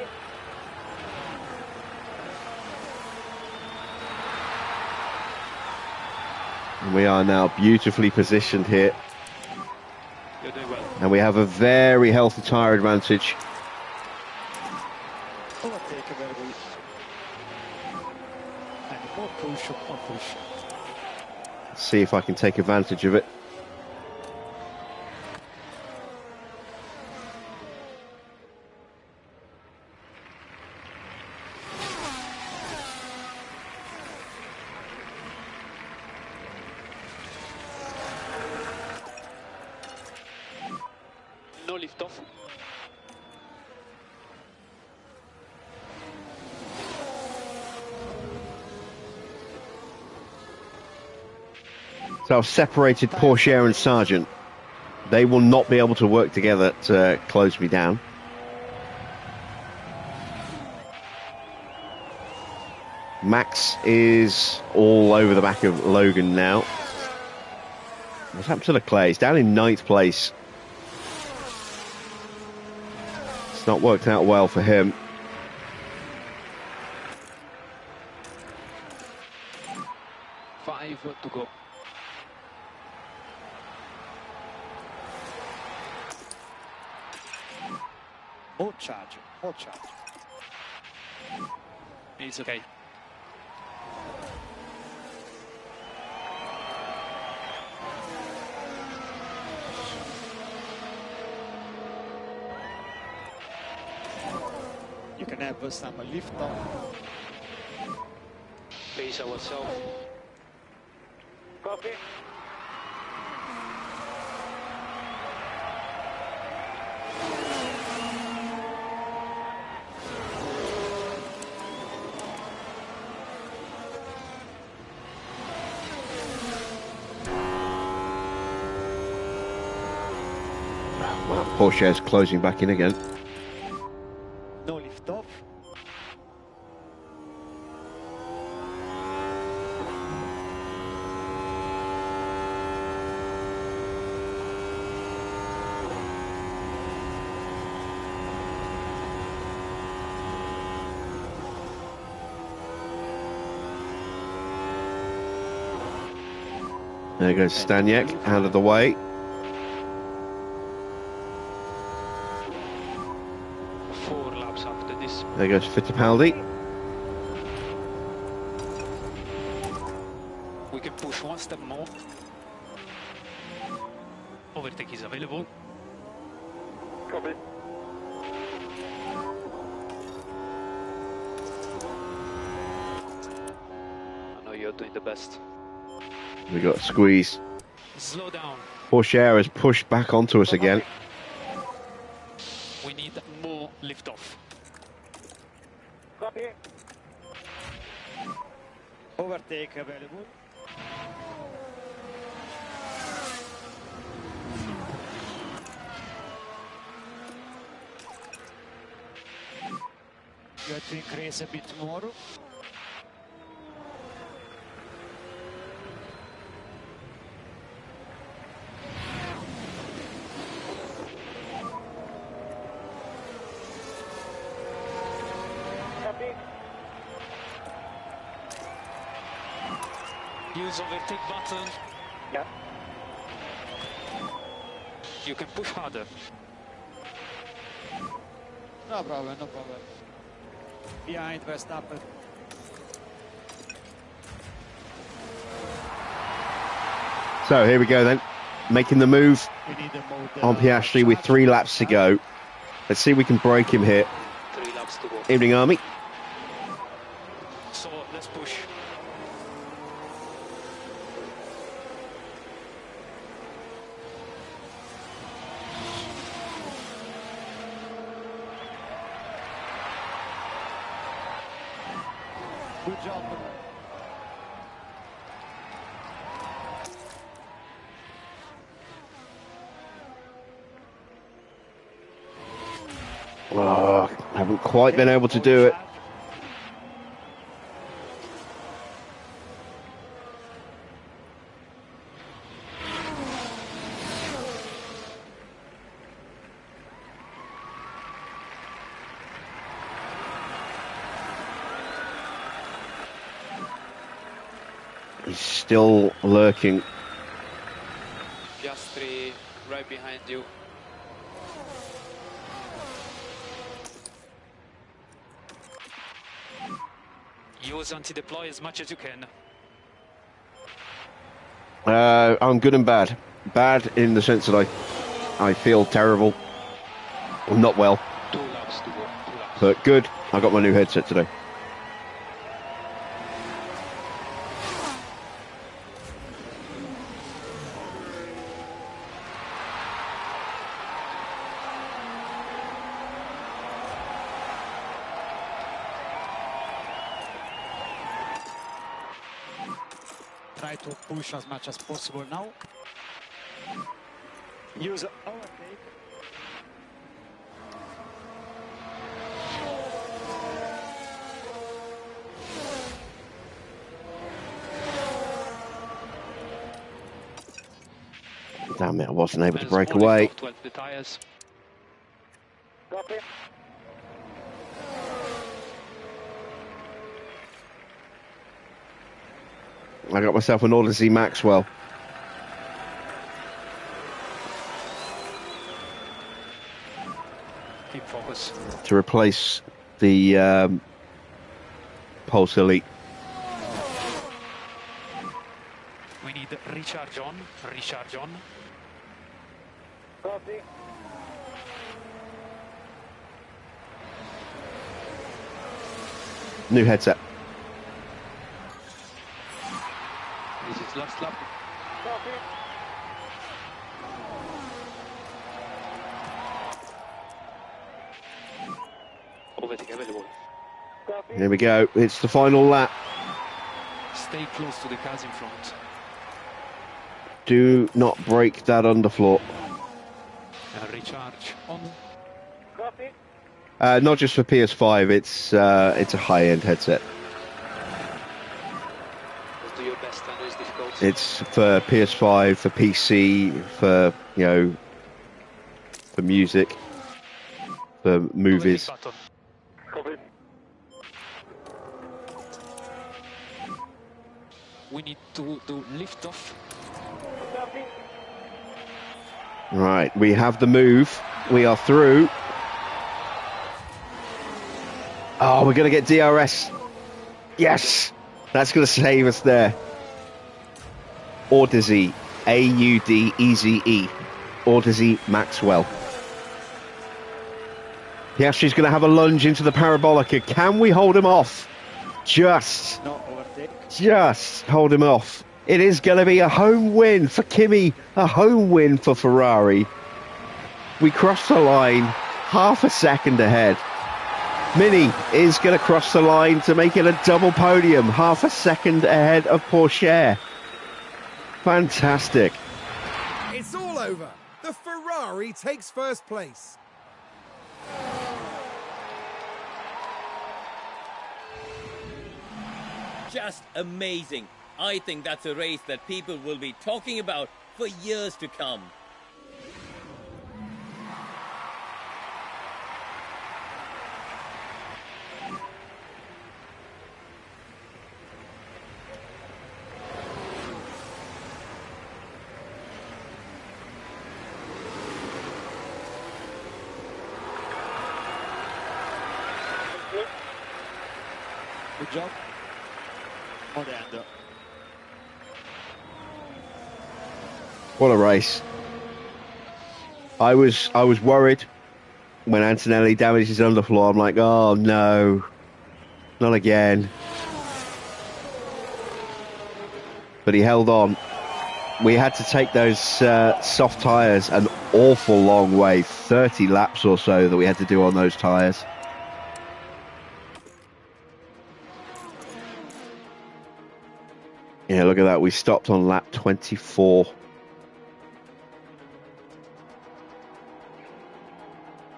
And we are now beautifully positioned here. You're doing well. And we have a very healthy tyre advantage. Overtake very good. And more push, more push. Let's see if I can take advantage of it. No lift off. So I've separated Pourchaire and Sargent. They will not be able to work together to close me down. Max is all over the back of Logan now. What's happened to Leclerc? He's down in 9th place. It's not worked out well for him. Five to go. More charge, more charge. It's okay. You can have some lift off. Pace ourselves. Copy. Porsche's closing back in again. No lift off. There goes Staniek out of the way. 4 laps after this. There goes Fittipaldi. We can push one step more. Overtake is available. Copy. I know you're doing the best. We got a squeeze. Slow down. Porsche has pushed back onto us again. We need more lift off. Copy. Overtake available. You have to increase a bit more. Copy. Use overtake button. Yeah. You can push harder. No problem, no problem. Behind Verstappen. So here we go then. Making the move We need a mode, on Piastri with 3 laps to go. Let's see if we can break him here. 3 laps to go. Evening, Army. So let's push. Good job. Oh, haven't quite been able to do it. He's still lurking. Piastri right behind you. Use anti-deploy as much as you can. I'm good and bad. Bad in the sense that I feel terrible. I'm not well. 2 laps to go. 2 laps. But good. I got my new headset today. Try to push as much as possible now. Use overtake. Damn it, I wasn't able to There's break more away. lift off 12 the tires. Copy. I got myself an Odyssey Maxwell. Keep focus. To replace the Pulse Elite. We need recharge on. Recharge on. Copy. New headset. This is last lap. Copy. Overtake available. Copy. Here we go. It's the final lap. Stay close to the cars in front. Do not break that underfloor. Recharge on. Copy. Not just for PS5, it's a high-end headset. Just do your best under this difficulty. It's for PS5, for PC, for for music, for movies. Button. Copy. We need to do lift off. Copy. Right, we have the move. We are through. Oh, we're going to get DRS. Yes, that's going to save us there. Audeze, A-U-D-E-Z-E. Audeze Maxwell. Piastri's going to have a lunge into the Parabolica. Can we hold him off? Just hold him off. It is going to be a home win for Kimi, a home win for Ferrari. We crossed the line half a second ahead. Mini is going to cross the line to make it a double podium, half a second ahead of Porsche. Fantastic. It's all over. The Ferrari takes first place. Just amazing. I think that's a race that people will be talking about for years to come. Good job. On the end. What a race. I was worried when Antonelli damaged his underfloor. I'm like, oh no, not again. But he held on. We had to take those soft tyres an awful long way, 30 laps or so that we had to do on those tyres. Yeah, look at that. We stopped on lap 24.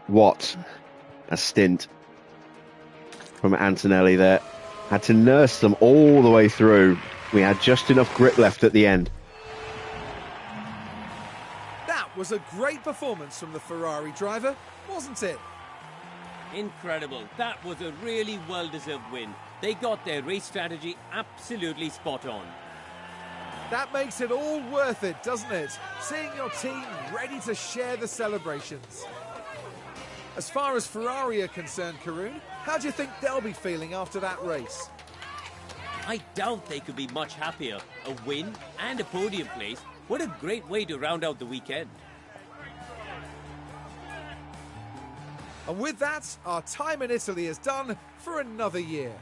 What a stint from Antonelli there. Had to nurse them all the way through. We had just enough grip left at the end. That was a great performance from the Ferrari driver, wasn't it? Incredible. That was a really well-deserved win. They got their race strategy absolutely spot on. That makes it all worth it, doesn't it? Seeing your team ready to share the celebrations. As far as Ferrari are concerned, Karun, how do you think they'll be feeling after that race? I doubt they could be much happier. A win and a podium place. What a great way to round out the weekend. And with that, our time in Italy is done for another year.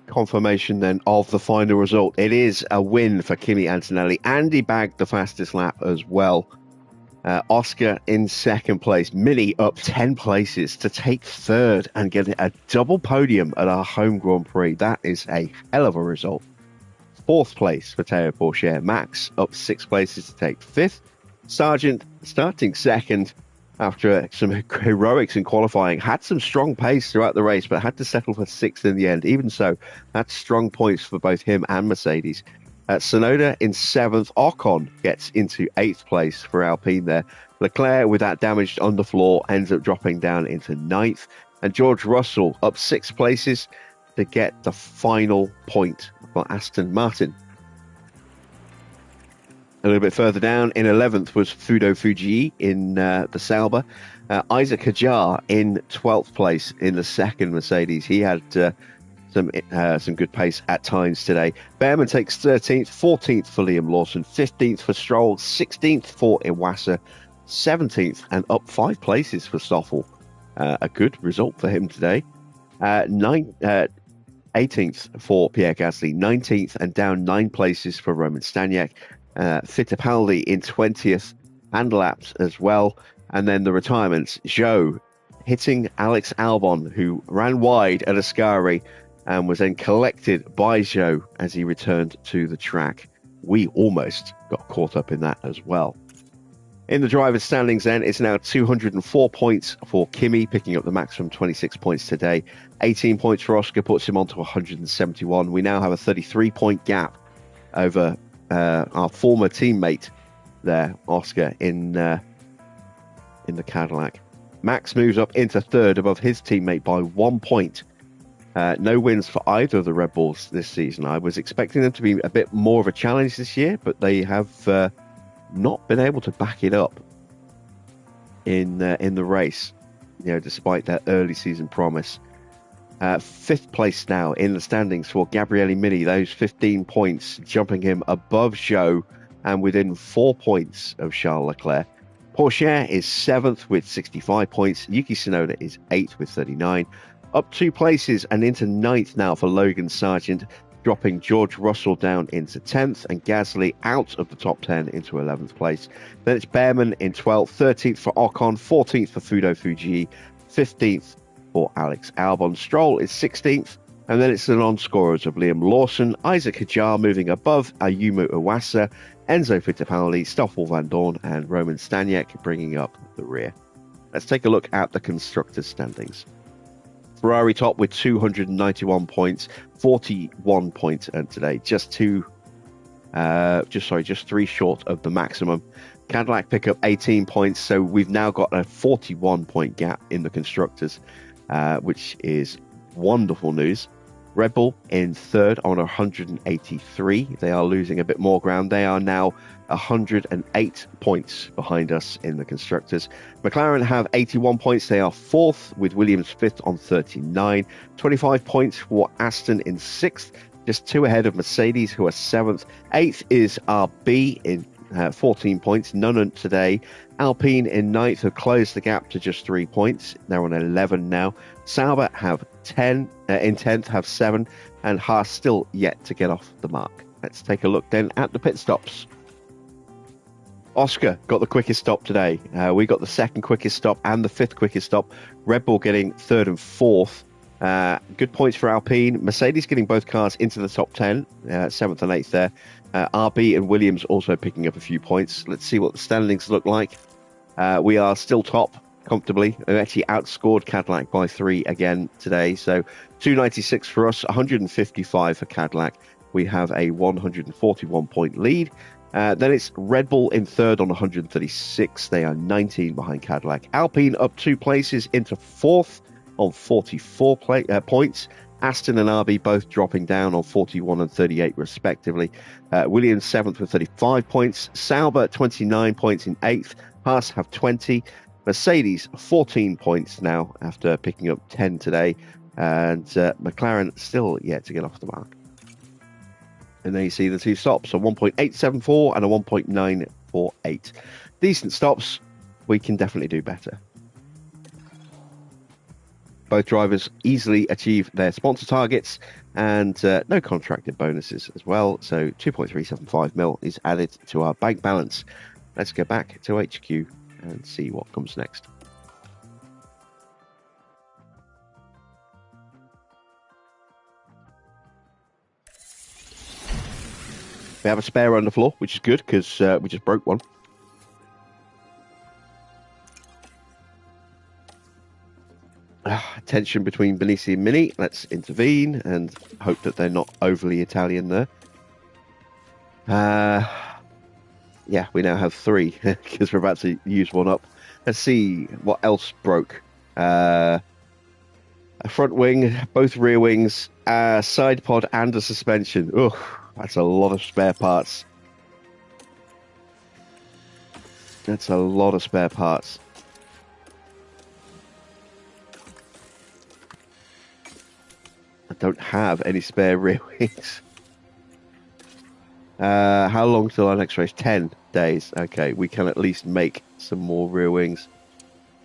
Confirmation then of the final result. It is a win for Kimi Antonelli, and he bagged the fastest lap as well. Oscar in second place, Mini up 10 places to take third and get a double podium at our home Grand Prix. That is a hell of a result. Fourth place for Teo Porsche, Max up 6 places to take fifth. Sargent starting second after some heroics in qualifying, had some strong pace throughout the race, but had to settle for sixth in the end. Even so, that's strong points for both him and Mercedes. Tsunoda in seventh. Ocon gets into eighth place for Alpine there. Leclerc, with that damaged underfloor, ends up dropping down into ninth. And George Russell up 6 places to get the final point for Aston Martin. A little bit further down, in 11th was Fudo Fuji in the Sauber. Isaac Hajar in 12th place in the second Mercedes. He had some good pace at times today. Behrman takes 13th, 14th for Liam Lawson, 15th for Stroll, 16th for Iwasa, 17th and up 5 places for Stoffel. A good result for him today. 18th for Pierre Gasly, 19th and down 9 places for Roman Staniak. Fittipaldi in 20th and laps as well. And then the retirements, Zhou hitting Alex Albon, who ran wide at Ascari and was then collected by Zhou as he returned to the track. We almost got caught up in that as well. In the drivers' standings then, it's now 204 points for Kimi, picking up the maximum 26 points today. 18 points for Oscar, puts him on to 171. We now have a 33-point gap over our former teammate there, Oscar, in the Cadillac. Max moves up into third above his teammate by 1 point. No wins for either of the Red Bulls this season. I was expecting them to be a bit more of a challenge this year, but they have not been able to back it up in the race, despite that early season promise. Fifth place now in the standings for Gabriele Mini, those 15 points, jumping him above Zhou and within 4 points of Charles Leclerc. Pourchaire is 7th with 65 points. Yuki Tsunoda is 8th with 39. Up 2 places and into 9th now for Logan Sargent, dropping George Russell down into 10th and Gasly out of the top 10 into 11th place. Then it's Behrman in 12th, 13th for Ocon, 14th for Fudo Fuji, 15th for Alex Albon. Stroll is 16th, and then it's the non-scorers of Liam Lawson, Isaac Hajar moving above Ayumu Iwasa, Enzo Fittipaldi, Stoffel Van Dorn, and Roman Staniek bringing up the rear. Let's take a look at the constructors' standings. Ferrari top with 291 points, 41 points earned today, just 3 short of the maximum. Cadillac pick up 18 points, so we've now got a 41-point gap in the constructors, which is wonderful news. Red Bull in third on 183. They are losing a bit more ground. They are now 108 points behind us in the constructors. McLaren have 81 points. They are fourth, with Williams fifth on 39. 25 points for Aston in sixth, just 2 ahead of Mercedes, who are seventh. Eighth is RB in 14 points, none today. Alpine in ninth have closed the gap to just 3 points. They're on 11 now. Sauber have 10, in 10th have 7, and Haas still yet to get off the mark. Let's take a look then at the pit stops. Oscar got the quickest stop today. We got the second quickest stop and the fifth quickest stop. Red Bull getting third and fourth. Good points for Alpine. Mercedes getting both cars into the top 10, 7th and 8th there. RB and Williams also picking up a few points. Let's see what the standings look like. We are still top comfortably. We actually outscored Cadillac by 3 again today. So 296 for us, 155 for Cadillac. We have a 141-point lead. Then it's Red Bull in third on 136. They are 19 behind Cadillac. Alpine up 2 places into fourth on 44 points. Aston and RB both dropping down on 41 and 38 respectively. Williams 7th with 35 points. Sauber 29 points in 8th. Haas have 20. Mercedes 14 points now after picking up 10 today. And McLaren still yet to get off the mark. And there you see the 2 stops, a 1.874 and a 1.948. Decent stops. We can definitely do better. Both drivers easily achieve their sponsor targets and no contracted bonuses as well. So 2.375 mil is added to our bank balance. Let's go back to HQ and see what comes next. We have a spare on the floor, which is good because we just broke one. Tension between Benisi and Mini. Let's intervene and hope that they're not overly Italian there. Yeah, we now have 3 because we're about to use one up. Let's see what else broke. A front wing, both rear wings, a side pod and a suspension. Ugh, that's a lot of spare parts. That's a lot of spare parts. I don't have any spare rear wings. How long till our next race? 10 days. Okay, we can at least make some more rear wings.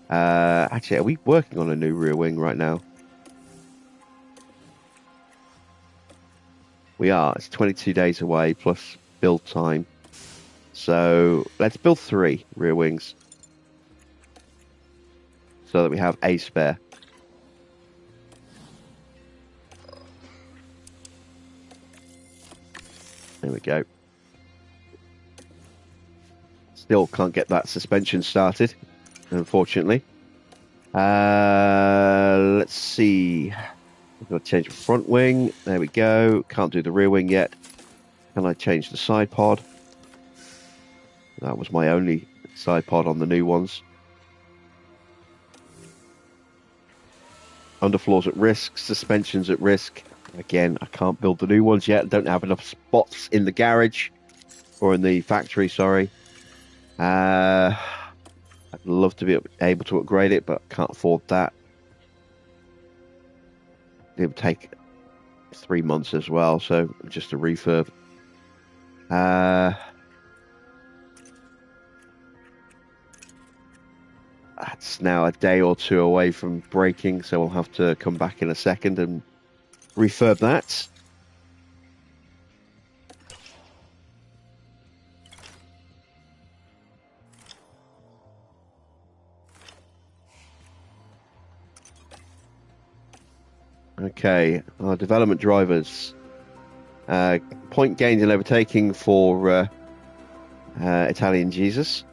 Actually, are we working on a new rear wing right now? We are. It's 22 days away plus build time. So let's build 3 rear wings. so that we have a spare. There we go. Still can't get that suspension started, unfortunately. Let's see. I've got to change the front wing. There we go. Can't do the rear wing yet. Can I change the side pod? That was my only side pod on the new ones. Underfloors at risk, suspensions at risk. Again, I can't build the new ones yet. I don't have enough spots in the garage, or in the factory, sorry. I'd love to be able to upgrade it, but can't afford that. It would take 3 months as well, so just a refurb. That's now a day or two away from breaking, so we'll have to come back in a second and refurb that. Okay, our development drivers. Point gained and overtaking for Italian Jesus.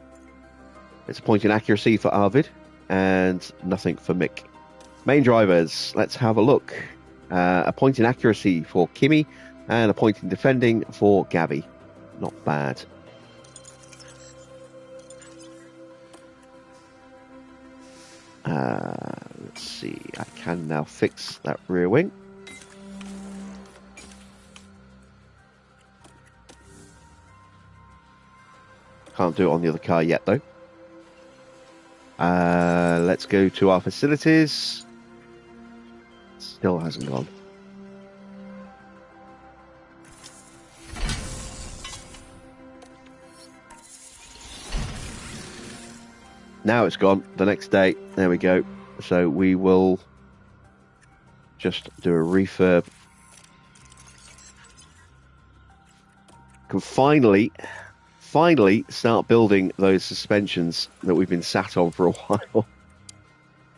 It's a point in accuracy for Arvid, and nothing for Mick. Main drivers, let's have a look. A point in accuracy for Kimi, and a point in defending for Gabby. Not bad. Let's see, I can now fix that rear wing. Can't do it on the other car yet, though. Let's go to our facilities. Still hasn't gone. Now it's gone. The next day. There we go. So we will just do a refurb. Can finally start building those suspensions that we've been sat on for a while.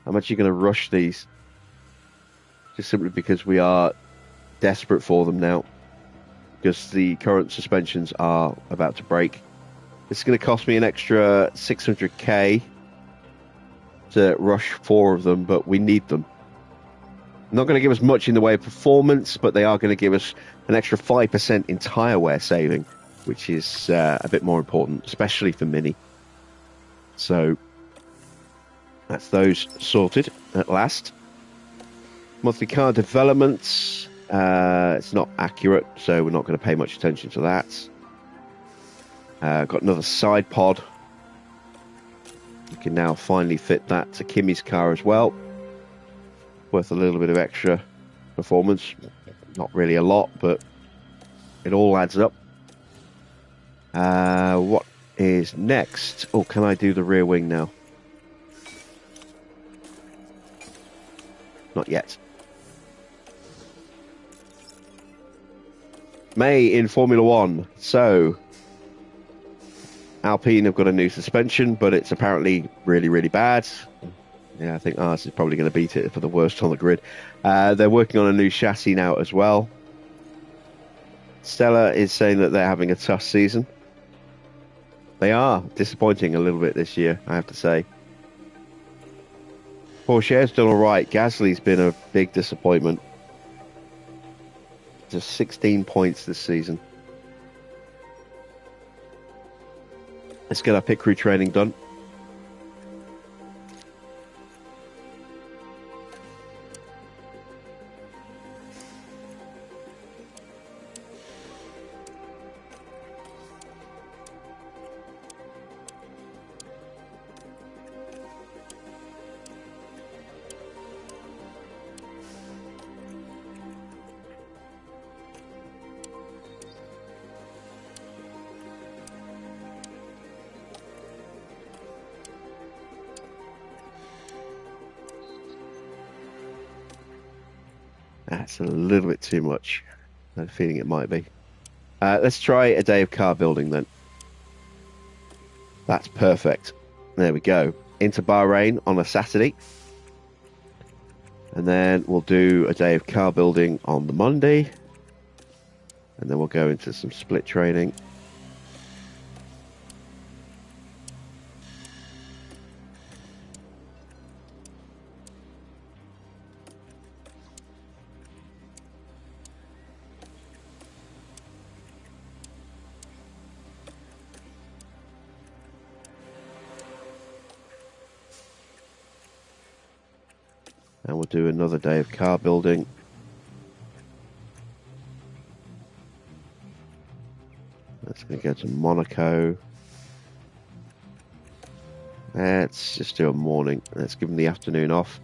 I'm actually going to rush these, just simply because we are desperate for them now, because the current suspensions are about to break. This is going to cost me an extra 600k to rush 4 of them, but we need them. Not going to give us much in the way of performance, but they are going to give us an extra 5% in tyre wear saving, which is a bit more important, especially for Mini. So that's those sorted at last. Monthly car developments. It's not accurate, so we're not going to pay much attention to that. Got another side pod. You can now finally fit that to Kimi's car as well. Worth a little bit of extra performance. Not really a lot, but it all adds up. What is next? Oh, can I do the rear wing now? Not yet. May in Formula One. So Alpine have got a new suspension, but it's apparently really, really bad. Yeah, I think ours is probably going to beat it for the worst on the grid. They're working on a new chassis now as well. Stella is saying that they're having a tough season. They are disappointing a little bit this year, I have to say. Porsche's done all right. Gasly's been a big disappointment. Just 16 points this season. Let's get our pit crew training done. That's a little bit too much. I have a feeling it might be. Let's try a day of car building then. That's perfect. There we go. into Bahrain on a Saturday. And then we'll do a day of car building on the Monday. And then we'll go into some split training. And we'll do another day of car building. That's going to go to Monaco. Let's just do a morning. Let's give them the afternoon off.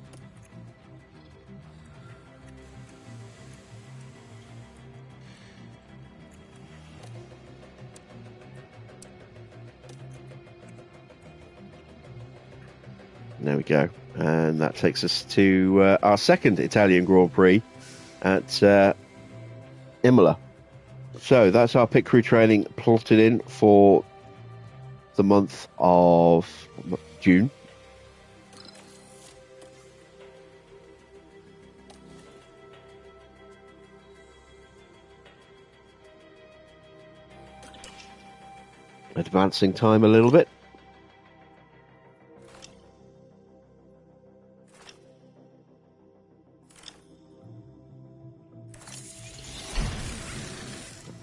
There we go. And that takes us to our second Italian Grand Prix at Imola. So that's our pit crew training plotted in for the month of June. Advancing time a little bit.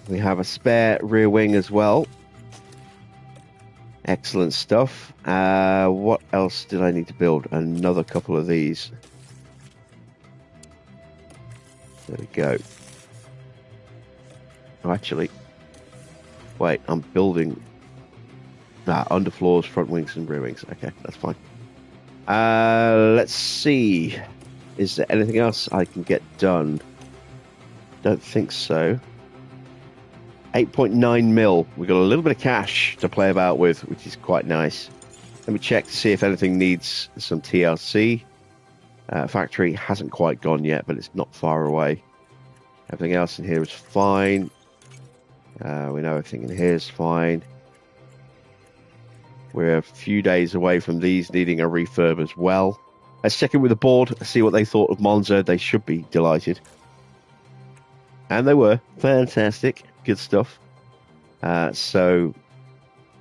We have a spare rear wing as well. Excellent stuff. What else did I need to build? Another couple of these. There we go. Oh, actually, wait, I'm building underfloors, front wings, and rear wings. Okay, that's fine. Let's see. Is there anything else I can get done? Don't think so. 8.9 mil. We've got a little bit of cash to play about with, which is quite nice. Let me check to see if anything needs some TLC. Factory hasn't quite gone yet, but it's not far away. Everything else in here is fine. We know everything in here is fine. We're a few days away from these needing a refurb as well. Let's check in with the board, see what they thought of Monza. They should be delighted. And they were. Fantastic. Good stuff. So,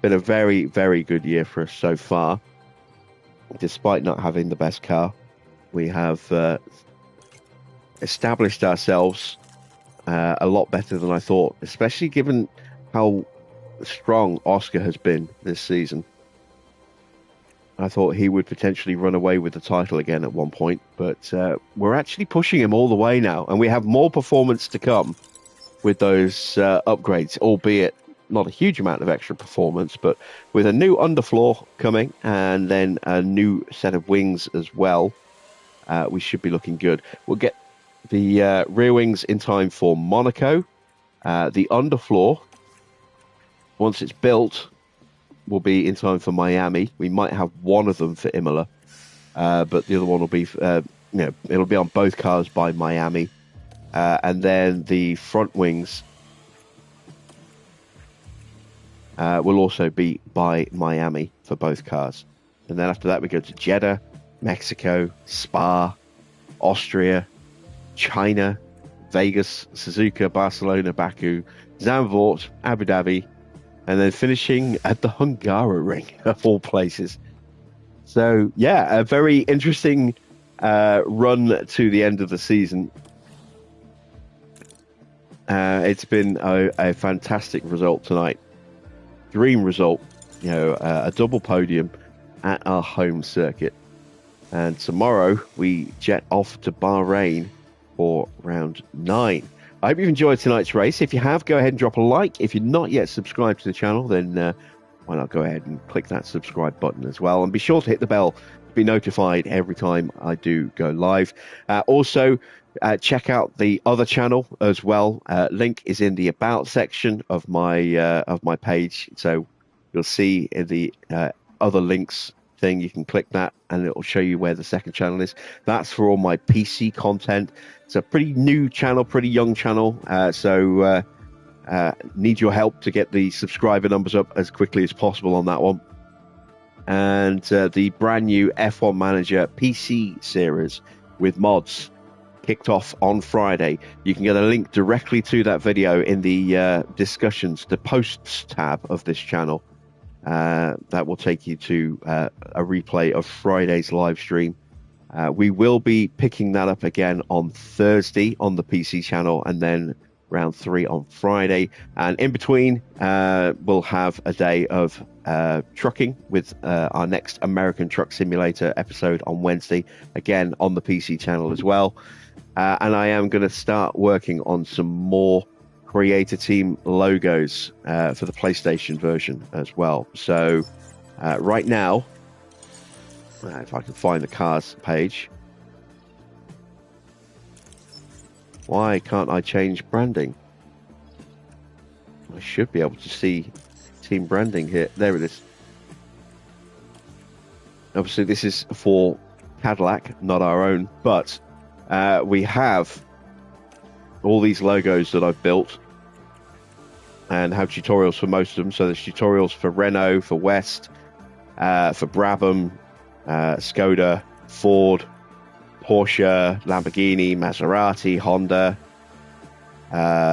been a very, very good year for us so far. Despite not having the best car, we have established ourselves a lot better than I thought, especially given how strong Oscar has been this season. I thought he would potentially run away with the title again at one point, but we're actually pushing him all the way now, and we have more performance to come with those upgrades, albeit not a huge amount of extra performance, but with a new underfloor coming and then a new set of wings as well, we should be looking good. We'll get the rear wings in time for Monaco. The underfloor, once it's built, will be in time for Miami. We might have one of them for Imola, but the other one will be, it'll be on both cars by Miami. And then the front wings will also be by Miami for both cars. And then after that, we go to Jeddah, Mexico, Spa, Austria, China, Vegas, Suzuka, Barcelona, Baku, Zandvoort, Abu Dhabi, and then finishing at the Hungaroring, of all places. So, yeah, a very interesting run to the end of the season. It's been a fantastic result tonight. Dream result, a double podium at our home circuit. And tomorrow we jet off to Bahrain for round 9. I hope you've enjoyed tonight's race. If you have, go ahead and drop a like. If you're not yet subscribed to the channel, then why not go ahead and click that subscribe button as well. And be sure to hit the bell to be notified every time I do go live. Also, check out the other channel as well. Link is in the About section of my page. So you'll see in the other links thing, you can click that and it will show you where the second channel is. That's for all my PC content. It's a pretty new channel, pretty young channel. So need your help to get the subscriber numbers up as quickly as possible on that one. and the brand new F1 Manager PC series with mods kicked off on Friday. You can get a link directly to that video in the discussions, the posts tab of this channel. That will take you to a replay of Friday's live stream. We will be picking that up again on Thursday on the PC channel, and then round 3 on Friday. And in between, we'll have a day of trucking with our next American Truck Simulator episode on Wednesday, again on the PC channel as well. And I am going to start working on some more Creator Team logos for the PlayStation version as well. So right now, if I can find the cars page. Why can't I change branding? I should be able to see team branding here. There it is. Obviously, this is for Cadillac, not our own, but we have all these logos that I've built and have tutorials for most of them. So there's tutorials for Renault, for West, for Brabham, Skoda, Ford, Porsche, Lamborghini, Maserati, Honda,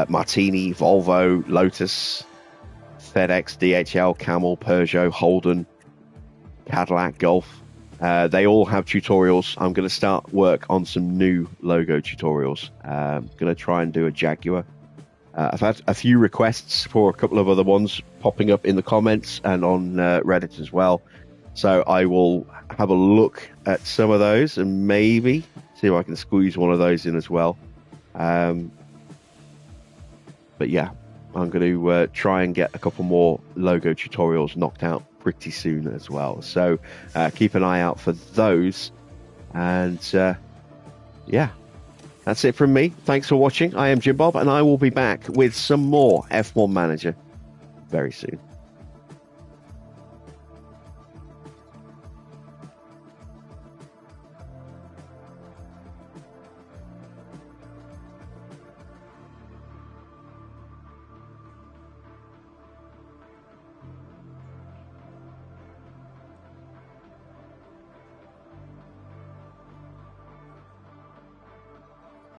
Martini, Volvo, Lotus, FedEx, DHL, Camel, Peugeot, Holden, Cadillac, Golf. They all have tutorials. I'm going to start work on some new logo tutorials. I'm going to try and do a Jaguar. I've had a few requests for a couple of other ones popping up in the comments and on Reddit as well. So I will have a look at some of those and maybe see if I can squeeze one of those in as well. But yeah, I'm going to try and get a couple more logo tutorials knocked out pretty soon as well. So keep an eye out for those. And yeah, that's it from me. Thanks for watching. I am Jim Bob, and I will be back with some more F1 Manager very soon.